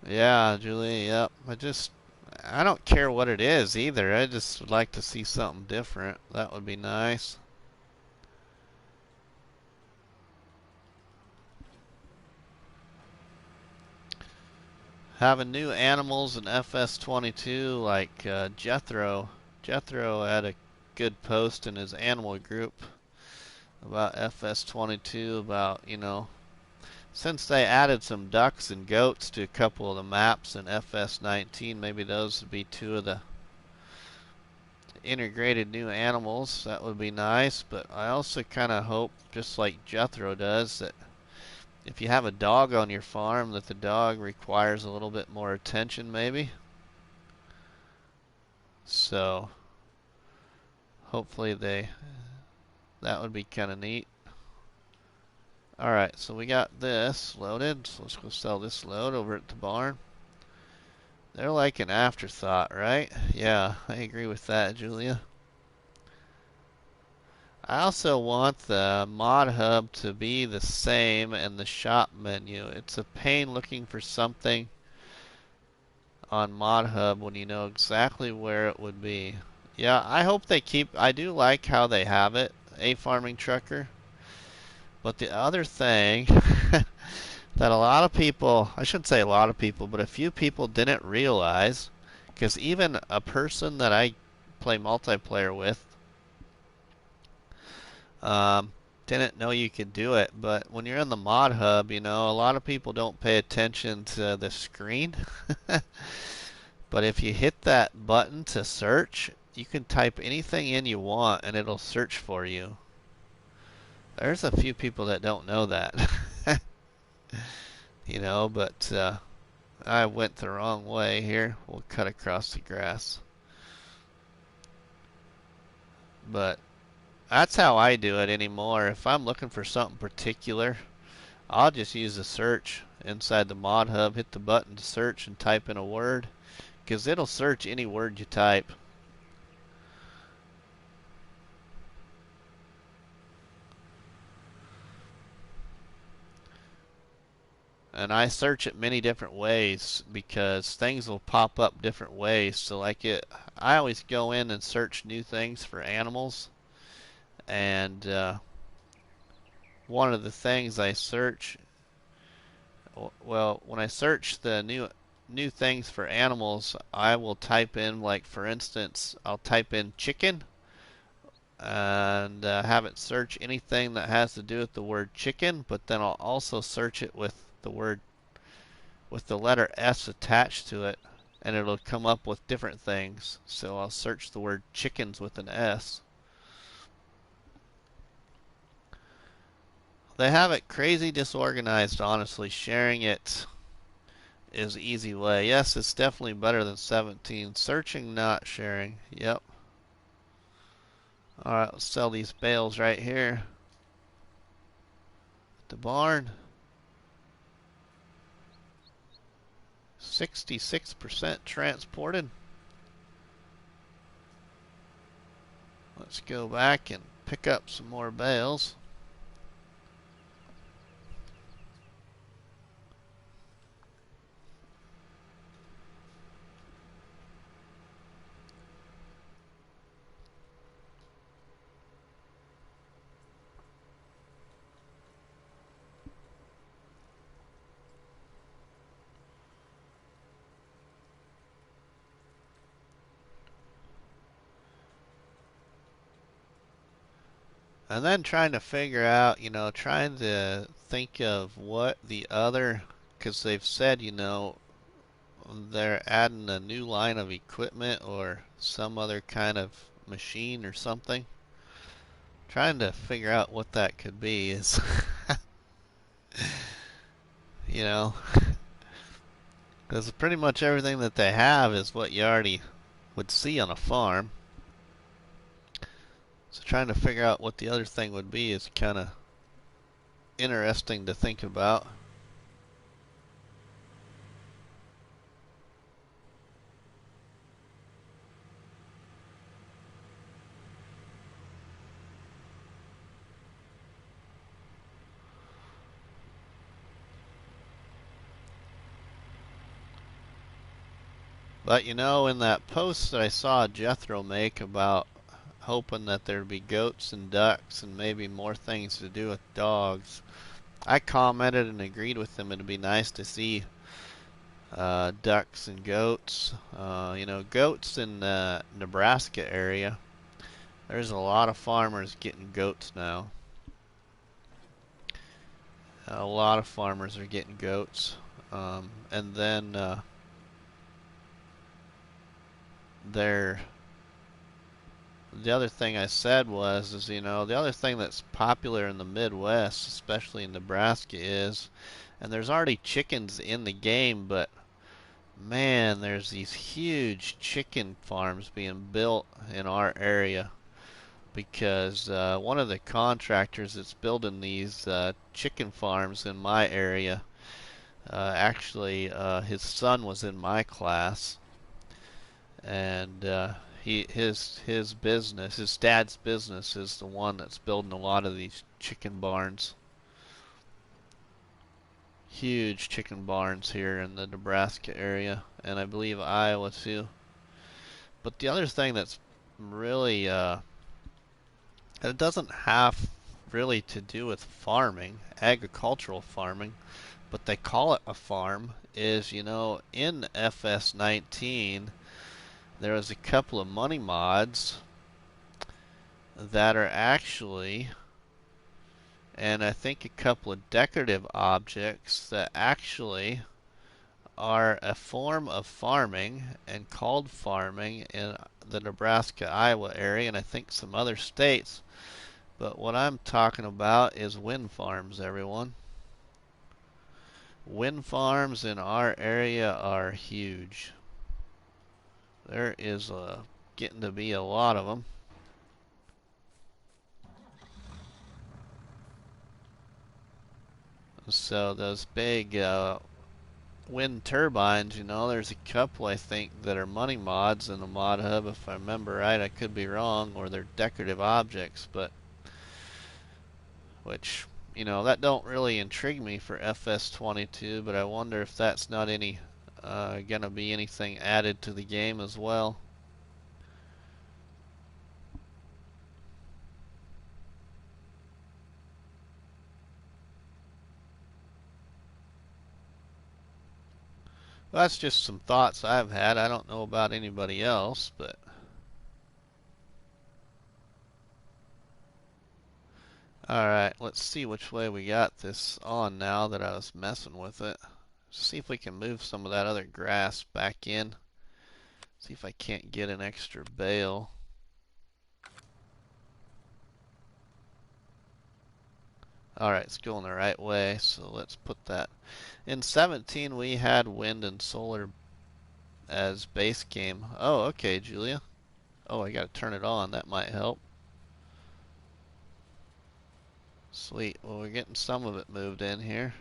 Yeah, Julie, yep. I don't care what it is either. I just would like to see something different. That would be nice. Having new animals in FS22 like Jethro. Jethro had a good post in his animal group about FS22 about, since they added some ducks and goats to a couple of the maps in FS19, maybe those would be two of the integrated new animals. That would be nice, but I also kind of hope, just like Jethro does, that if you have a dog on your farm, that the dog requires a little bit more attention maybe. So hopefully that would be kind of neat. Alright, so we got this loaded, so let's go sell this load over at the barn. They're like an afterthought, right? Yeah, I agree with that, Julia. I also want the mod hub to be the same and the shop menu. It's a pain looking for something on mod hub when you know exactly where it would be. Yeah, I hope they keep. I do like how they have it, a farming trucker. But the other thing that a lot of people, I shouldn't say a lot of people, but a few people didn't realize, because even a person that I play multiplayer with didn't know you could do it. But when you're in the mod hub, a lot of people don't pay attention to the screen. But if you hit that button to search, you can type anything in you want and it'll search for you. There's a few people that don't know that. But I went the wrong way here. We'll cut across the grass. But that's how I do it anymore. If I'm looking for something particular, I'll just use the search inside the mod hub, hit the button to search and type in a word, because it'll search any word you type. And I search it many different ways because things will pop up different ways. So I always go in and search new things for animals. And one of the things I search, well, when I search the new things for animals, I will type in, like for instance, I'll type in chicken and have it search anything that has to do with the word chicken, but then I'll also search it with the letter S attached to it, and it'll come up with different things. So I'll search the word chickens with an S. They have it crazy disorganized, honestly. Sharing it is an easy way. Yes, it's definitely better than 17. Searching, not sharing. Yep. Alright, let's sell these bales right here at the barn. 66% transported. Let's go back and pick up some more bales. And then trying to figure out, trying to think of what the other, because they've said, they're adding a new line of equipment or some other kind of machine or something. Trying to figure out what that could be is, you know, because pretty much everything that they have is what you already would see on a farm. So trying to figure out what the other thing would be is kind of interesting to think about. But you know, in that post that I saw Jethro make about hoping that there'd be goats and ducks and maybe more things to do with dogs, I commented and agreed with him. It'd be nice to see ducks and goats. You know, goats in the Nebraska area. There's a lot of farmers getting goats now. A lot of farmers are getting goats. And then they're the other thing I said is, you know, the other thing that's popular in the Midwest, especially in Nebraska, and there's already chickens in the game, but man, there's these huge chicken farms being built in our area because one of the contractors that's building these chicken farms in my area, actually, his son was in my class, and his business, his dad's business, is the one that's building a lot of these chicken barns. Huge chicken barns here in the Nebraska area, and I believe Iowa too. But the other thing that's really, it doesn't have really to do with farming, agricultural farming, but they call it a farm, is, you know, in FS19, there was a couple of money mods that are actually, and I think a couple of decorative objects that actually are a form of farming and called farming in the Nebraska, Iowa area, and I think some other states. But what I'm talking about is wind farms, everyone. Wind farms in our area are huge. There is getting to be a lot of them. So those big wind turbines, you know, there's a couple I think that are money mods in the mod hub, if I remember right. I could be wrong, or they're decorative objects, but which, you know, that don't really intrigue me for FS22, but I wonder if that's not any gonna be anything added to the game as well. Well, that's just some thoughts I've had. I don't know about anybody else, but alright, let's see which way we got this on now that I was messing with it. See if we can move some of that other grass back in. See if I can't get an extra bale. Alright, it's going the right way, so let's put that. In 17 we had wind and solar as base game. Oh, okay, Julia. Oh, I gotta turn it on. That might help. Sweet. Well, we're getting some of it moved in here.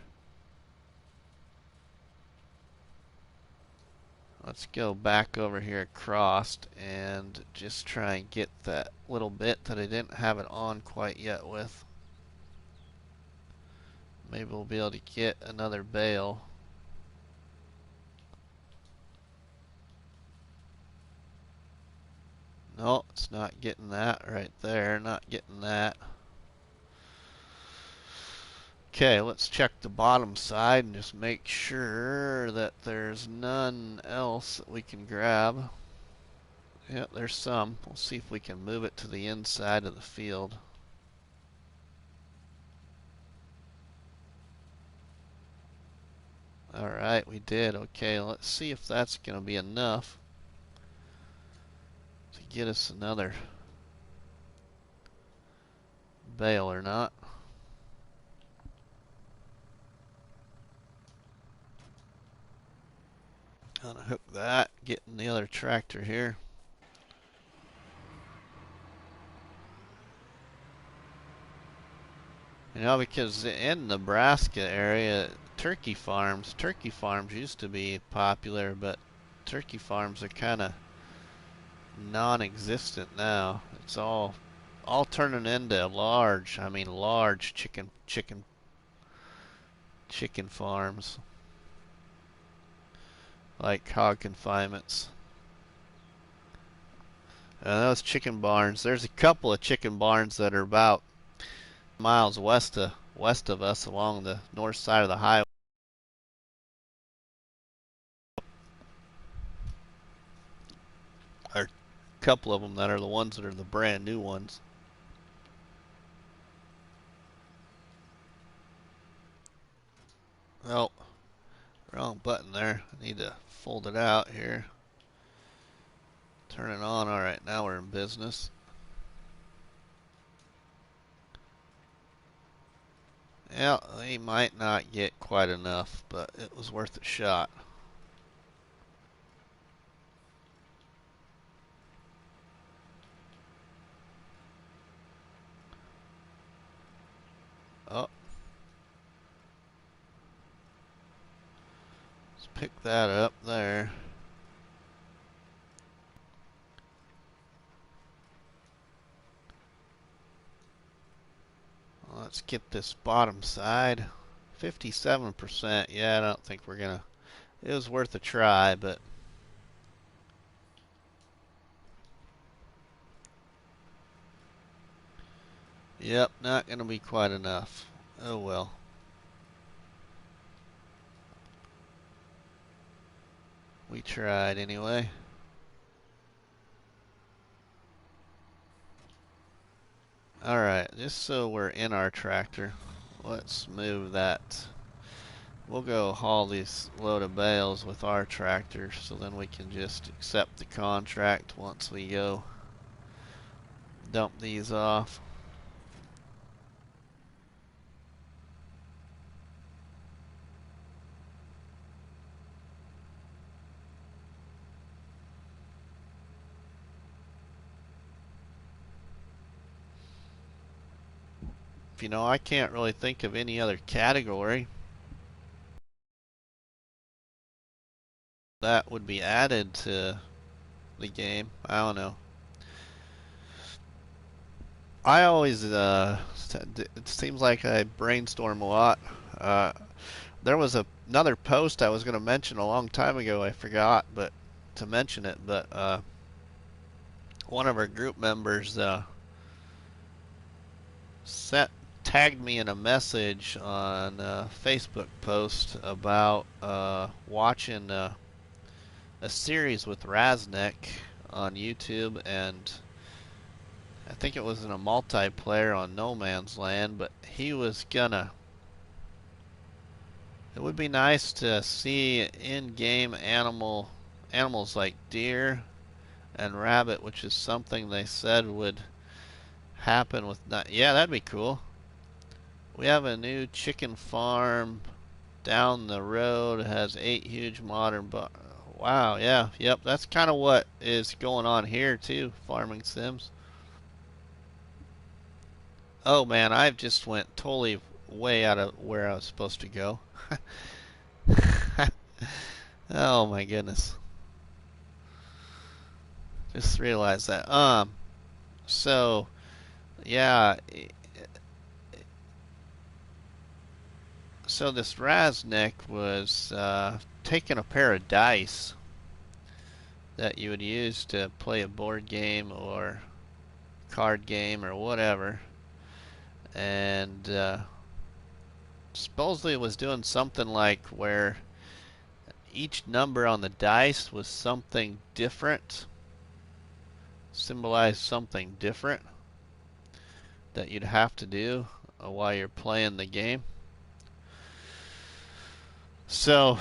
Let's go back over here across and just try and get that little bit that I didn't have it on quite yet with. Maybe we'll be able to get another bale. No, it's not getting that right there. Not getting that. Okay, let's check the bottom side and just make sure that there's none else that we can grab. Yep, there's some. We'll see if we can move it to the inside of the field. Alright, we did. Okay, let's see if that's going to be enough to get us another bale or not. Unhook that, getting the other tractor here. You know, because in Nebraska area, turkey farms used to be popular, but turkey farms are kind of non-existent now. It's all turning into large, I mean large chicken farms, like hog confinements. Those chicken barns, there's a couple of chicken barns that are about miles west of us along the north side of the highway. Or a couple of them that are the ones that are the brand new ones. Oh, wrong button there. I need to fold it out here. Turn it on. Alright, now we're in business. Yeah, they might not get quite enough, but it was worth a shot. Oh. Let's pick that up there. Let's get this bottom side. 57%. Yeah, I don't think we're gonna. It was worth a try, but yep, not gonna be quite enough. Oh well. We tried anyway. Alright, just so we're in our tractor, let's move that. We'll go haul these load of bales with our tractor, so then we can just accept the contract once we go dump these off. You know, I can't really think of any other category that would be added to the game. I don't know. I always, it seems like I brainstorm a lot. There was another post I was going to mention a long time ago. I forgot to mention it, but one of our group members tagged me in a message on a Facebook post about watching a series with Raznek on YouTube, and I think it was in a multiplayer on No Man's Land, but he was gonna. It would be nice to see in-game animals like deer and rabbit, which is something they said would happen with. Yeah, that'd be cool. We have a new chicken farm down the road. It has 8 huge modern. Wow, yeah, yep. That's kind of what is going on here too. Farming sims. Oh man, I've just went totally way out of where I was supposed to go. Oh my goodness. Just realized that. So yeah, so this Raznek was taking a pair of dice that you would use to play a board game or card game or whatever, and supposedly it was doing something like where each number on the dice was something different, symbolized something different that you'd have to do while you're playing the game. So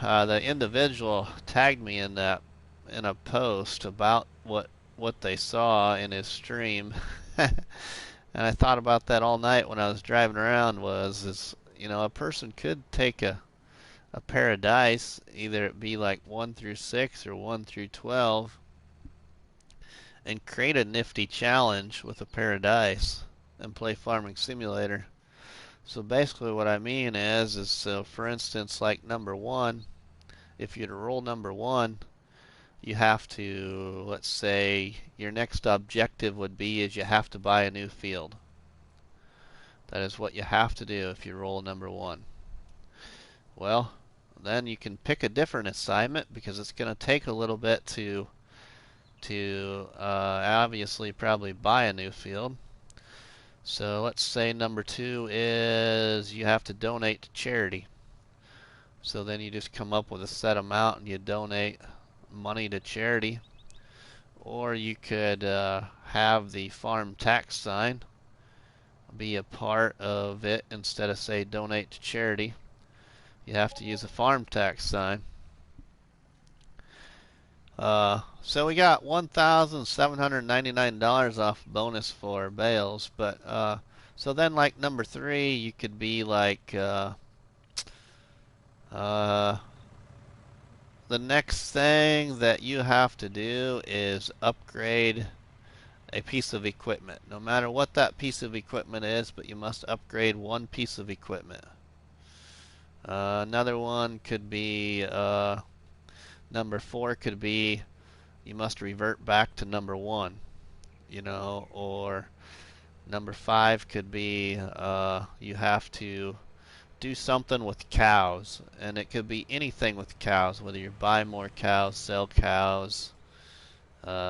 the individual tagged me in that in a post about what they saw in his stream. And I thought about that all night when I was driving around. A person could take a pair of dice, either it be like 1 through 6 or 1 through 12, and create a nifty challenge with a pair of dice and play Farming Simulator. So basically what I mean is so for instance, like number 1, if you'd roll number 1, you have to, let's say your next objective would be is you have to buy a new field. That is what you have to do if you roll number 1. Well, then you can pick a different assignment because it's going to take a little bit to obviously probably buy a new field. So let's say number 2 is you have to donate to charity. So then you just come up with a set amount and you donate money to charity. Or you could have the farm tax sign be a part of it instead of say donate to charity. You have to use a farm tax sign. So we got $1,799 off bonus for bales, but so then like number 3, you could be like the next thing that you have to do is upgrade a piece of equipment. No matter what that piece of equipment is, but you must upgrade one piece of equipment. Another one could be number 4 could be you must revert back to number 1, or number 5 could be you have to do something with cows, and it could be anything with cows, whether you buy more cows, sell cows,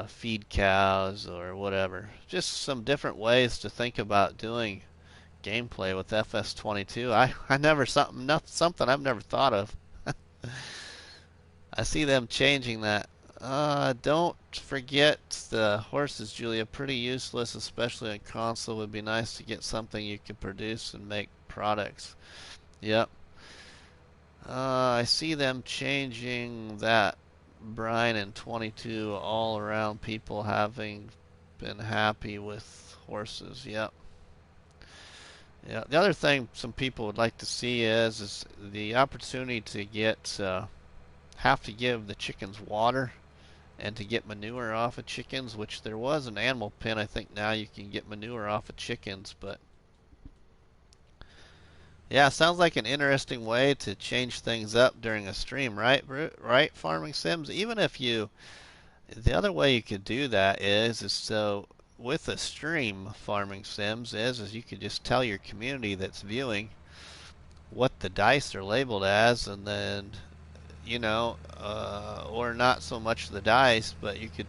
feed cows, or whatever. Just some different ways to think about doing gameplay with FS22. I never something I've never thought of. I see them changing that. Don't forget the horses, Julia. Pretty useless, especially on console. Would be nice to get something you can produce and make products. Yep. I see them changing that, Brian, in 22 all around people having been happy with horses. Yep. Yeah. The other thing some people would like to see is the opportunity to have to give the chickens water and to get manure off of chickens, which there was an animal pen. I think now you can get manure off of chickens, but yeah, sounds like an interesting way to change things up during a stream, right? Right, Farming Sims. The other way you could do that is so with a stream, Farming Sims is you could just tell your community that's viewing what the dice are labeled as, and then or not so much the dice, but you could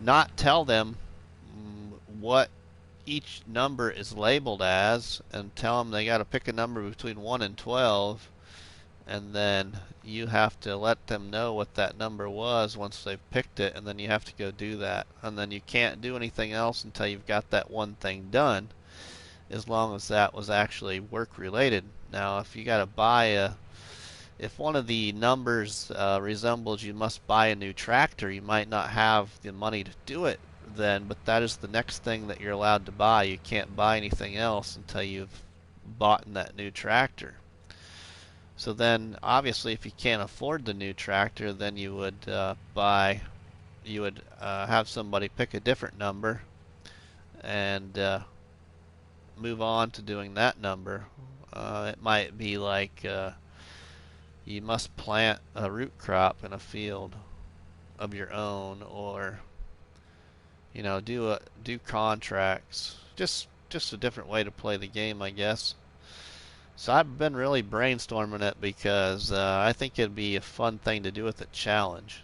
not tell them what each number is labeled as, and tell them they got to pick a number between 1 and 12, and then you have to let them know what that number was once they've picked it, and then you have to go do that, and then you can't do anything else until you've got that one thing done, as long as that was actually work related. Now if you got to if one of the numbers resembles you must buy a new tractor, you might not have the money to do it then, but that is the next thing that you're allowed to buy. You can't buy anything else until you've bought that new tractor. So then obviously if you can't afford the new tractor, then you would have somebody pick a different number and move on to doing that number. It might be like you must plant a root crop in a field of your own, or do contracts. Just a different way to play the game, I guess. So I've been really brainstorming it because I think it'd be a fun thing to do with a challenge.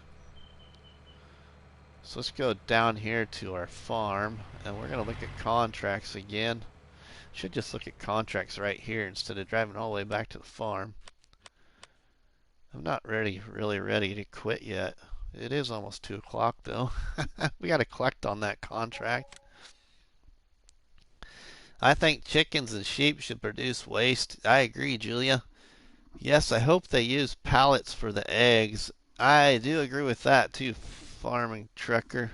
So let's go down here to our farm, and we're going to look at contracts again. Should just look at contracts right here instead of driving all the way back to the farm. I'm not really ready to quit yet. It is almost 2 o'clock though. We got to collect on that contract. I think chickens and sheep should produce waste. I agree, Julia. Yes, I hope they use pallets for the eggs. I do agree with that too, farming trucker.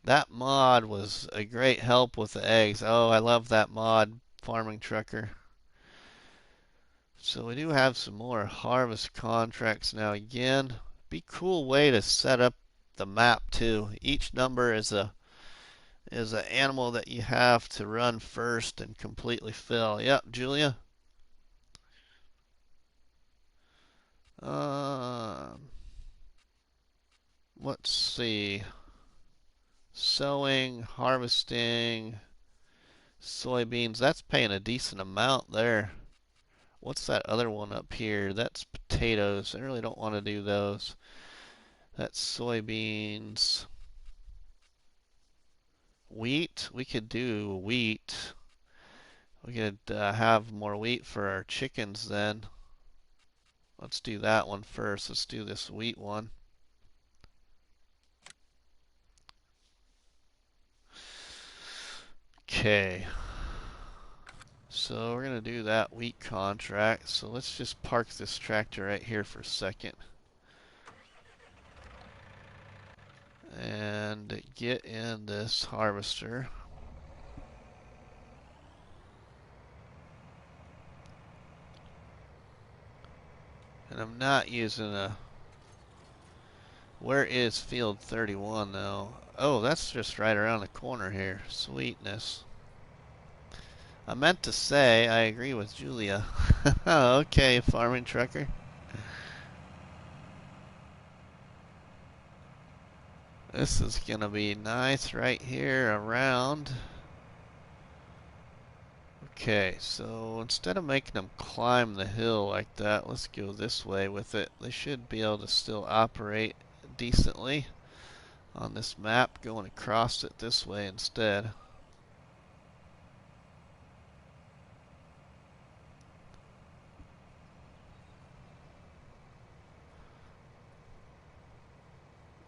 That mod was a great help with the eggs. Oh, I love that mod, farming trucker. So we do have some more harvest contracts now again. Be a cool way to set up the map too. Each number is an animal that you have to run first and completely fill. Yep, Julia. Um, let's see. Sowing, harvesting, soybeans. That's paying a decent amount there. What's that other one up here? That's potatoes. I really don't want to do those. That's soybeans. Wheat. We could do wheat. We could have more wheat for our chickens then. Let's do that one first. Let's do this wheat one. Okay. So we're going to do that wheat contract. So let's just park this tractor right here for a second. And get in this harvester. And I'm not using a... Where is field 31 though? Oh, that's just right around the corner here. Sweetness. I meant to say I agree with Julia. Okay, farming trucker. This is gonna be nice right here around. Okay, so instead of making them climb the hill like that, let's go this way with it. They should be able to still operate decently on this map, going across it this way instead.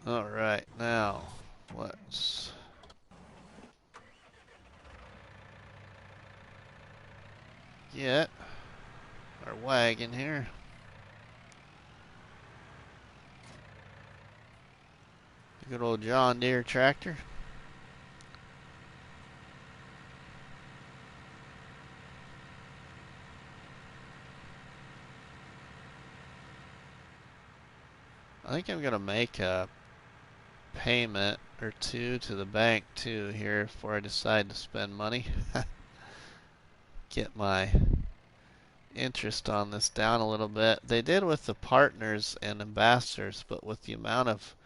Alright, now let's get our wagon here. The good old John Deere tractor. I think I'm gonna make a payment or two to the bank too here before I decide to spend money. Get my interest on this down a little bit. They did with the partners and ambassadors, but with the amount of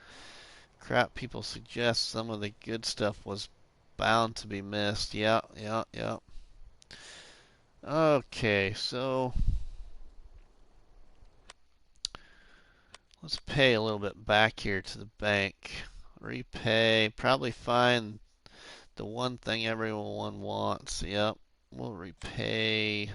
crap people suggest, some of the good stuff was bound to be missed. Yep, yep, yep. Okay, so let's pay a little bit back here to the bank. Repay, probably find the one thing everyone wants. Yep, we'll repay.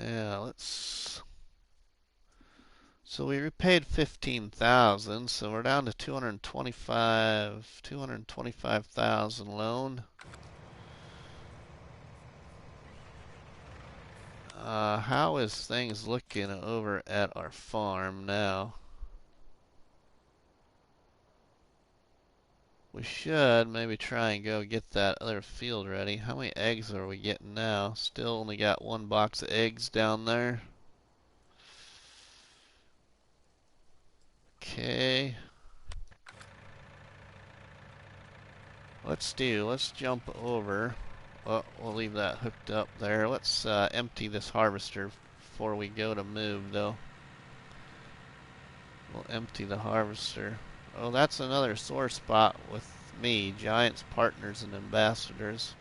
Yeah, let's. So we repaid 15,000, so we're down to 225,000 loan. How is things looking over at our farm now? We should maybe try and go get that other field ready. How many eggs are we getting now? Still only got one box of eggs down there. Okay. Let's jump over. Oh, we'll leave that hooked up there. Let's empty this harvester before we go to move though. We'll empty the harvester. Oh, that's another sore spot with me, Giants, partners, and ambassadors.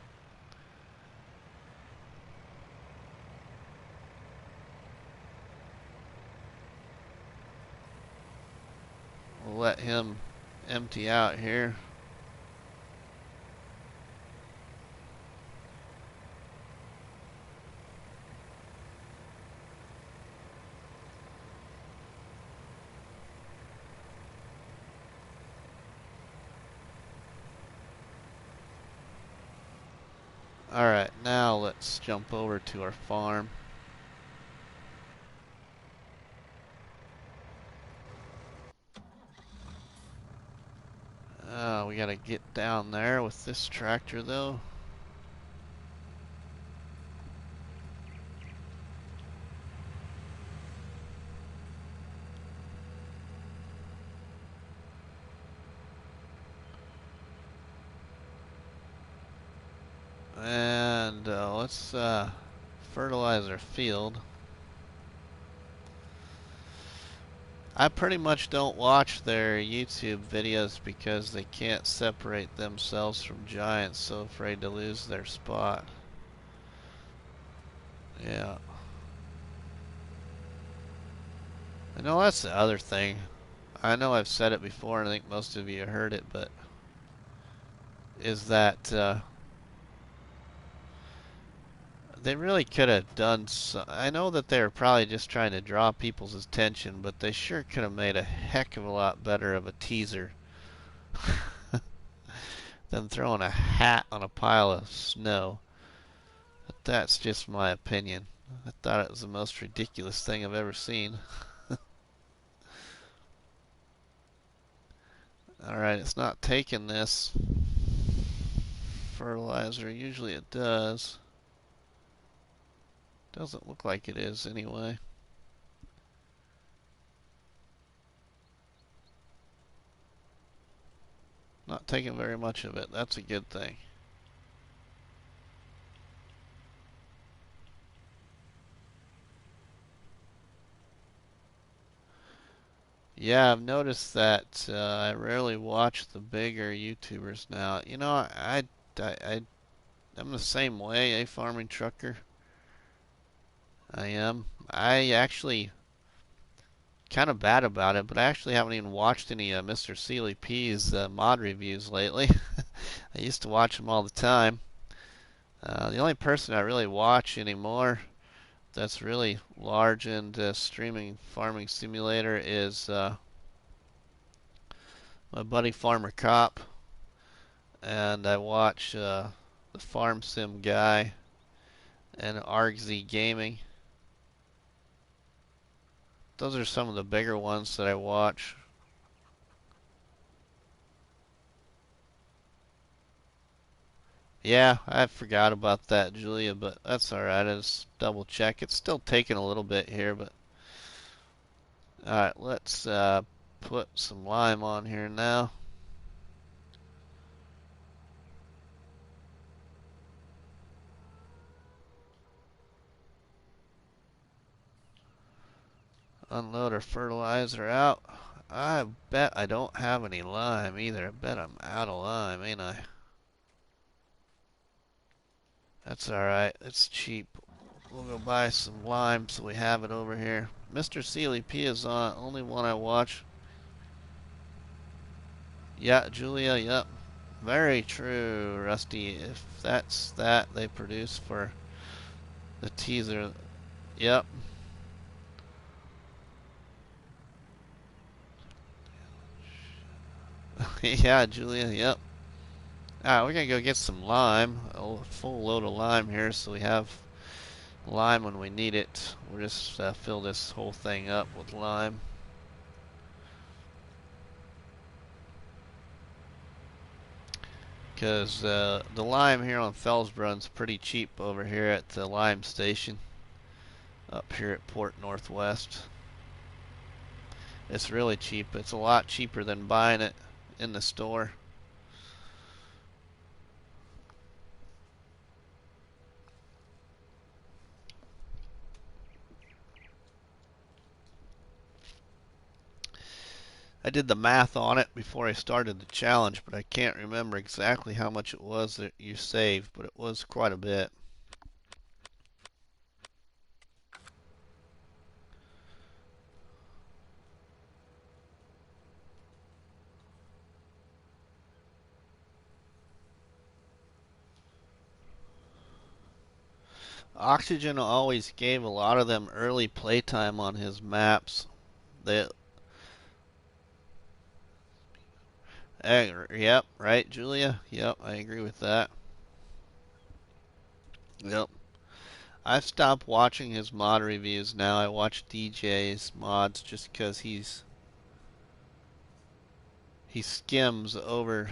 We'll let him empty out here. Alright, now let's jump over to our farm. We gotta get down there with this tractor though. And let's fertilize our field. I pretty much don't watch their YouTube videos because they can't separate themselves from giants, so afraid to lose their spot. Yeah. I know that's the other thing. I know I've said it before and I think most of you heard it, but is that they really could have done so. I know that they were probably just trying to draw people's attention, but they sure could have made a heck of a lot better of a teaser than throwing a hat on a pile of snow. But that's just my opinion. I thought it was the most ridiculous thing I've ever seen. Alright, it's not taking this fertilizer. Usually it does. Doesn't look like it is anyway. Not taking very much of it. That's a good thing. Yeah, I've noticed that I rarely watch the bigger YouTubers now. You know, I'm the same way, a farming trucker. I am. I actually kind of bad about it, but I actually haven't even watched any Mr. Sealy P's mod reviews lately. I used to watch them all the time. The only person I really watch anymore that's really large and streaming farming simulator is my buddy Farmer Cop, and I watch the Farm Sim guy and ArgZ Gaming. Those are some of the bigger ones that I watch. Yeah, I forgot about that, Julia, but that's alright. I just double check. It's still taking a little bit here, but alright, let's put some lime on here now. Unload our fertilizer out. I bet I don't have any lime either. I bet I'm out of lime, ain't I? That's alright. It's cheap. We'll go buy some lime so we have it over here. Mr. Sealy P is on. Only one I watch. Yeah, Julia, yep. Very true, Rusty. If that's that they produce for the teaser. Yep. Yeah, Julia, yep. Alright, we're gonna go get some lime. A full load of lime here so we have lime when we need it. We'll just fill this whole thing up with lime. Because the lime here on Felsbrunn's pretty cheap over here at the lime station up here at Port Northwest. It's really cheap. It's a lot cheaper than buying it in the store. I did the math on it before I started the challenge, but I can't remember exactly how much it was that you saved, but it was quite a bit. Oxygen always gave a lot of them early playtime on his maps. They, yep, right, Julia? Yep, I agree with that. Yep. I've stopped watching his mod reviews now. I watch DJ's mods just because he skims over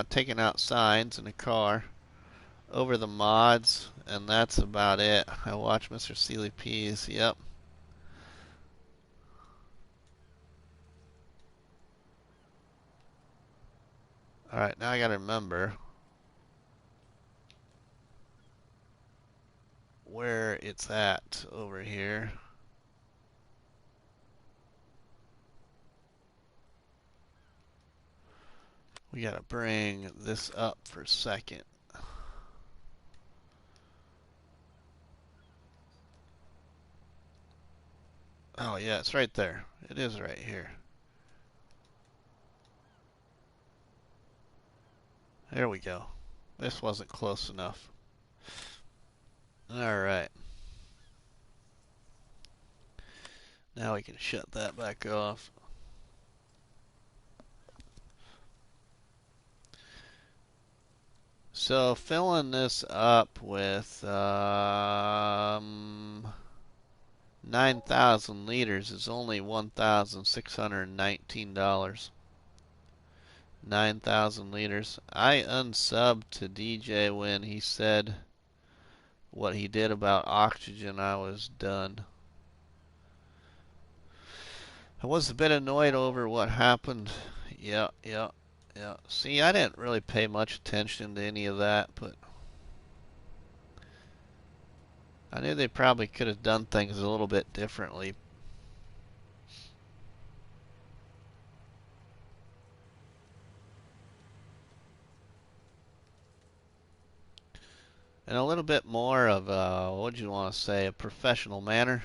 taking out signs in a car over the mods, and that's about it. I watch Mr. Sealy P's. Yep. Alright, now I gotta remember where it's at over here. We gotta bring this up for a second. Oh yeah, it's right there. It is right here. There we go. This wasn't close enough. Alright. Now we can shut that back off. So filling this up with 9,000 liters is only $1,619. 9,000 liters. I unsubbed to DJ when he said what he did about oxygen. I was done. I was a bit annoyed over what happened. Yeah. See, I didn't really pay much attention to any of that, but I knew they probably could have done things a little bit differently. And a little bit more of what do you want to say, a professional manner.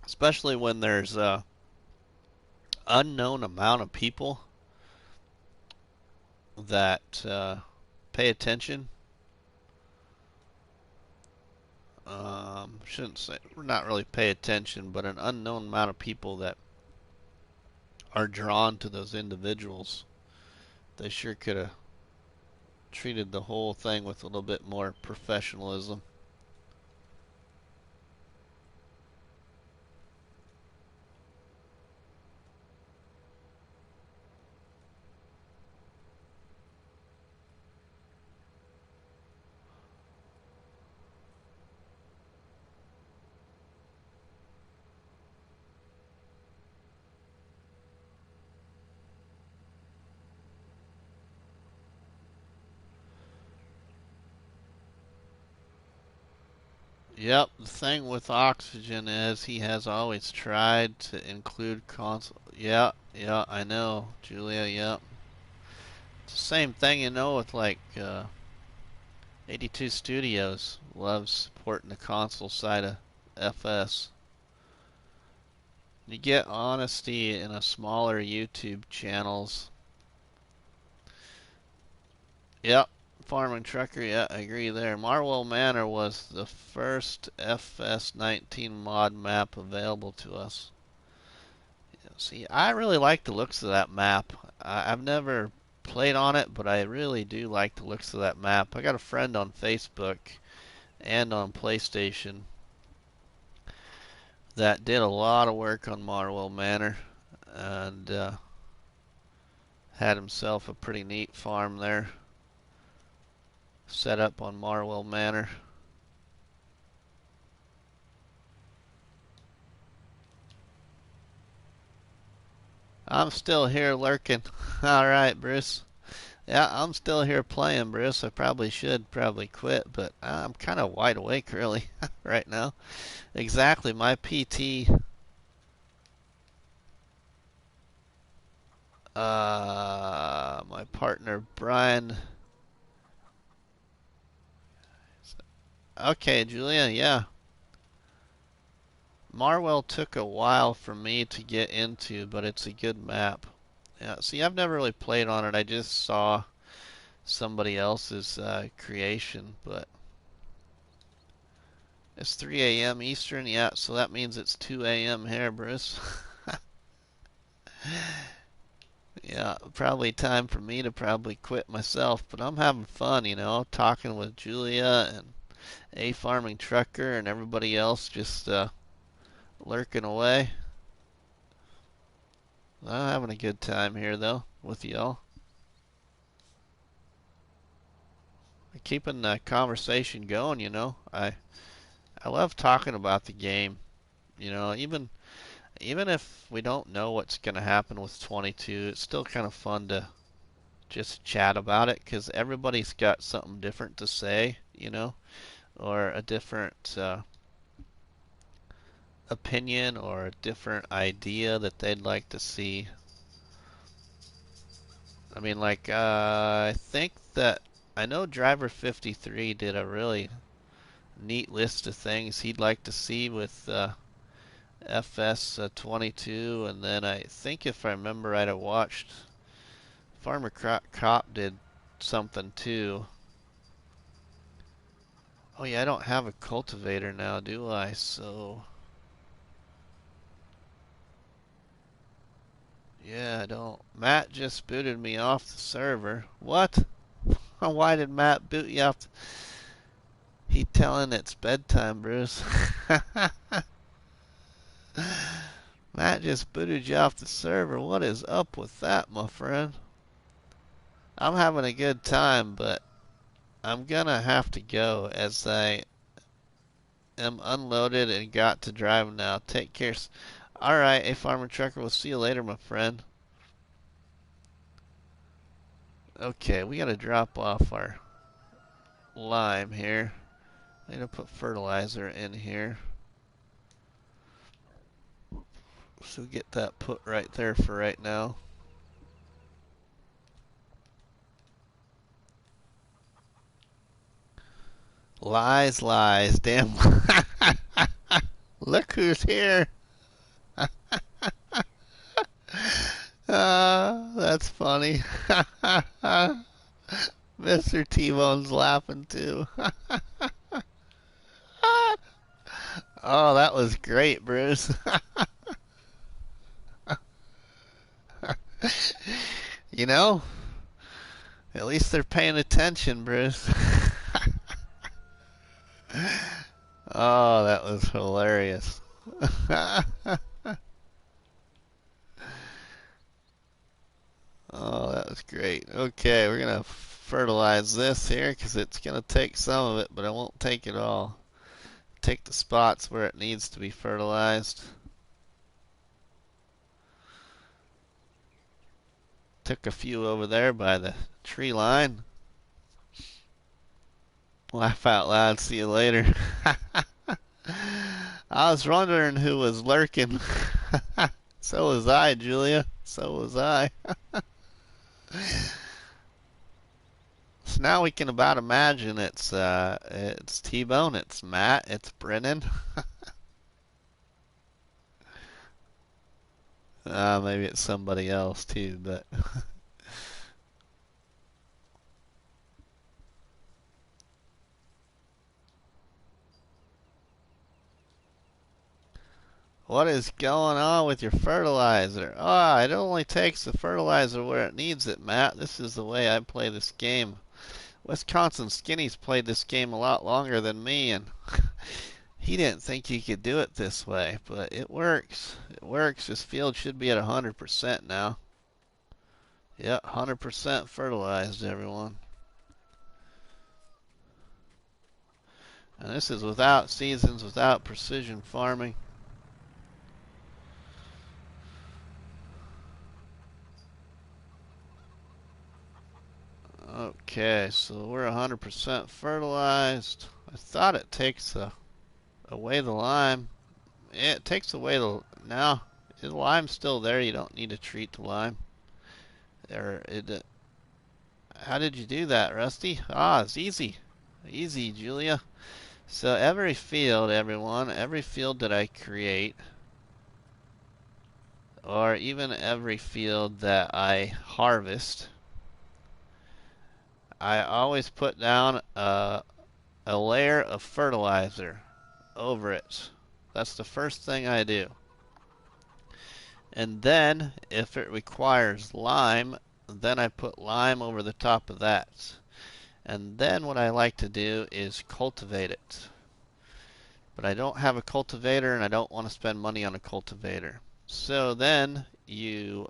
Especially when there's a unknown amount of people that pay attention. Shouldn't say, not really pay attention, but an unknown amount of people that are drawn to those individuals. They sure could have treated the whole thing with a little bit more professionalism. Yep, the thing with oxygen is he has always tried to include console. Yeah, I know, Julia, yep. It's the same thing, with like 82 Studios loves supporting the console side of FS. You get honesty in a smaller YouTube channels. Yep, Farming Trucker, yeah, I agree there. Marwell Manor was the first FS19 mod map available to us. See, I really like the looks of that map. I've never played on it, but I really do like the looks of that map. I got a friend on Facebook and on PlayStation that did a lot of work on Marwell Manor and had himself a pretty neat farm there set up on Marwell Manor. I'm still here lurking. Alright, Bruce. Yeah, I'm still here playing, Bruce. I probably should quit, but I'm kind of wide awake really right now. Exactly, my PT my partner Brian. Okay, Julia, yeah. Marwell took a while for me to get into, but it's a good map. Yeah, see, I've never really played on it. I just saw somebody else's creation, but it's 3 a.m. Eastern, yeah, so that means it's 2 a.m. here, Bruce. Yeah, probably time for me to probably quit myself, but I'm having fun, talking with Julia and A Farming Trucker and everybody else just lurking away. I'm having a good time here though with y'all. Keeping the conversation going. I love talking about the game. Even if we don't know what's going to happen with 22, it's still kind of fun to just chat about it because everybody's got something different to say, or a different opinion or a different idea that they'd like to see. I mean, like, I think that I know Driver 53 did a really neat list of things he'd like to see with FS22, and then I think if I remember right, I watched Farmer Cop did something too. Oh yeah, I don't have a cultivator now, do I? So yeah, I don't. Matt just booted me off the server. What? Why did Matt boot you off? He telling it's bedtime, Bruce. Matt just booted you off the server. What is up with that, my friend? I'm having a good time, but I'm gonna have to go as I am unloaded and got to drive now. Take care. Alright, A Farmer Trucker, we'll see you later, my friend. Okay, we gotta drop off our lime here. I'm gonna put fertilizer in here. So get that put right there for right now. Lies, lies, damn. Look who's here. That's funny. Mr. T-Bone's laughing too. Oh, that was great, Bruce. You know, at least they're paying attention, Bruce. Oh, that was hilarious. Oh, that was great. Okay, we're gonna fertilize this here because it's gonna take some of it, but I won't take it all. Take the spots where it needs to be fertilized. Took a few over there by the tree line. Laugh out loud. See you later. I was wondering who was lurking. So was I, Julia. So was I. So now we can about imagine it's T-Bone, it's Matt, it's Brennan. Maybe it's somebody else too, but what is going on with your fertilizer? Ah, it only takes the fertilizer where it needs it, Matt. This is the way I play this game. Wisconsin Skinny's played this game a lot longer than me, and he didn't think he could do it this way, but it works. It works. This field should be at 100% now. Yep, 100% fertilized, everyone. And this is without seasons, without precision farming. Okay, so we're 100% fertilized. I thought it takes away the lime. It takes away the... Now, the lime's still there. You don't need to treat the lime. How did you do that, Rusty? Ah, it's easy. Easy, Julia. So every field, everyone, every field that I create, or even every field that I harvest, I always put down a layer of fertilizer over it. That's the first thing I do. And then if it requires lime, then I put lime over the top of that. And then what I like to do is cultivate it. But I don't have a cultivator and I don't want to spend money on a cultivator. So then you,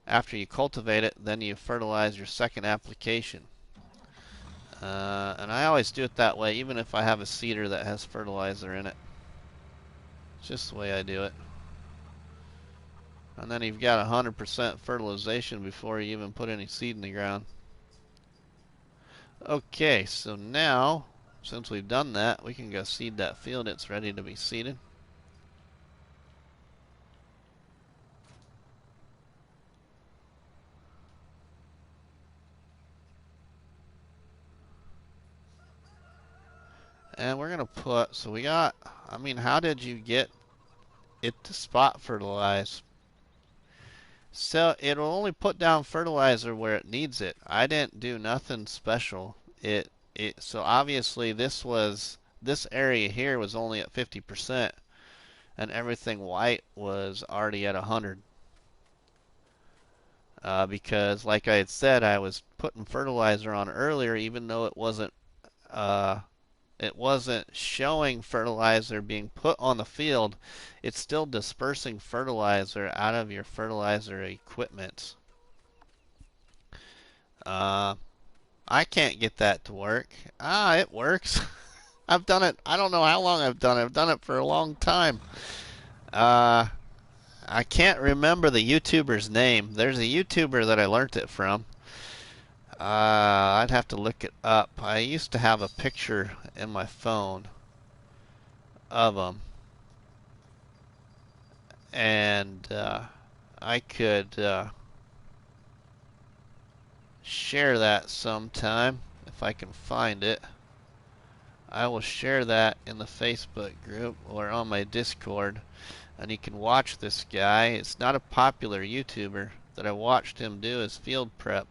after you cultivate it, then you fertilize your second application. And I always do it that way, even if I have a seeder that has fertilizer in it. It's just the way I do it. And then you've got 100% fertilization before you even put any seed in the ground. Okay, so now, since we've done that, we can go seed that field. It's ready to be seeded. And we're going to put, so we got, I mean, how did you get it to spot fertilize? So it'll only put down fertilizer where it needs it. I didn't do nothing special. So obviously this area here was only at 50%, and everything white was already at 100. Because like I had said, I was putting fertilizer on earlier, even though it wasn't showing fertilizer being put on the field. It's still dispersing fertilizer out of your fertilizer equipment. I can't get that to work. It works. I've done it. I don't know how long I've done it. I've done it for a long time. I can't remember the YouTuber's name. There's a YouTuber that I learnt it from. I'd have to look it up. I used to have a picture in my phone of him, and I could share that sometime if I can find it. I will share that in the Facebook group or on my Discord, and you can watch this guy. It's not a popular YouTuber. That I watched him do his field prep,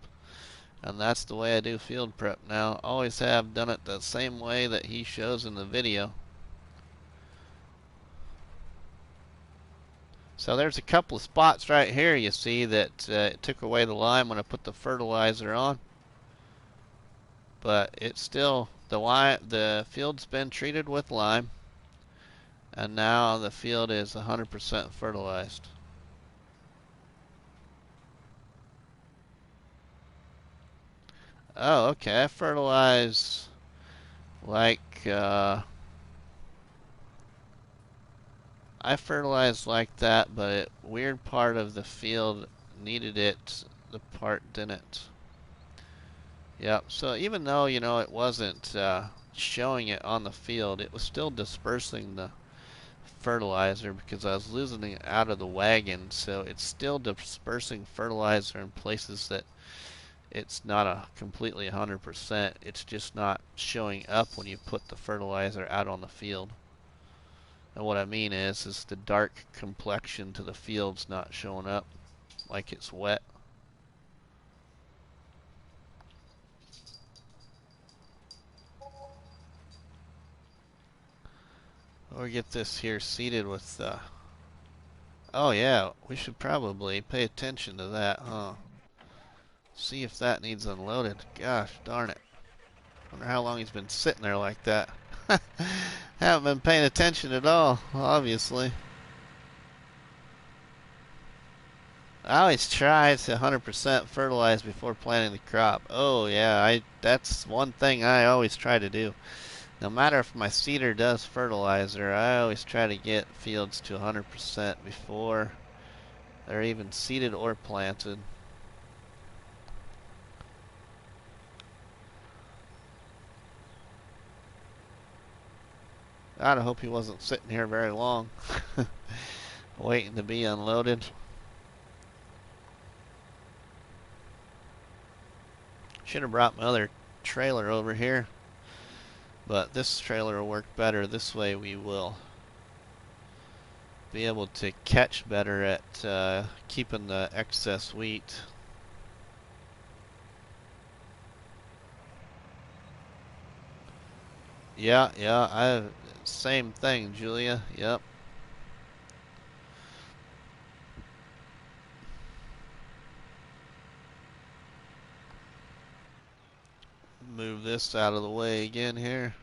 and that's the way I do field prep now. Always have done it the same way that he shows in the video. So there's a couple of spots right here you see that it took away the lime when I put the fertilizer on, but it's still the field's been treated with lime, and now the field is 100% fertilized. Oh, okay. I fertilize like that, but a weird part of the field needed it, the part didn't. Yep. So even though it wasn't showing it on the field, it was still dispersing the fertilizer because I was losing it out of the wagon. So it's still dispersing fertilizer in places that it's not a completely 100%. It's just not showing up when you put the fertilizer out on the field. And what I mean is the dark complexion to the field's not showing up like it's wet. Or get this here seeded with oh yeah, we should probably pay attention to that, huh? See if that needs unloaded. Gosh darn it. Wonder how long he's been sitting there like that. Haven't been paying attention at all, obviously. I always try to 100% fertilize before planting the crop. Oh yeah, that's one thing I always try to do. No matter if my seeder does fertilizer, I always try to get fields to 100% before they're even seeded or planted. God, I hope he wasn't sitting here very long, waiting to be unloaded. Should have brought my other trailer over here, but this trailer will work better. This way we will be able to catch better at keeping the excess wheat. Yeah, same thing, Julia. Yep. this out of the way again here.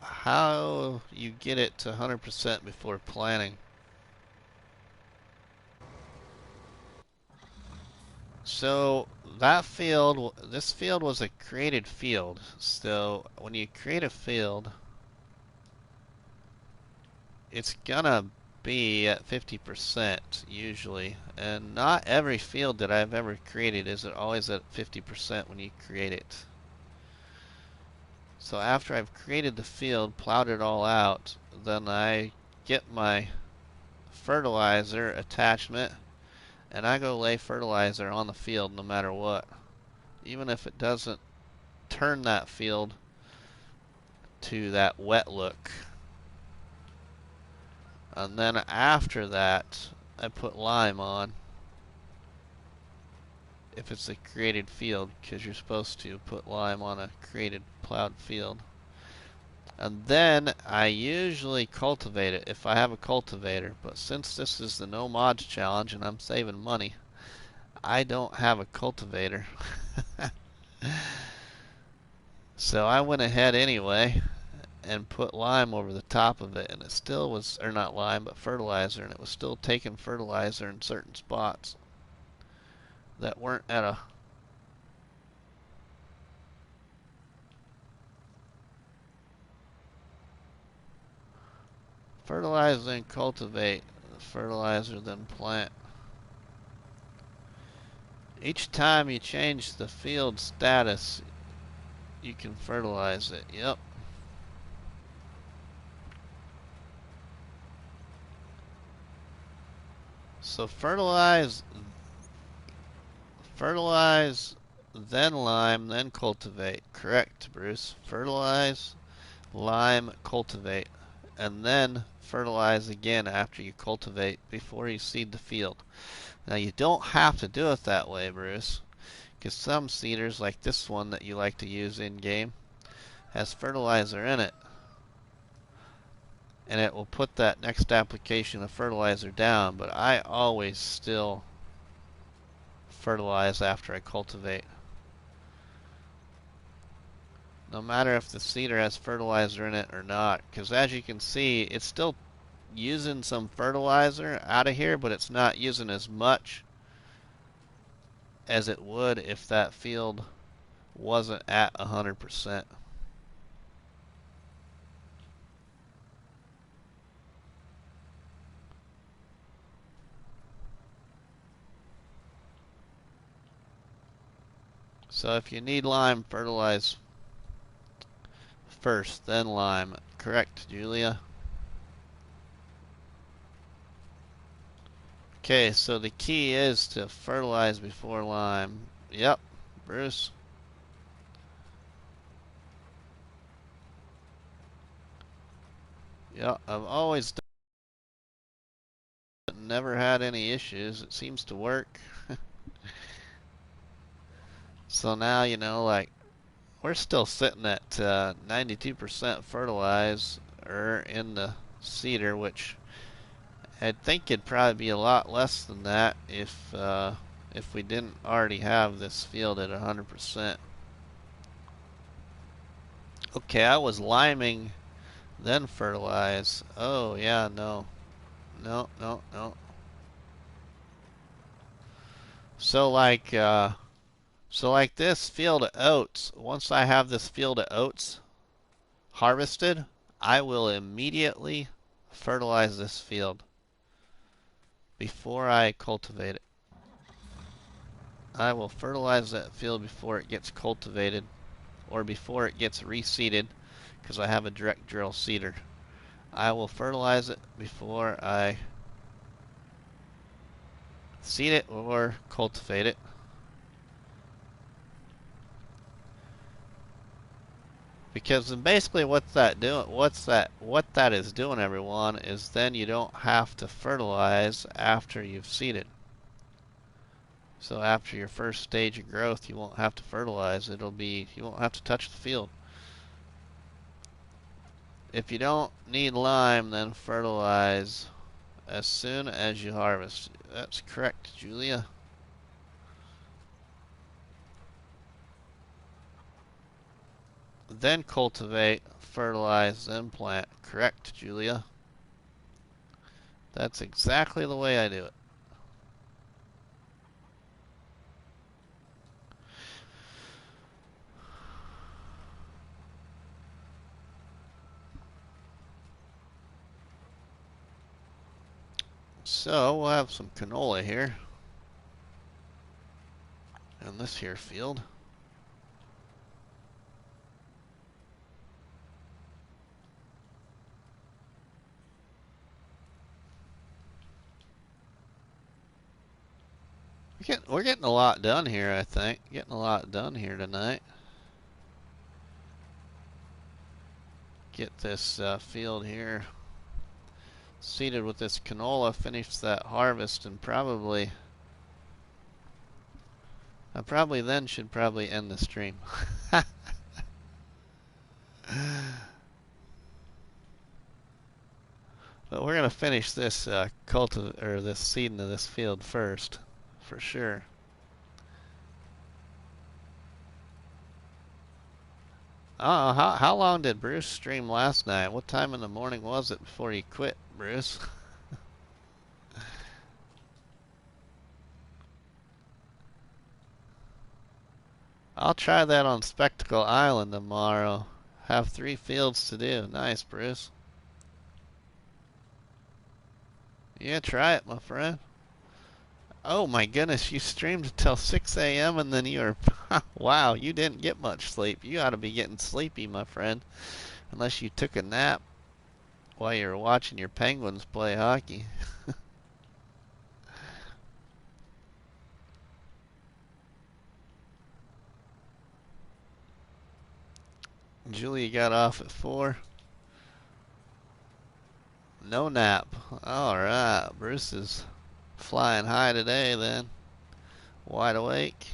How you get it to 100% before planting. So that field, this field was a created field. So when you create a field, it's gonna be at 50% usually. And not every field that I've ever created is always at 50% when you create it. So after I've created the field, plowed it all out, then I get my fertilizer attachment and I go lay fertilizer on the field no matter what. Even if it doesn't turn that field to that wet look. And then after that, I put lime on. If it's a created field, because you're supposed to put lime on a created plowed field. And then I usually cultivate it if I have a cultivator. But since this is the no mods challenge and I'm saving money, I don't have a cultivator. So I went ahead anyway and put lime over the top of it, and it still was, or not lime, but fertilizer, and it was still taking fertilizer in certain spots that weren't at a fertilize then cultivate, fertilizer then plant. Each time you change the field status, you can fertilize it. Yep. So fertilize, then lime, then cultivate. Correct, Bruce. Fertilize, lime, cultivate, and then fertilize again after you cultivate before you seed the field. Now you don't have to do it that way, Bruce, because some seeders, like this one that you like to use in game, has fertilizer in it, and it will put that next application of fertilizer down, but I always still fertilize after I cultivate. No matter if the seeder has fertilizer in it or not, because as you can see, it's still using some fertilizer out of here, but it's not using as much as it would if that field wasn't at 100%. So if you need lime, fertilize first, then lime. Correct, Julia? Okay, so the key is to fertilize before lime. Yep, Bruce. Yep, I've always done it, never had any issues. It seems to work. So now, you know, like, we're still sitting at 92% fertilizer in the seeder, which I think it'd probably be a lot less than that if we didn't already have this field at 100%. Okay, I was liming, then fertilize. Oh yeah, no. No, no, no. So like this field of oats, once I have this field of oats harvested, I will immediately fertilize this field before I cultivate it. I will fertilize that field before it gets cultivated or before it gets reseeded, because I have a direct drill seeder. I will fertilize it before I seed it or cultivate it. Because then basically what that is doing, everyone, is then you don't have to fertilize after you've seeded. So after your first stage of growth, you won't have to fertilize. You won't have to touch the field. If you don't need lime, then fertilize as soon as you harvest. That's correct, Julia. then cultivate, fertilize, then plant. Correct, Julia. That's exactly the way I do it. So we'll have some canola here in this here field. We're getting a lot done here, I think. Getting a lot done here tonight. Get this field here seeded with this canola, finish that harvest, and I probably then should probably end the stream. But we're gonna finish this this seeding of this field first, for sure. How long did Bruce stream last night? What time in the morning was it before he quit, Bruce? I'll try that on Spectacle Island tomorrow. Have 3 fields to do. Nice, Bruce. Yeah, try it, my friend. Oh my goodness, you streamed until 6 a.m. and then you were... Wow, you didn't get much sleep. You ought to be getting sleepy, my friend. Unless you took a nap while you were watching your Penguins play hockey. Julia got off at 4. No nap. Alright, Bruce is flying high today then. Wide awake.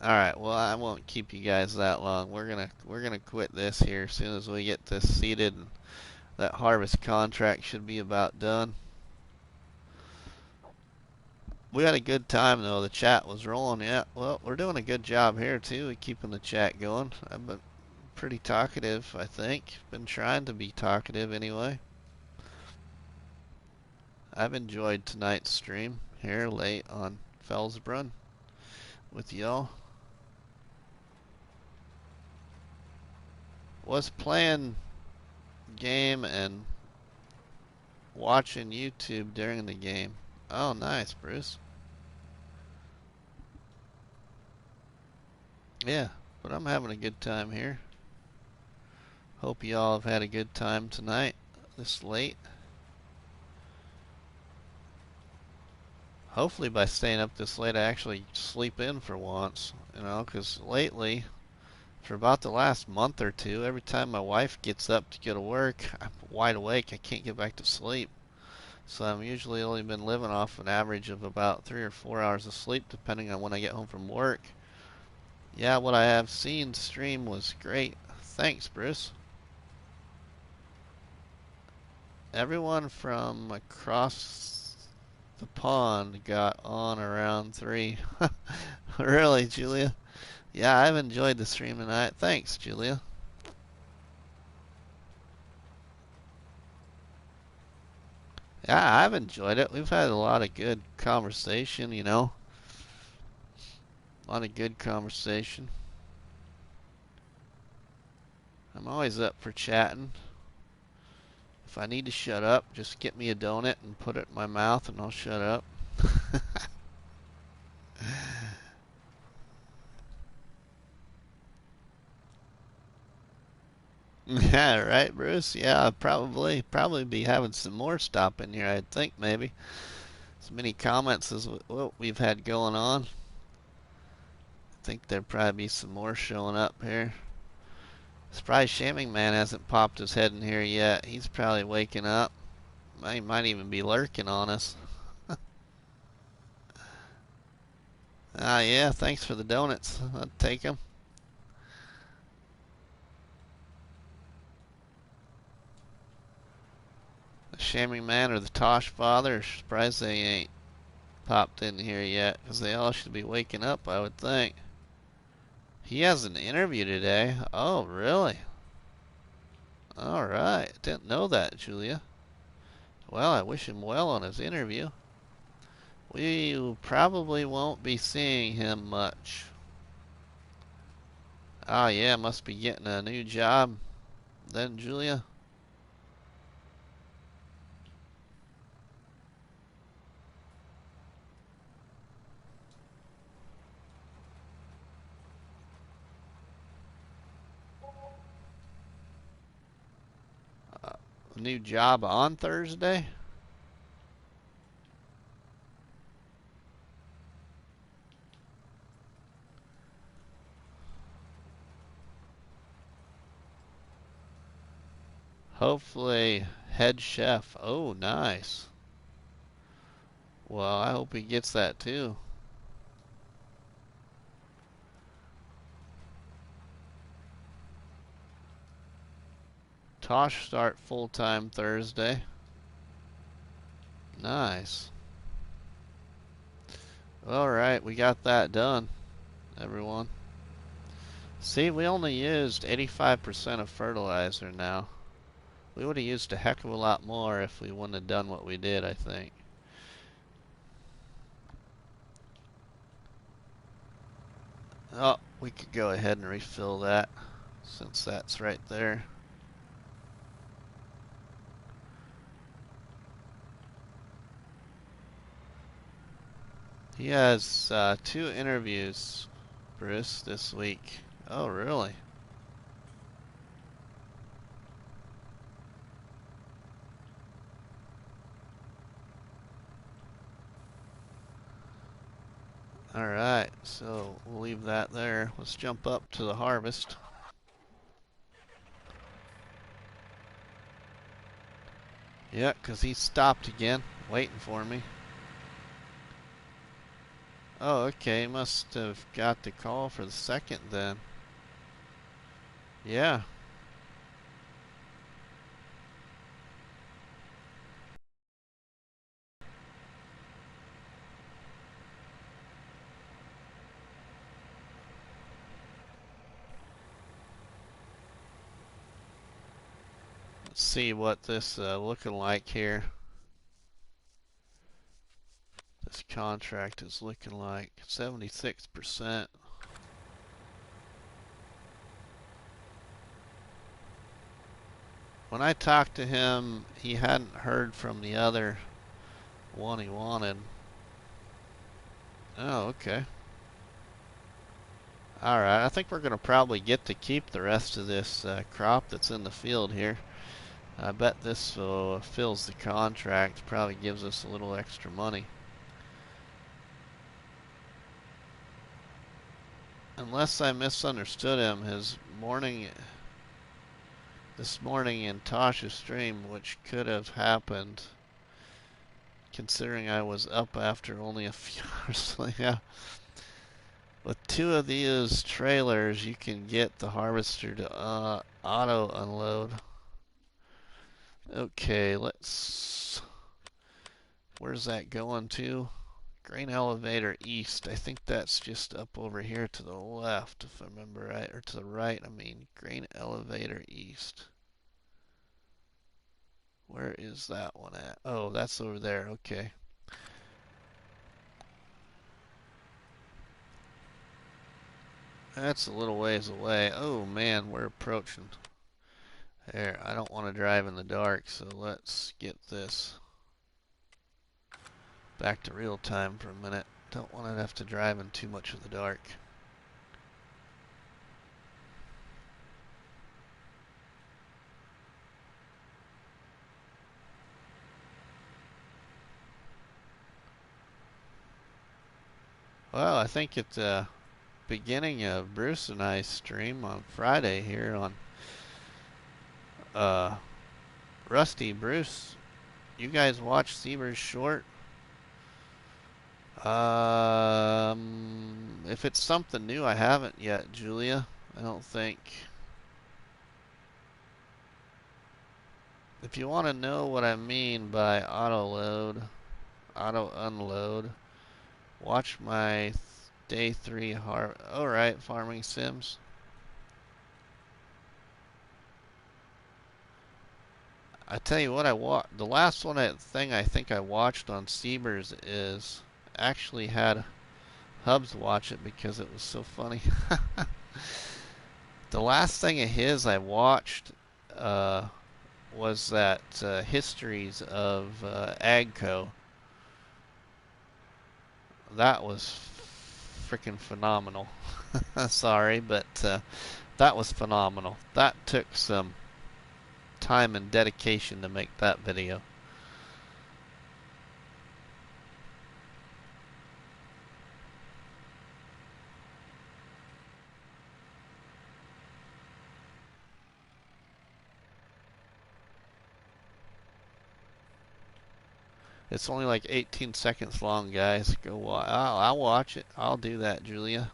Alright, well I won't keep you guys that long. We're gonna quit this here as soon as we get this seeded. That harvest contract should be about done. We had a good time though. The chat was rolling. Yeah, well, we're doing a good job here too, keeping the chat going. I've been pretty talkative, I think. Been trying to be talkative anyway. I've enjoyed tonight's stream here late on Felsbrunn with y'all. Was playing game and watching YouTube during the game. Oh, nice, Bruce. Yeah, but I'm having a good time here. Hope y'all have had a good time tonight, this late. Hopefully by staying up this late I actually sleep in for once, you know, because lately, for about the last month or two, every time my wife gets up to go to work, I'm wide awake. I can't get back to sleep. So I'm usually only been living off an average of about 3 or 4 hours of sleep, depending on when I get home from work. Yeah, what I have seen stream was great. Thanks, Bruce. Everyone from across the pond got on around 3. Really, Julia? Yeah, I've enjoyed the stream tonight. Thanks, Julia. Yeah, I've enjoyed it. We've had a lot of good conversation, you know. A lot of good conversation. I'm always up for chatting. If I need to shut up, just get me a donut and put it in my mouth and I'll shut up. Yeah, right, Bruce? Yeah, probably be having some more stop in here, I'd think, maybe. As many comments as what we've had going on. I think there'd probably be some more showing up here. Surprised Shaming Man hasn't popped his head in here yet. He's probably waking up. He might even be lurking on us. Ah, yeah, thanks for the donuts. I'll take them. The Shaming Man or the Tosh Father, surprised they ain't popped in here yet, because they all should be waking up, I would think. He has an interview today. Oh, really? Alright. Didn't know that, Julia. Well, I wish him well on his interview. We probably won't be seeing him much. Ah, yeah, must be getting a new job then, Julia. A new job on Thursday? Hopefully, head chef. Oh, nice. Well, I hope he gets that too. Tosh start full-time Thursday. Nice. Alright, we got that done, everyone. See, we only used 85% of fertilizer now. We would have used a heck of a lot more if we wouldn't have done what we did, I think. Oh, we could go ahead and refill that since that's right there. He has 2 interviews, Bruce, this week. Oh, really? Alright, so we'll leave that there. Let's jump up to the harvest. Yeah, 'cause he stopped again, waiting for me. Oh, okay, he must have got the call for the second then. Yeah. Let's see what this looking like here. This contract is looking like 76%. When I talked to him, he hadn't heard from the other one he wanted. Oh, okay. Alright, I think we're going to probably get to keep the rest of this crop that's in the field here. I bet this fills the contract, probably gives us a little extra money. Unless I misunderstood him, this morning in Tasha's stream, which could have happened, considering I was up after only a few hours. So yeah, with 2 of these trailers, you can get the harvester to auto unload. Okay, where's that going to? Grain elevator east. I think that's just up over here to the left, if I remember right, or to the right. I mean, grain elevator east. Where is that one at? Oh, that's over there. Okay. That's a little ways away. Oh man, we're approaching. There, I don't want to drive in the dark, so let's get this back to real time for a minute. Don't want to have to drive in too much of the dark. Well, I think at the beginning of Bruce and I's stream on Friday here on Rusty, Bruce, you guys watch Seaver's short? If it's something new, I haven't yet, Julia. I don't think. If you want to know what I mean by auto load, auto unload, watch my Day 3 alright, farming sims. I tell you what, the last thing I think I watched on Siebers is actually had Hubs watch it because it was so funny. The last thing of his I watched was that histories of Agco. That was freaking phenomenal. Sorry, but that was phenomenal. That took some time and dedication to make that video. It's only like 18 seconds long, guys. Go watch. I'll watch it. I'll do that, Julia.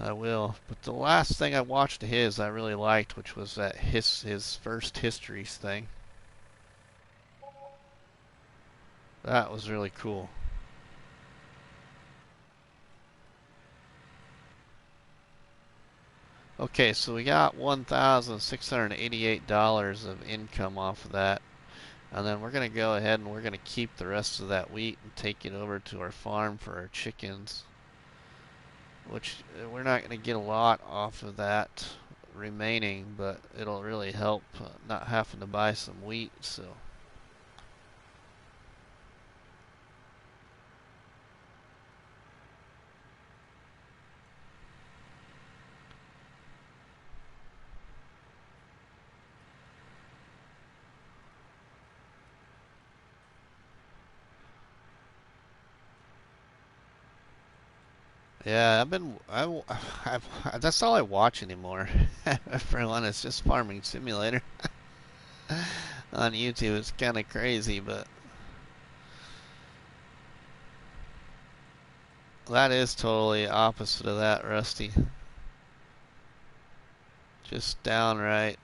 I will. But the last thing I watched of his I really liked, which was that his first histories thing. That was really cool. Okay, so we got $1,688 of income off of that. And then we're going to go ahead and we're going to keep the rest of that wheat and take it over to our farm for our chickens. Which we're not going to get a lot off of that remaining, but it'll really help not having to buy some wheat. So yeah, that's all I watch anymore. For one, it's just Farming Simulator on YouTube. It's kind of crazy, but that is totally opposite of that, Rusty. Just downright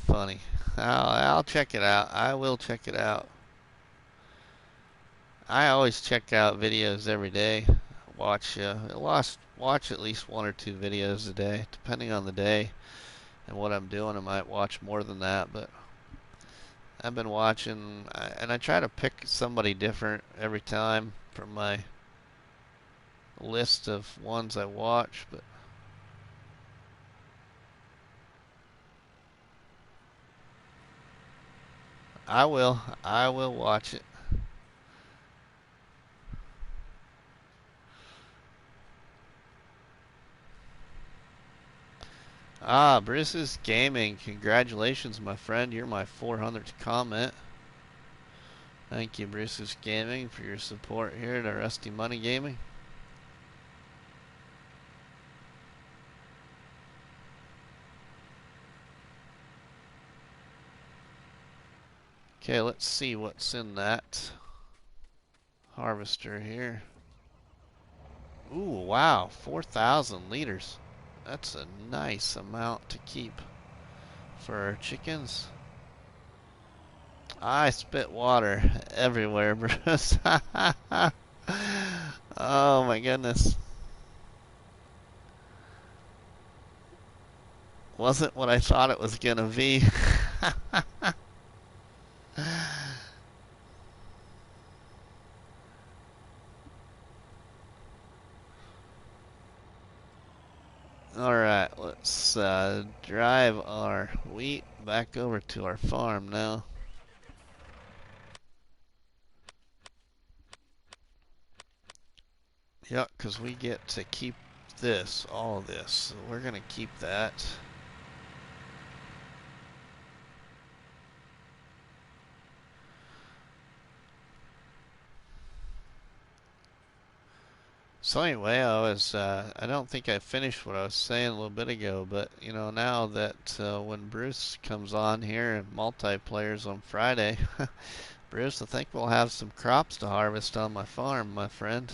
funny. I'll check it out. I will check it out. I always check out videos every day. Watch at least 1 or 2 videos a day, depending on the day and what I'm doing. I might watch more than that, but I've been watching, and I try to pick somebody different every time from my list of ones I watch, but I will watch it. Bruce's Gaming, congratulations, my friend. You're my 400th comment. Thank you, Bruce's Gaming, for your support here at RustyMoney Gaming. Okay, let's see what's in that harvester here. Ooh, wow, 4,000 liters. That's a nice amount to keep for our chickens. I spit water everywhere, Bruce. Oh my goodness. Wasn't what I thought it was gonna be. Alright, let's drive our wheat back over to our farm now. Yep, because we get to keep this, all of this. So we're going to keep that. So anyway, I don't think I finished what I was saying a little bit ago, but you know, now that when Bruce comes on here and multiplayers on Friday, Bruce, I think we'll have some crops to harvest on my farm, my friend.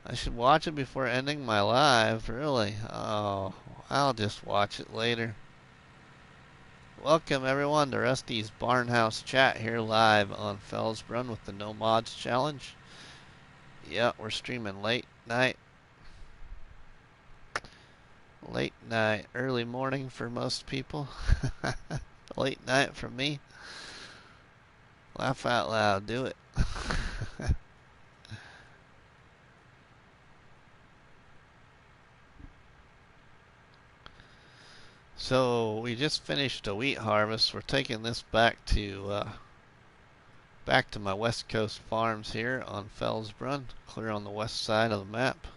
I should watch it before ending my live, really. Oh, I'll just watch it later. Welcome everyone to Rusty's Barnhouse Chat here live on Felsbrunn with the No Mods Challenge. Yeah, we're streaming late night, early morning for most people. Late night for me. Laugh out loud, do it. So we just finished a wheat harvest. We're taking this back to my West Coast farms here on Felsbrunn, clear on the west side of the map.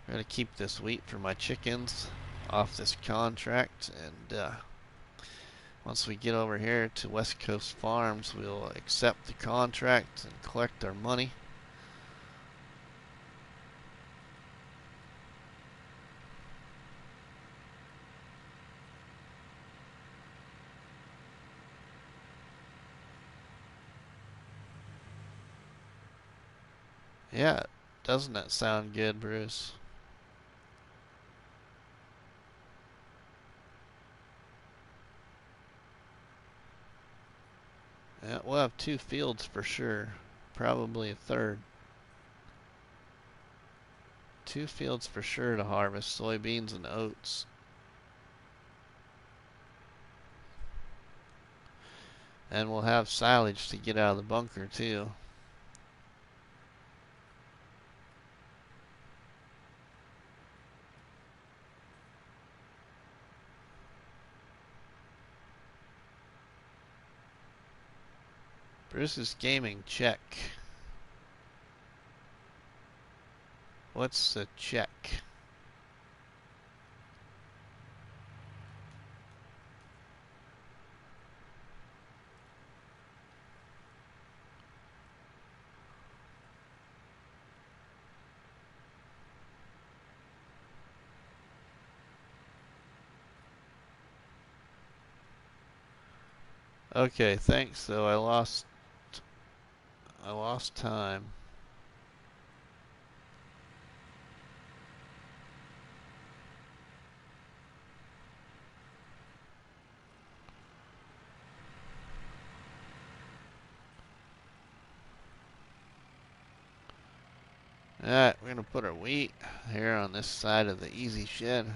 I'm going to keep this wheat for my chickens off this contract, and once we get over here to West Coast Farms, we'll accept the contract and collect our money. Yeah, doesn't that sound good, Bruce? Yeah, we'll have 2 fields for sure. Probably a third. 2 fields for sure to harvest, soybeans and oats. And we'll have silage to get out of the bunker too. Bruce's gaming check. What's the check? Okay, thanks though. I lost time. Alright, we're gonna put our wheat here on this side of the easy shed.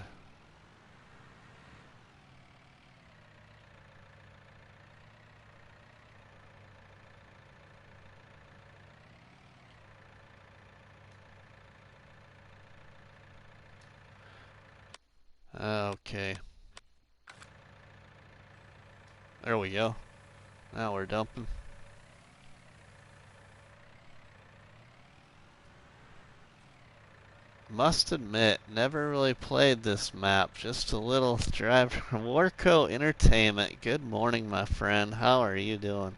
Okay. There we go. Now we're dumping. Must admit, never really played this map. Just a little drive from Warco Entertainment. Good morning, my friend. How are you doing?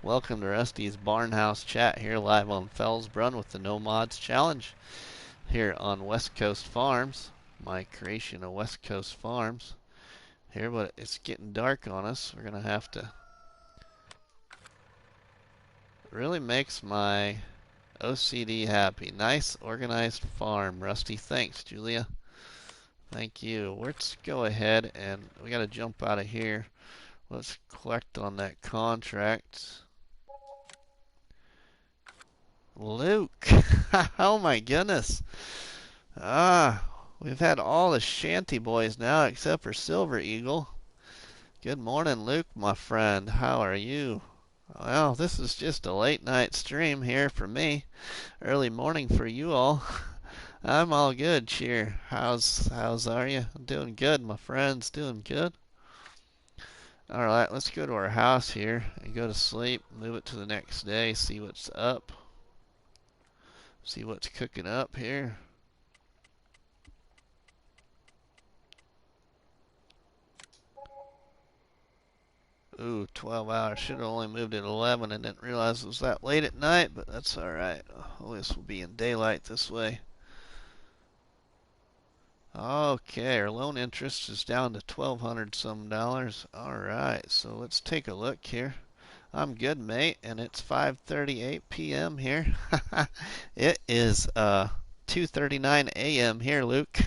Welcome to Rusty's Barnhouse Chat here live on Felsbrunn with the No Mods Challenge here on West Coast Farms. My creation of West Coast Farms here, but it's getting dark on us. We're gonna have to. It really makes my OCD happy. Nice organized farm, Rusty. Thanks, Julia. Thank you. Let's go ahead and we gotta jump out of here. Let's collect on that contract. Luke. Oh my goodness. We've had all the shanty boys now except for Silver Eagle. Good morning, Luke, my friend. How are you? Well, this is just a late night stream here for me. Early morning for you all. I'm all good, cheer. How's are you? I'm doing good, my friends. Doing good. Alright, let's go to our house here and go to sleep. Move it to the next day, see what's up. See what's cooking up here. Ooh, 12 hours. Should have only moved at 11 and didn't realize it was that late at night, but that's alright. At least we'll be in daylight this way. Okay, our loan interest is down to $1,200 some dollars. Alright, so let's take a look here. I'm good, mate, and it's 5:38 p.m. here. It is 2:39 a.m. here, Luke.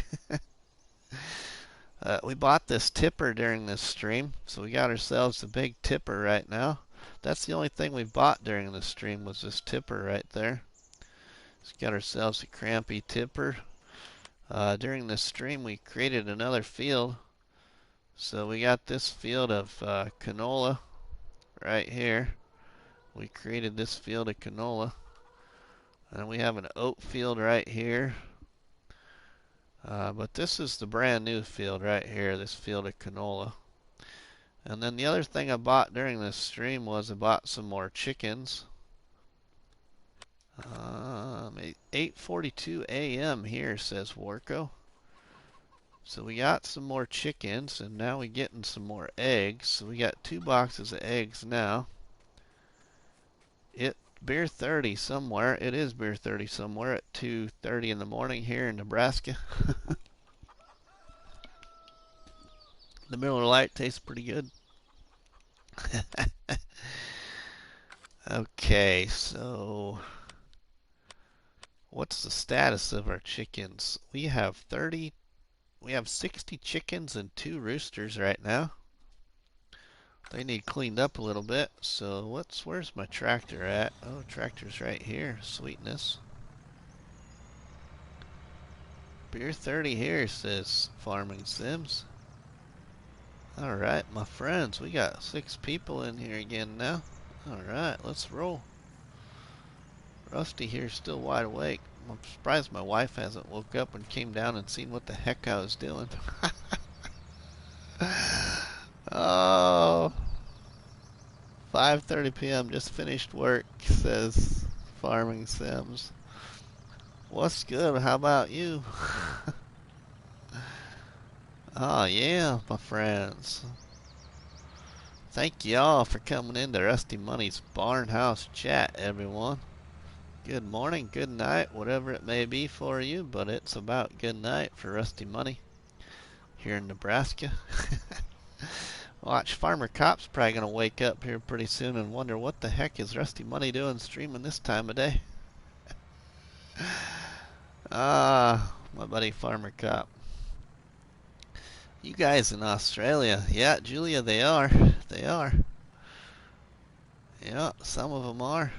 We bought this tipper during this stream, so we got ourselves a big tipper right now. That's the only thing we bought during this stream was this tipper right there. Just got ourselves a crampy tipper. During this stream we created another field. So we got this field of canola right here. We created this field of canola. And we have an oat field right here. But this is the brand new field right here, this field of canola. And then the other thing I bought during this stream was I bought some more chickens. 8:42 a.m. here, says Warco. So we got some more chickens, and now we're getting some more eggs. So we got 2 boxes of eggs now. Beer 30 somewhere. It is beer 30 somewhere at 2:30 in the morning here in Nebraska. The Miller Lite tastes pretty good. Okay, so what's the status of our chickens? We have 60 chickens and 2 roosters right now. They need cleaned up a little bit. So where's my tractor at? Oh, tractor's right here. Sweetness. Beer 30 here, says Farming Sims. Alright, my friends, we got 6 people in here again now. Alright, let's roll. Rusty here's still wide awake. I'm surprised my wife hasn't woke up and came down and seen what the heck I was doing. Oh, 5:30 p.m. just finished work, says Farming Sims. What's good? How about you? Oh yeah, my friends. Thank y'all for coming into Rusty Money's Barnhouse chat, everyone. Good morning, good night, whatever it may be for you, but it's about good night for Rusty Money here in Nebraska. Watch, Farmer Cop's probably going to wake up here pretty soon and wonder what the heck is Rusty Money doing streaming this time of day. My buddy Farmer Cop. You guys in Australia. Yeah, Julia, they are. They are. Yeah, some of them are.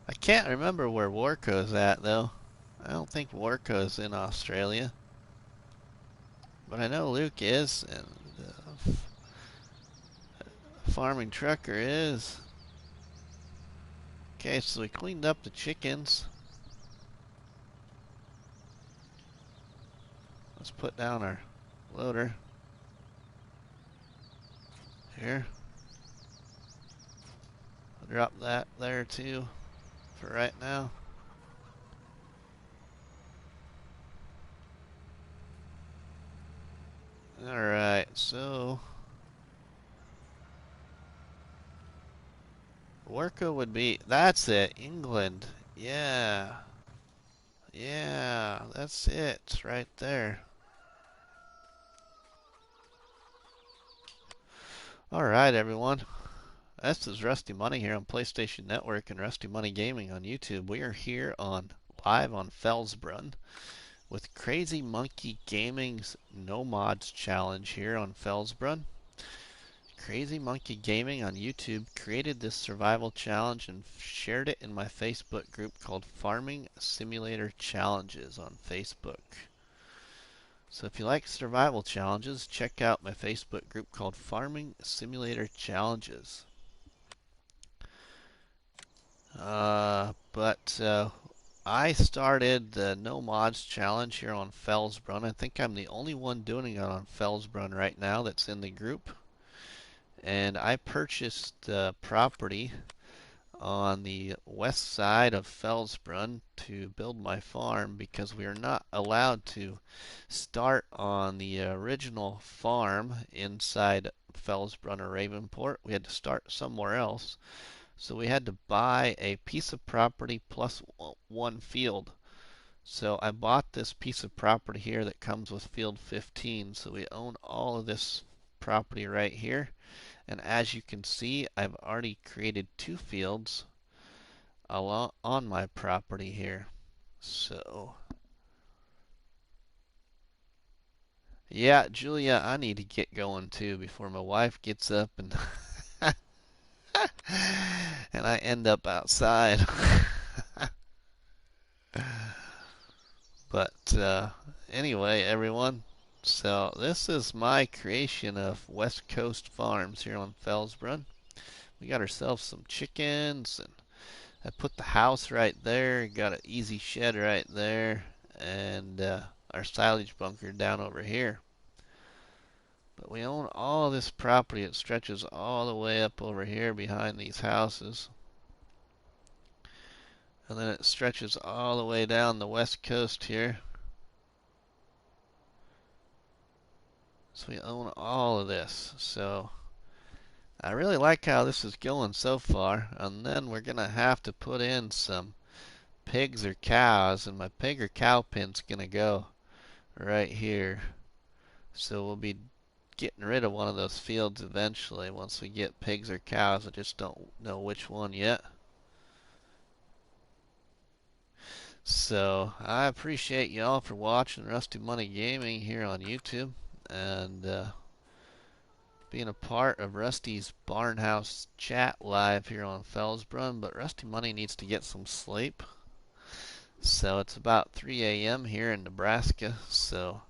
I can't remember where Warco's at, though. I don't think Warco's in Australia. But I know Luke is, and Farming Trucker is. Okay, so we cleaned up the chickens. Let's put down our loader. Here. I'll drop that there too for right now. Alright, so Warco would be, that's it, England. Yeah. Yeah, that's it right there. Alright, everyone. This is Rusty Money here on PlayStation Network and Rusty Money Gaming on YouTube. We are here live on Felsbrunn with Crazy Monkey Gaming's No Mods Challenge here on Felsbrunn. Crazy Monkey Gaming on YouTube created this survival challenge and shared it in my Facebook group called Farming Simulator Challenges on Facebook. So if you like survival challenges, check out my Facebook group called Farming Simulator Challenges. I started the No Mods Challenge here on Felsbrunn. I think I'm the only one doing it on Felsbrunn right now that's in the group. And I purchased the property on the west side of Felsbrunn to build my farm because we are not allowed to start on the original farm inside Felsbrunn or Ravenport. We had to start somewhere else. So we had to buy a piece of property plus 1 field. So I bought this piece of property here that comes with field 15. So we own all of this property right here. And as you can see, I've already created 2 fields on my property here. So Yeah, Julia, I need to get going too before my wife gets up and and I end up outside. But anyway, everyone, so this is my creation of West Coast Farms here on Felsbrunn. We got ourselves some chickens, and I put the house right there. Got an easy shed right there, and our silage bunker down over here. But we own all this property. It stretches all the way up over here behind these houses. And then it stretches all the way down the west coast here. So we own all of this. So I really like how this is going so far. And then we're going to have to put in some pigs or cows. And my pig or cow pen's going to go right here. So we'll be getting rid of one of those fields eventually once we get pigs or cows. I just don't know which one yet. So I appreciate y'all for watching Rusty Money Gaming here on YouTube, and being a part of Rusty's Barnhouse chat live here on Felsbrunn. But Rusty Money needs to get some sleep. So it's about 3 a.m. here in Nebraska. So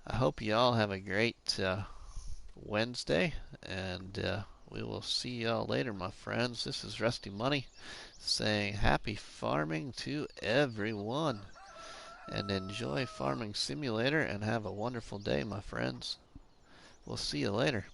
I hope y'all have a great Wednesday, and we will see y'all later, my friends. This is Rusty Money saying happy farming to everyone, and enjoy Farming Simulator, and have a wonderful day, my friends. We'll see you later.